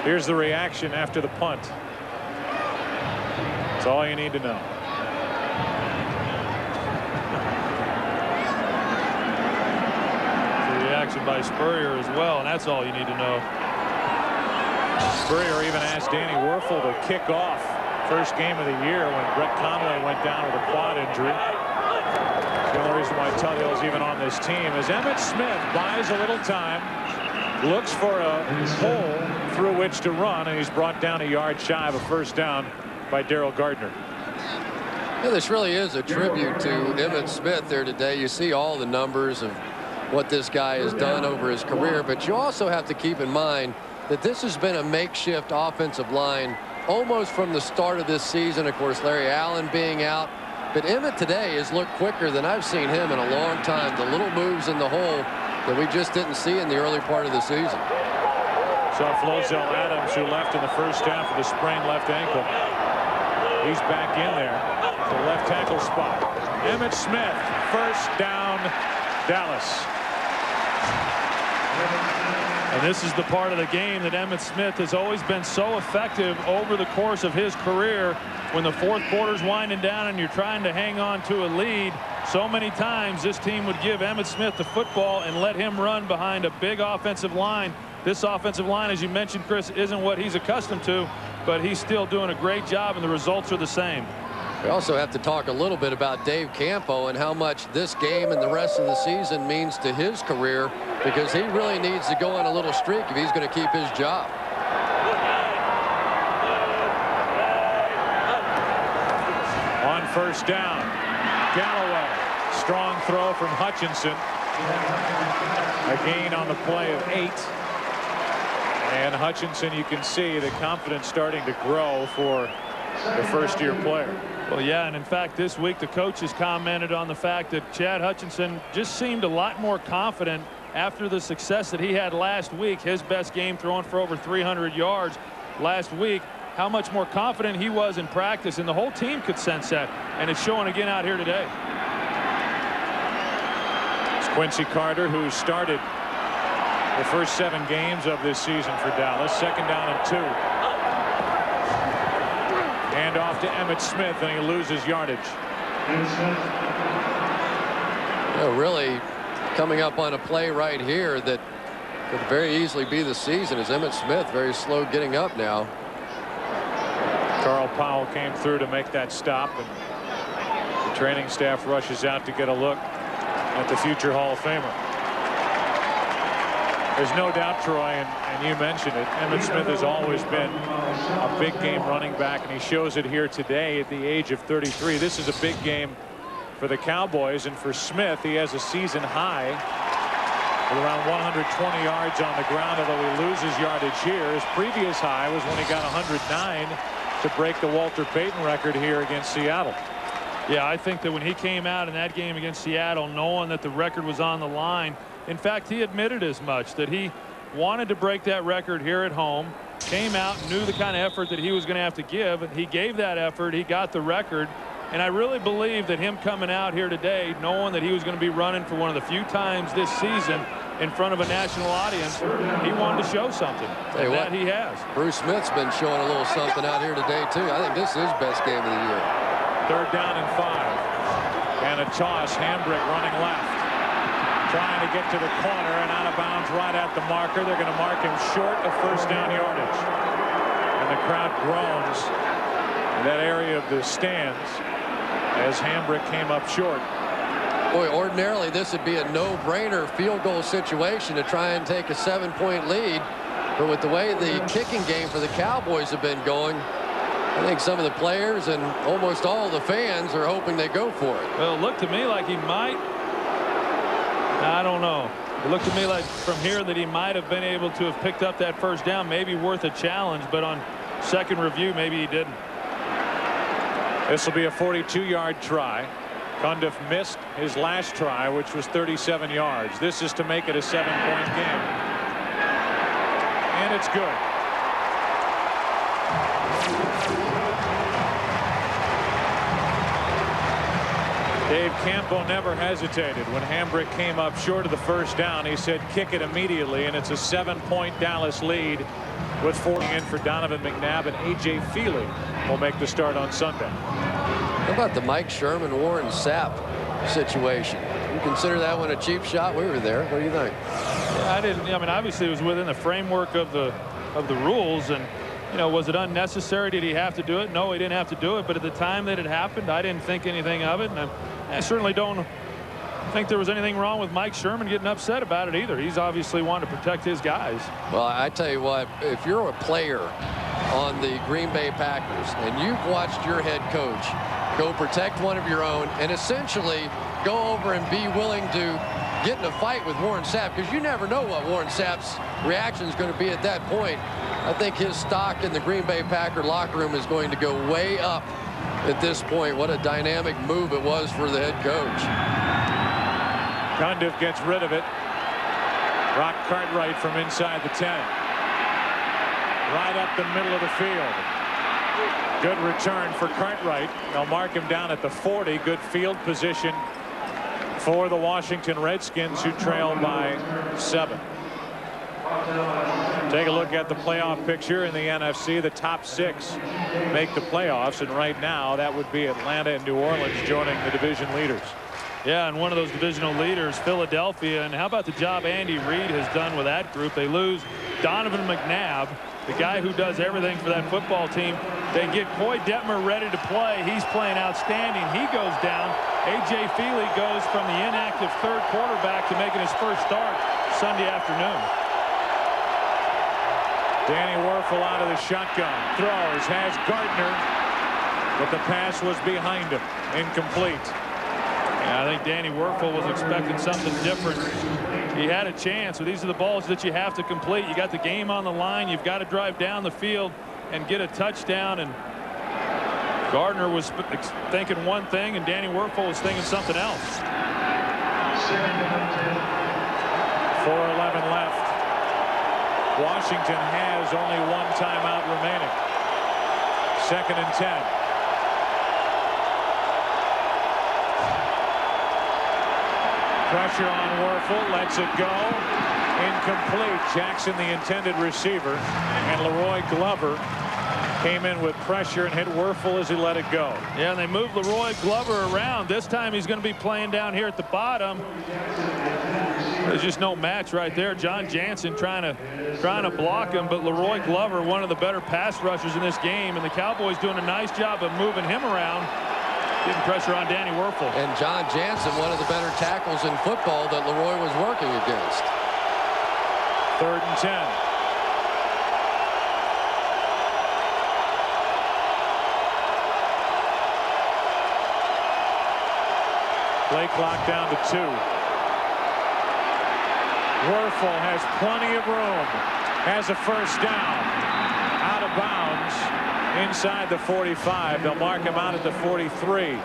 Here's the reaction after the punt. That's all you need to know. By Spurrier as well, and that's all you need to know. Spurrier even asked Danny Werfel to kick off first game of the year when Brett Conway went down with a quad injury. The only reason why Tuthill's even on this team is Emmitt Smith buys a little time, looks for a hole through which to run, and he's brought down a yard shy of a first down by Darrell Gardner. Yeah, this really is a tribute to Emmitt Smith there today. You see all the numbers of what this guy has done over his career, but you also have to keep in mind that this has been a makeshift offensive line almost from the start of this season. Of course, Larry Allen being out, but Emmitt today has looked quicker than I've seen him in a long time. The little moves in the hole that we just didn't see in the early part of the season. Saw Flozell Adams, who left in the first half with a sprained left ankle. He's back in there, the left tackle spot. Emmitt Smith, first down, Dallas. And this is the part of the game that Emmitt Smith has always been so effective over the course of his career. When the fourth quarter's winding down and you're trying to hang on to a lead, so many times this team would give Emmitt Smith the football and let him run behind a big offensive line. This offensive line, as you mentioned, Chris, isn't what he's accustomed to, but he's still doing a great job, and the results are the same. We also have to talk a little bit about Dave Campo and how much this game and the rest of the season means to his career, because he really needs to go on a little streak if he's going to keep his job. On first down, Galloway. Strong throw from Hutchinson. A gain on the play of 8. And Hutchinson, you can see the confidence starting to grow for the first-year player. Well, yeah, and in fact, this week the coaches commented on the fact that Chad Hutchinson just seemed a lot more confident after the success that he had last week. His best game, throwing for over 300 yards last week. How much more confident he was in practice, and the whole team could sense that, and it's showing again out here today. It's Quincy Carter, who started the first 7 games of this season for Dallas. Second down and 2. Hand off to Emmitt Smith, and he loses yardage. Really coming up on a play right here that could very easily be the season, is Emmitt Smith very slow getting up now. Carl Powell came through to make that stop, and the training staff rushes out to get a look at the future Hall of Famer. There's no doubt, Troy, and you mentioned it, Emmitt Smith has always been a big game running back, and he shows it here today at the age of 33. This is a big game for the Cowboys, and for Smith, he has a season high with around 120 yards on the ground, although he loses yardage here. His previous high was when he got 109 to break the Walter Payton record here against Seattle. Yeah, I think that when he came out in that game against Seattle, knowing that the record was on the line, in fact, he admitted as much, that he wanted to break that record here at home. came out and knew the kind of effort that he was going to have to give. He gave that effort. He got the record. And I really believe that him coming out here today, knowing that he was going to be running for one of the few times this season in front of a national audience, he wanted to show something. Hey, and that he has. Bruce Smith's been showing a little something out here today, too. I think this is his best game of the year. 3rd down and 5. And a toss. Hambrick running left. Trying to get to the corner and out of bounds right at the marker. They're going to mark him short of 1st down yardage. And the crowd groans in that area of the stands as Hambrick came up short. Boy, ordinarily this would be a no-brainer field goal situation to try and take a 7-point lead. But with the way the kicking game for the Cowboys have been going, I think some of the players and almost all the fans are hoping they go for it. Well, it looked to me like he might. I don't know. It looked to me like from here that he might have been able to have picked up that 1st down, maybe worth a challenge, but on second review, maybe he didn't. This will be a 42-yard try. Cundiff missed his last try, which was 37 yards. This is to make it a 7-point game. And it's good. Dave Campbell never hesitated. When Hambrick came up short of the 1st down, he said kick it immediately, and it's a 7-point Dallas lead with 4 in for Donovan McNabb, and A.J. Feely will make the start on Sunday. How about the Mike Sherman, Warren Sapp situation? You consider that one a cheap shot? We were there. What do you think? Yeah, I didn't. I mean, obviously it was within the framework of the rules, and you know, was it unnecessary? Did he have to do it? No, he didn't have to do it. But at the time that it happened, I didn't think anything of it, and I certainly don't think there was anything wrong with Mike Sherman getting upset about it either. He's obviously wanted to protect his guys. Well, I tell you what, if you're a player on the Green Bay Packers and you've watched your head coach go protect one of your own and essentially go over and be willing to get in a fight with Warren Sapp, because you never know what Warren Sapp's reaction is going to be at that point, I think his stock in the Green Bay Packer locker room is going to go way up at this point. What a dynamic move it was for the head coach. Cundiff gets rid of it. Brock Cartwright from inside the 10. Right up the middle of the field. Good return for Cartwright. They'll mark him down at the 40. Good field position for the Washington Redskins, who trail by 7. Take a look at the playoff picture in the NFC. The top 6 make the playoffs, and right now that would be Atlanta and New Orleans joining the division leaders. Yeah, and one of those divisional leaders, Philadelphia. And how about the job Andy Reid has done with that group? They lose Donovan McNabb, the guy who does everything for that football team. They get Coy Detmer ready to play. He's playing outstanding. He goes down. A.J. Feely goes from the inactive 3rd quarterback to making his first start Sunday afternoon. Danny Werfel out of the shotgun. Throws, has Gardner, but the pass was behind him. Incomplete. Yeah, I think Danny Werfel was expecting something different. He had a chance. So these are the balls that you have to complete. You got the game on the line. You've got to drive down the field and get a touchdown. And Gardner was thinking one thing, and Danny Werfel was thinking something else. 4:11 left. Washington has only 1 timeout remaining. 2nd and 10. Pressure on Werfel, lets it go. Incomplete. Jackson, the intended receiver, and Leroy Glover came in with pressure and hit Werfel as he let it go. Yeah, and they moved Leroy Glover around. This time he's going to be playing down here at the bottom. There's just no match right there. John Jansen trying to block him, but Leroy Glover, one of the better pass rushers in this game, and the Cowboys doing a nice job of moving him around, getting pressure on Danny Werfel. And John Jansen, one of the better tackles in football that Leroy was working against. 3rd and 10. Play clock down to 2. Werfel has plenty of room. Has a first down. Out of bounds inside the 45. They'll mark him out at the 43.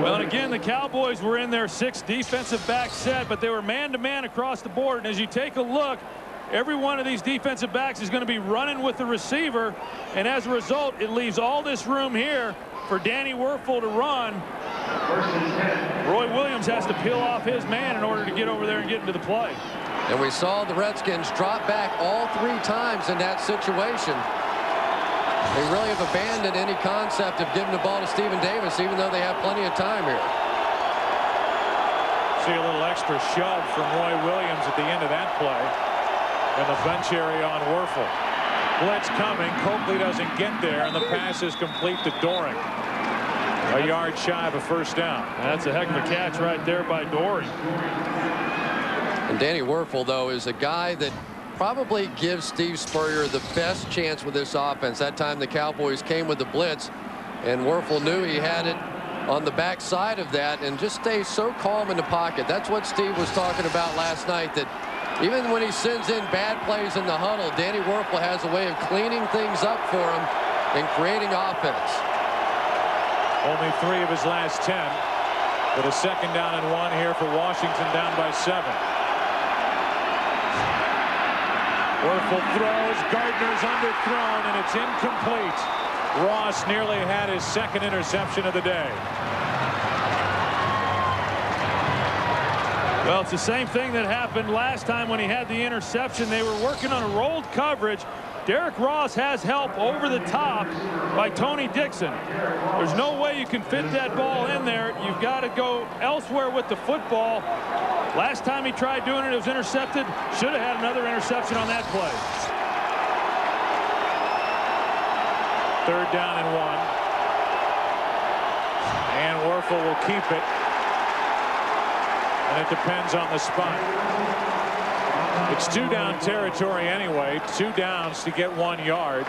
Well, and again, the Cowboys were in their 6th defensive back set, but they were man-to-man across the board. And as you take a look, every one of these defensive backs is going to be running with the receiver, and as a result, it leaves all this room here for Danny Werfel to run. Roy Williams has to peel off his man in order to get over there and get into the play. And we saw the Redskins drop back all 3 times in that situation. They really have abandoned any concept of giving the ball to Stephen Davis, even though they have plenty of time here. See a little extra shove from Roy Williams at the end of that play in the bench area on Werfel. Blitz coming. Coakley doesn't get there, and the pass is complete to Doring. A yard shy of a first down. That's a heck of a catch right there by Doring. And Danny Werfel, though, is a guy that probably gives Steve Spurrier the best chance with this offense. That time the Cowboys came with the blitz, and Werfel knew he had it on the back side of that and just stays so calm in the pocket. That's what Steve was talking about last night, that even when he sends in bad plays in the huddle, Danny Werfel has a way of cleaning things up for him and creating offense. Only 3 of his last 10, with a 2nd down and 1 here for Washington, down by 7. Werfel throws, Gardner's underthrown, and it's incomplete. Ross nearly had his 2nd interception of the day. Well, it's the same thing that happened last time when he had the interception. They were working on a rolled coverage. Derrick Ross has help over the top by Tony Dixon. There's no way you can fit that ball in there. You've got to go elsewhere with the football. Last time he tried doing it, it was intercepted. Should have had another interception on that play. 3rd down and 1. And Werfel will keep it. And it depends on the spot. It's 2-down territory anyway. 2 downs to get 1 yard.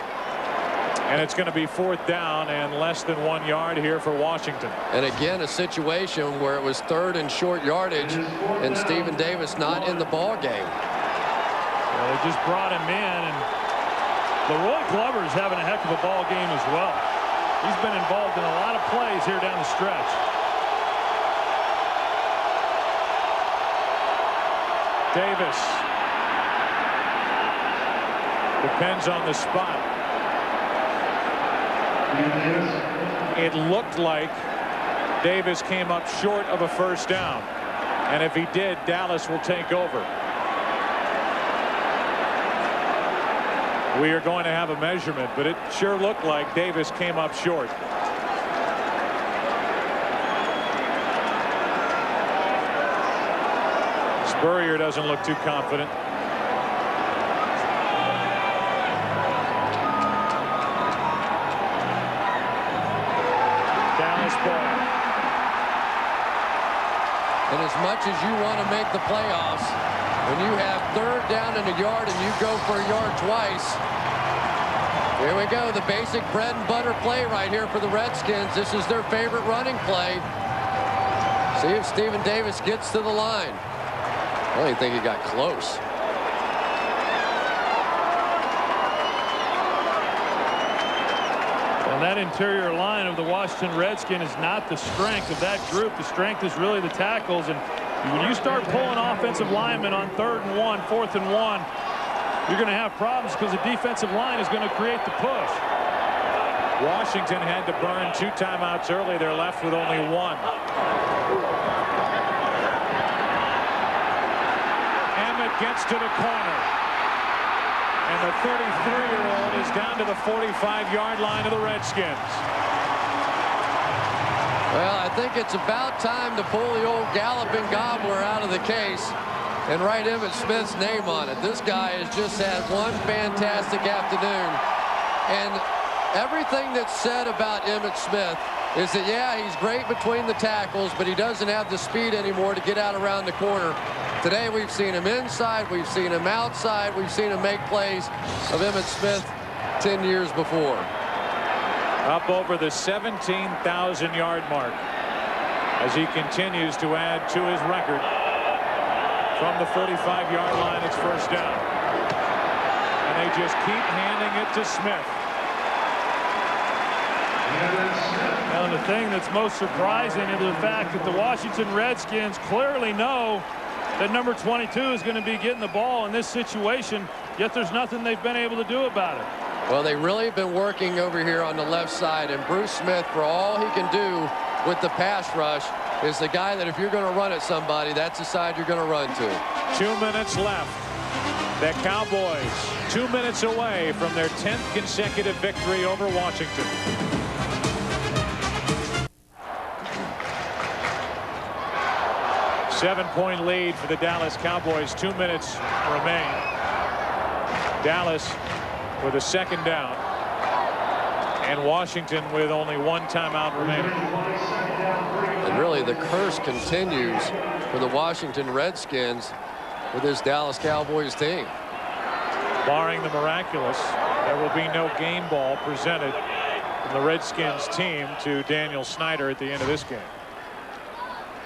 And it's going to be 4th down and less than 1 yard here for Washington. And again, a situation where it was 3rd and short yardage, and Stephen Davis not in the ball game. Well, they just brought him in, and Leroy Glover is having a heck of a ball game as well. He's been involved in a lot of plays here down the stretch. Davis. Depends on the spot. It looked like Davis came up short of a 1st down. And if he did, Dallas will take over. We are going to have a measurement, but it sure looked like Davis came up short. Spurrier doesn't look too confident. Dallas ball. And as much as you want to make the playoffs, when you have 3rd down and a yard and you go for a yard twice, here we go. The basic bread and butter play right here for the Redskins. This is their favorite running play. See if Stephen Davis gets to the line. I don't even think he got close. And that interior line of the Washington Redskins is not the strength of that group. The strength is really the tackles. And when you start pulling offensive linemen on 3rd and 1, 4th and 1, you're going to have problems because the defensive line is going to create the push. Washington had to burn 2 timeouts early. They're left with only 1. Gets to the corner, and the 33-year-old is down to the 45-yard line of the Redskins. Well, I think it's about time to pull the old galloping gobbler out of the case and write Emmitt Smith's name on it. This guy has just had one fantastic afternoon, and everything that's said about Emmitt Smith is that, yeah, he's great between the tackles, but he doesn't have the speed anymore to get out around the corner. Today we've seen him inside, we've seen him outside, we've seen him make plays of Emmitt Smith 10 years before. Up over the 17,000-yard mark as he continues to add to his record. From the 45-yard line, it's 1st down. And they just keep handing it to Smith. Now, the thing that's most surprising is the fact that the Washington Redskins clearly know that number 22 is going to be getting the ball in this situation, yet there's nothing they've been able to do about it. Well, they really have been working over here on the left side, and Bruce Smith, for all he can do with the pass rush, is the guy that if you're going to run at somebody, that's the side you're going to run to. 2 minutes left. The Cowboys 2 minutes away from their 10th consecutive victory over Washington. Seven-point lead for the Dallas Cowboys. 2 minutes remain. Dallas with a second down, and Washington with only one timeout remaining. And really the curse continues for the Washington Redskins with this Dallas Cowboys team. Barring the miraculous, there will be no game ball presented from the Redskins team to Daniel Snyder at the end of this game.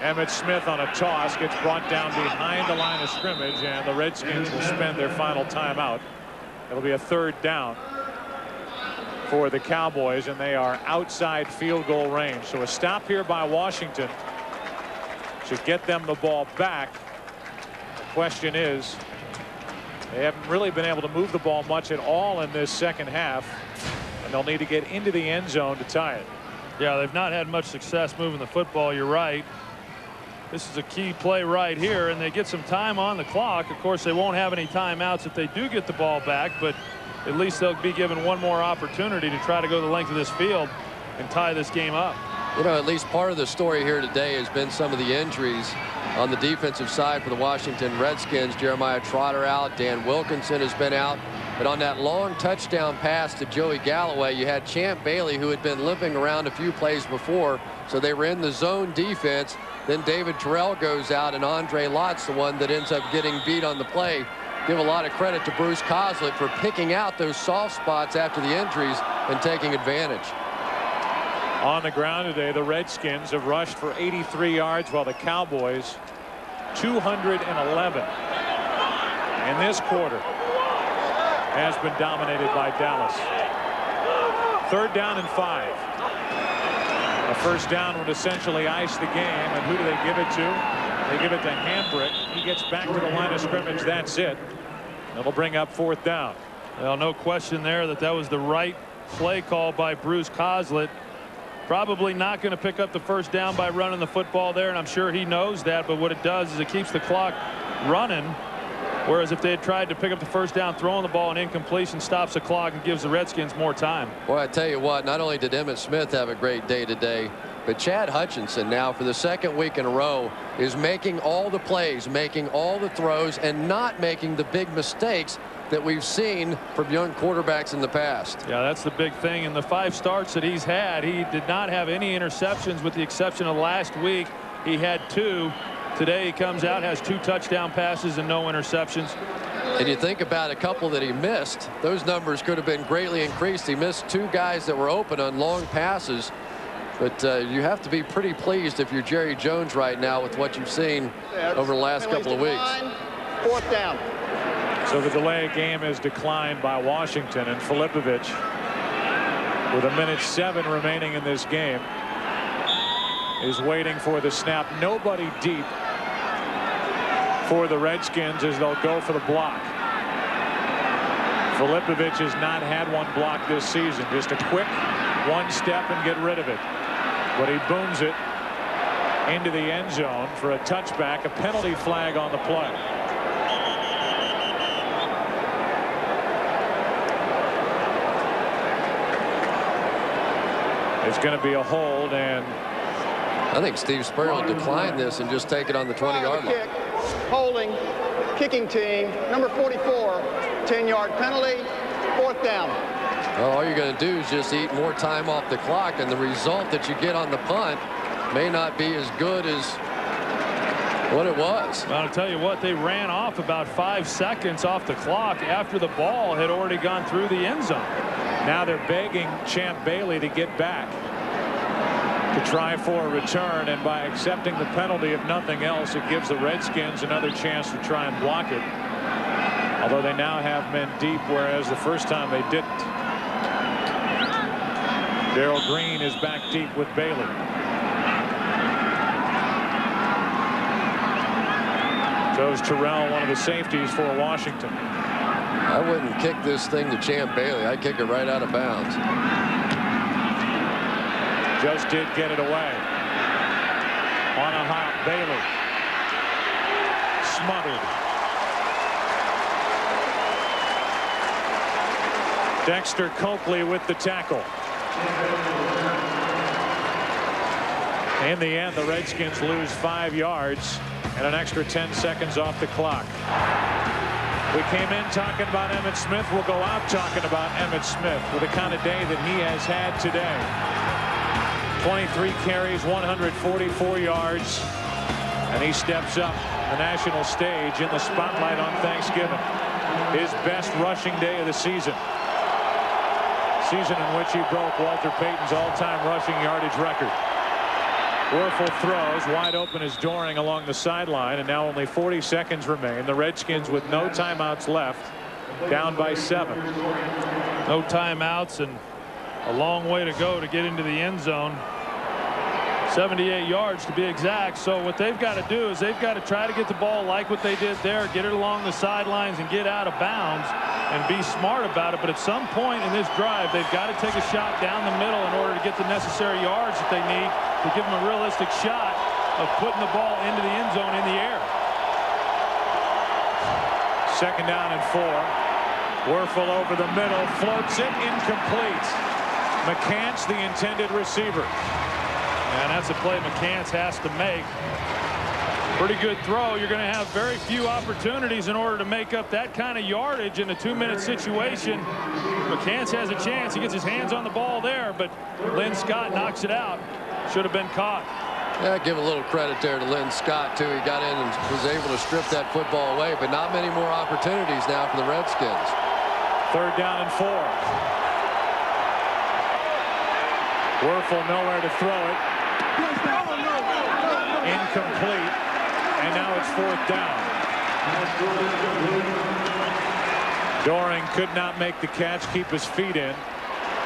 Emmitt Smith on a toss gets brought down behind the line of scrimmage, and the Redskins will spend their final timeout. It'll be a third down for the Cowboys, and they are outside field goal range. So a stop here by Washington should get them the ball back. The question is, they haven't really been able to move the ball much at all in this second half, and they'll need to get into the end zone to tie it. Yeah, they've not had much success moving the football. You're right. This is a key play right here, and they get some time on the clock. Of course, they won't have any timeouts if they do get the ball back, but at least they'll be given one more opportunity to try to go the length of this field and tie this game up. You know, at least part of the story here today has been some of the injuries on the defensive side for the Washington Redskins. Jeremiah Trotter out, Dan Wilkinson has been out. But on that long touchdown pass to Joey Galloway, you had Champ Bailey, who had been limping around a few plays before, so they were in the zone defense. Then David Terrell goes out, and Andre Lott's the one that ends up getting beat on the play. Give a lot of credit to Bruce Collinsworth for picking out those soft spots after the injuries and taking advantage. On the ground today, the Redskins have rushed for 83 yards, while the Cowboys 211. And this quarter has been dominated by Dallas. Third down and 5. A first down would essentially ice the game, and who do they give it to? They give it to Hambrick. He gets back to the line of scrimmage. That's it. It'll bring up fourth down. Well, no question there that was the right play call by Bruce Collinsworth. Probably not going to pick up the first down by running the football there, and I'm sure he knows that, but what it does is it keeps the clock running, whereas if they had tried to pick up the first down throwing the ball, an incompletion stops the clock and gives the Redskins more time. Boy, I tell you what, not only did Emmitt Smith have a great day today, but Chad Hutchinson now for the second week in a row is making all the plays, making all the throws, and not making the big mistakes that we've seen from young quarterbacks in the past. Yeah, that's the big thing. In the 5 starts that he's had, he did not have any interceptions with the exception of last week. He had 2. Today he comes out, has 2 touchdown passes and no interceptions. And you think about a couple that he missed, those numbers could have been greatly increased. He missed 2 guys that were open on long passes. But you have to be pretty pleased if you're Jerry Jones right now with what you've seen over the last couple of weeks. Fourth down. So the delay of game is declined by Washington, and Filipovich with 1:07 remaining in this game is waiting for the snap. Nobody deep for the Redskins as they'll go for the block. Filipovich has not had one block this season. Just a quick one step and get rid of it. But he booms it into the end zone for a touchback, a penalty flag on the play. It's going to be a hold, and I think Steve Spurrier will decline this and just take it on the 20-yard line. Holding, kicking team, number 44, 10-yard penalty, fourth down. Well, all you're going to do is just eat more time off the clock, and the result that you get on the punt may not be as good as what it was. Well, I'll tell you what, they ran off about 5 seconds off the clock after the ball had already gone through the end zone. Now they're begging Champ Bailey to get back to try for a return, and by accepting the penalty, if nothing else, it gives the Redskins another chance to try and block it. Although they now have men deep, whereas the first time they didn't. Darrell Green is back deep with Bailey. So Throws Terrell, one of the safeties for Washington. I wouldn't kick this thing to Champ Bailey. I'd kick it right out of bounds. Just did get it away. On a hop, Bailey. Smothered. Dexter Coakley with the tackle. In the end, the Redskins lose 5 yards and an extra 10 seconds off the clock. We came in talking about Emmitt Smith. We'll go out talking about Emmitt Smith with the kind of day that he has had today. 23 carries, 144 yards, and he steps up the national stage in the spotlight on Thanksgiving. His best rushing day of the season. Season in which he broke Walter Payton's all-time rushing yardage record. Werfel throws. Wide open is Doring along the sideline, and now only 40 seconds remain. The Redskins with no timeouts left, down by 7. No timeouts and a long way to go to get into the end zone. 78 yards to be exact. So what they've got to do is they've got to try to get the ball like what they did there, get it along the sidelines and get out of bounds and be smart about it. But at some point in this drive, they've got to take a shot down the middle in order to get the necessary yards that they need to give them a realistic shot of putting the ball into the end zone in the air. 2nd down and 4. Werfel over the middle, floats it, incomplete. McCants, the intended receiver. And that's a play McCants has to make. Pretty good throw. You're going to have very few opportunities in order to make up that kind of yardage in a 2-minute situation. McCants has a chance. He gets his hands on the ball there, but Lynn Scott knocks it out. Should have been caught. Yeah, give a little credit there to Lynn Scott, too. He got in and was able to strip that football away, but not many more opportunities now for the Redskins. 3rd down and 4. Werfel nowhere to throw it. Incomplete. And now it's 4th down. Doring could not make the catch, keep his feet in,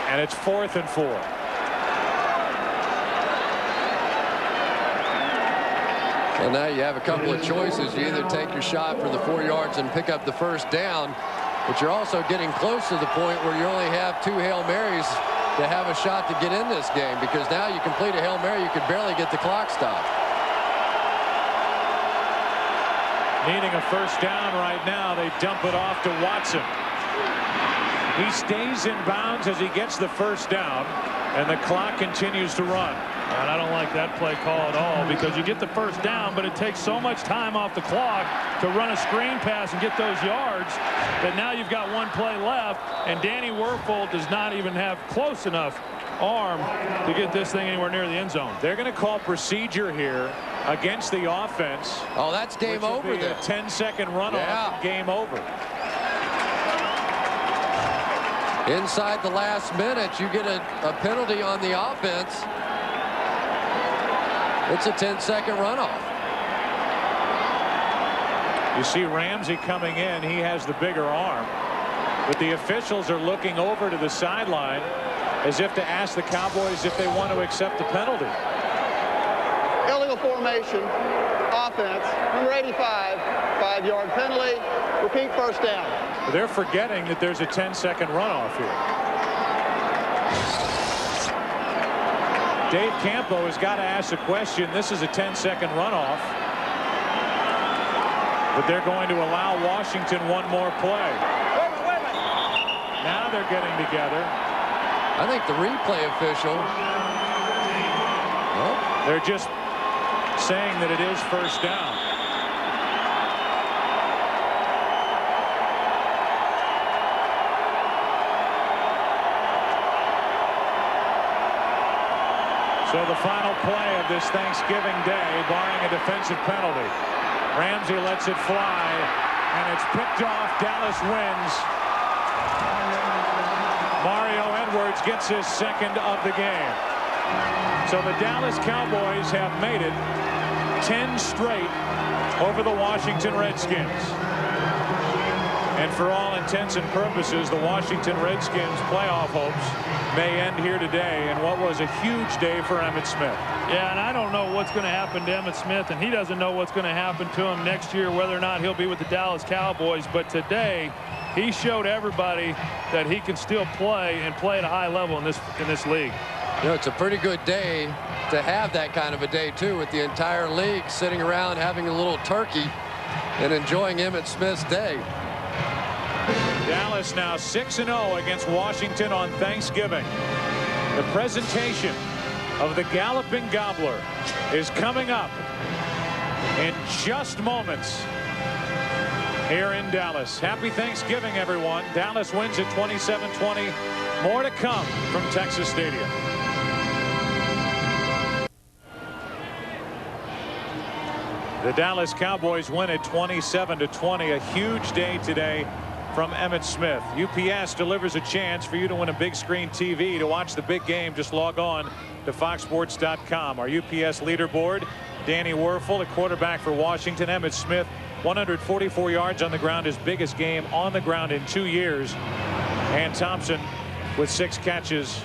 and it's 4th and 4. And now you have a couple of choices. You either take your shot for the 4 yards and pick up the 1st down, but you're also getting close to the point where you only have 2 Hail Marys to have a shot to get in this game, because now you complete a Hail Mary, you could barely get the clock stopped. Needing a 1st down right now, they dump it off to Watson. He stays in bounds as he gets the 1st down, and the clock continues to run. And I don't like that play call at all, because you get the 1st down, but it takes so much time off the clock to run a screen pass and get those yards that now you've got 1 play left, and Danny Werfel does not even have close enough arm to get this thing anywhere near the end zone. They're going to call procedure here against the offense. Oh, that's game over there. A 10-second runoff. Yeah. Game over. Inside the last minute, you get a penalty on the offense. It's a 10-second runoff. You see Ramsey coming in. He has the bigger arm. But the officials are looking over to the sideline as if to ask the Cowboys if they want to accept the penalty. Illegal formation, offense, number 85, 5-yard penalty. Repeat 1st down. They're forgetting that there's a 10-second runoff here. Dave Campo has got to ask the question. This is a 10-second runoff. But they're going to allow Washington 1 more play. Now they're getting together. I think the replay official. Well, they're just saying that it is 1st down. So the final play of this Thanksgiving day, barring a defensive penalty. Ramsey lets it fly, and it's picked off. Dallas wins. Mario Edwards gets his 2nd of the game. So the Dallas Cowboys have made it 10 straight over the Washington Redskins. And for all intents and purposes, the Washington Redskins playoff hopes may end here today in what was a huge day for Emmitt Smith. Yeah, and I don't know what's going to happen to Emmitt Smith, and he doesn't know what's going to happen to him next year, whether or not he'll be with the Dallas Cowboys. But today, he showed everybody that he can still play and play at a high level in this league. You know, it's a pretty good day to have that kind of a day, too, with the entire league sitting around having a little turkey and enjoying Emmitt Smith's day. Dallas now 6-0 against Washington on Thanksgiving. The presentation of the Galloping Gobbler is coming up in just moments here in Dallas. Happy Thanksgiving, everyone. Dallas wins at 27-20. More to come from Texas Stadium. The Dallas Cowboys win at 27-20. A huge day today from Emmitt Smith. UPS delivers a chance for you to win a big screen TV. To watch the big game, just log on to foxsports.com. Our UPS leaderboard: Danny Werfel, the quarterback for Washington. Emmitt Smith, 144 yards on the ground, his biggest game on the ground in 2 years. And Thompson with 6 catches,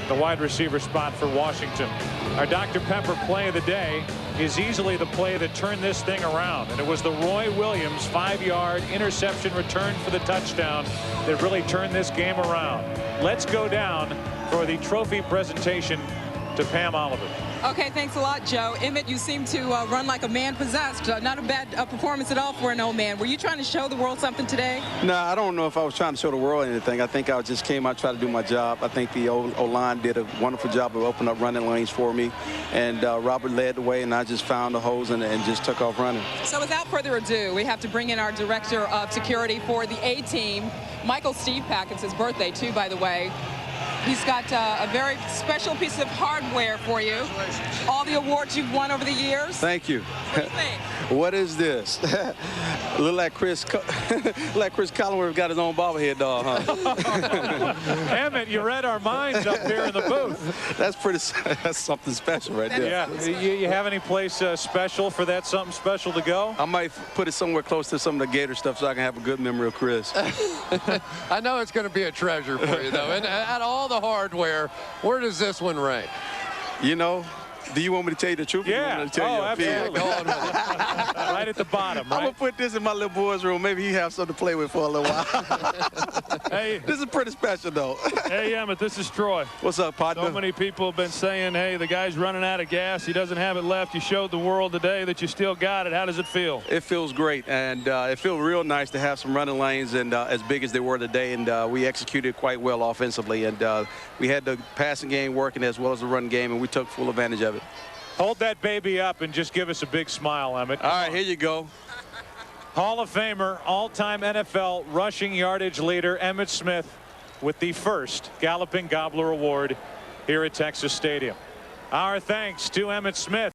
the wide receiver spot for Washington. Our Dr. Pepper play of the day is easily the play that turned this thing around, and it was the Roy Williams 5-yard interception return for the touchdown that really turned this game around. Let's go down for the trophy presentation to Pam Oliver. Okay, thanks a lot, Joe. Emmitt, you seem to run like a man possessed. Not a bad performance at all for an old man. Were you trying to show the world something today? No, I don't know if I was trying to show the world anything. I think I just came out, tried to do my job. I think the O-line did a wonderful job of opening up running lanes for me. And Robert led the way, and I just found the holes and just took off running. So without further ado, we have to bring in our director of security for the A-team, Michael Steve Pack. It's his birthday, too, by the way. He's got a very special piece of hardware for you. All the awards you've won over the years. Thank you. What do you think? What is this? Look like Cris Collinsworth got his own bobblehead dog, huh? Emmitt, you read our minds up here in the booth. That's something special right there. Yeah. You have any place special for that, something special to go? I might put it somewhere close to some of the Gator stuff so I can have a good memory of Cris. I know it's going to be a treasure for you, though. And out of all the hardware, where does this one rank? You know, do you want me to tell you the truth? Yeah. Absolutely. Right at the bottom. Right? I'm going to put this in my little boy's room. Maybe he have something to play with for a little while. Hey, this is pretty special, though. Hey, Emmitt, this is Troy. What's up, partner? So many people have been saying, hey, the guy's running out of gas. He doesn't have it left. You showed the world today that you still got it. How does it feel? It feels great, and it feels real nice to have some running lanes and as big as they were today, and we executed quite well offensively, and we had the passing game working as well as the run game, and we took full advantage of it. Hold that baby up and just give us a big smile, Emmitt. All right, here you go. Hall of Famer, all-time NFL rushing yardage leader Emmitt Smith with the first Galloping Gobbler Award here at Texas Stadium. Our thanks to Emmitt Smith.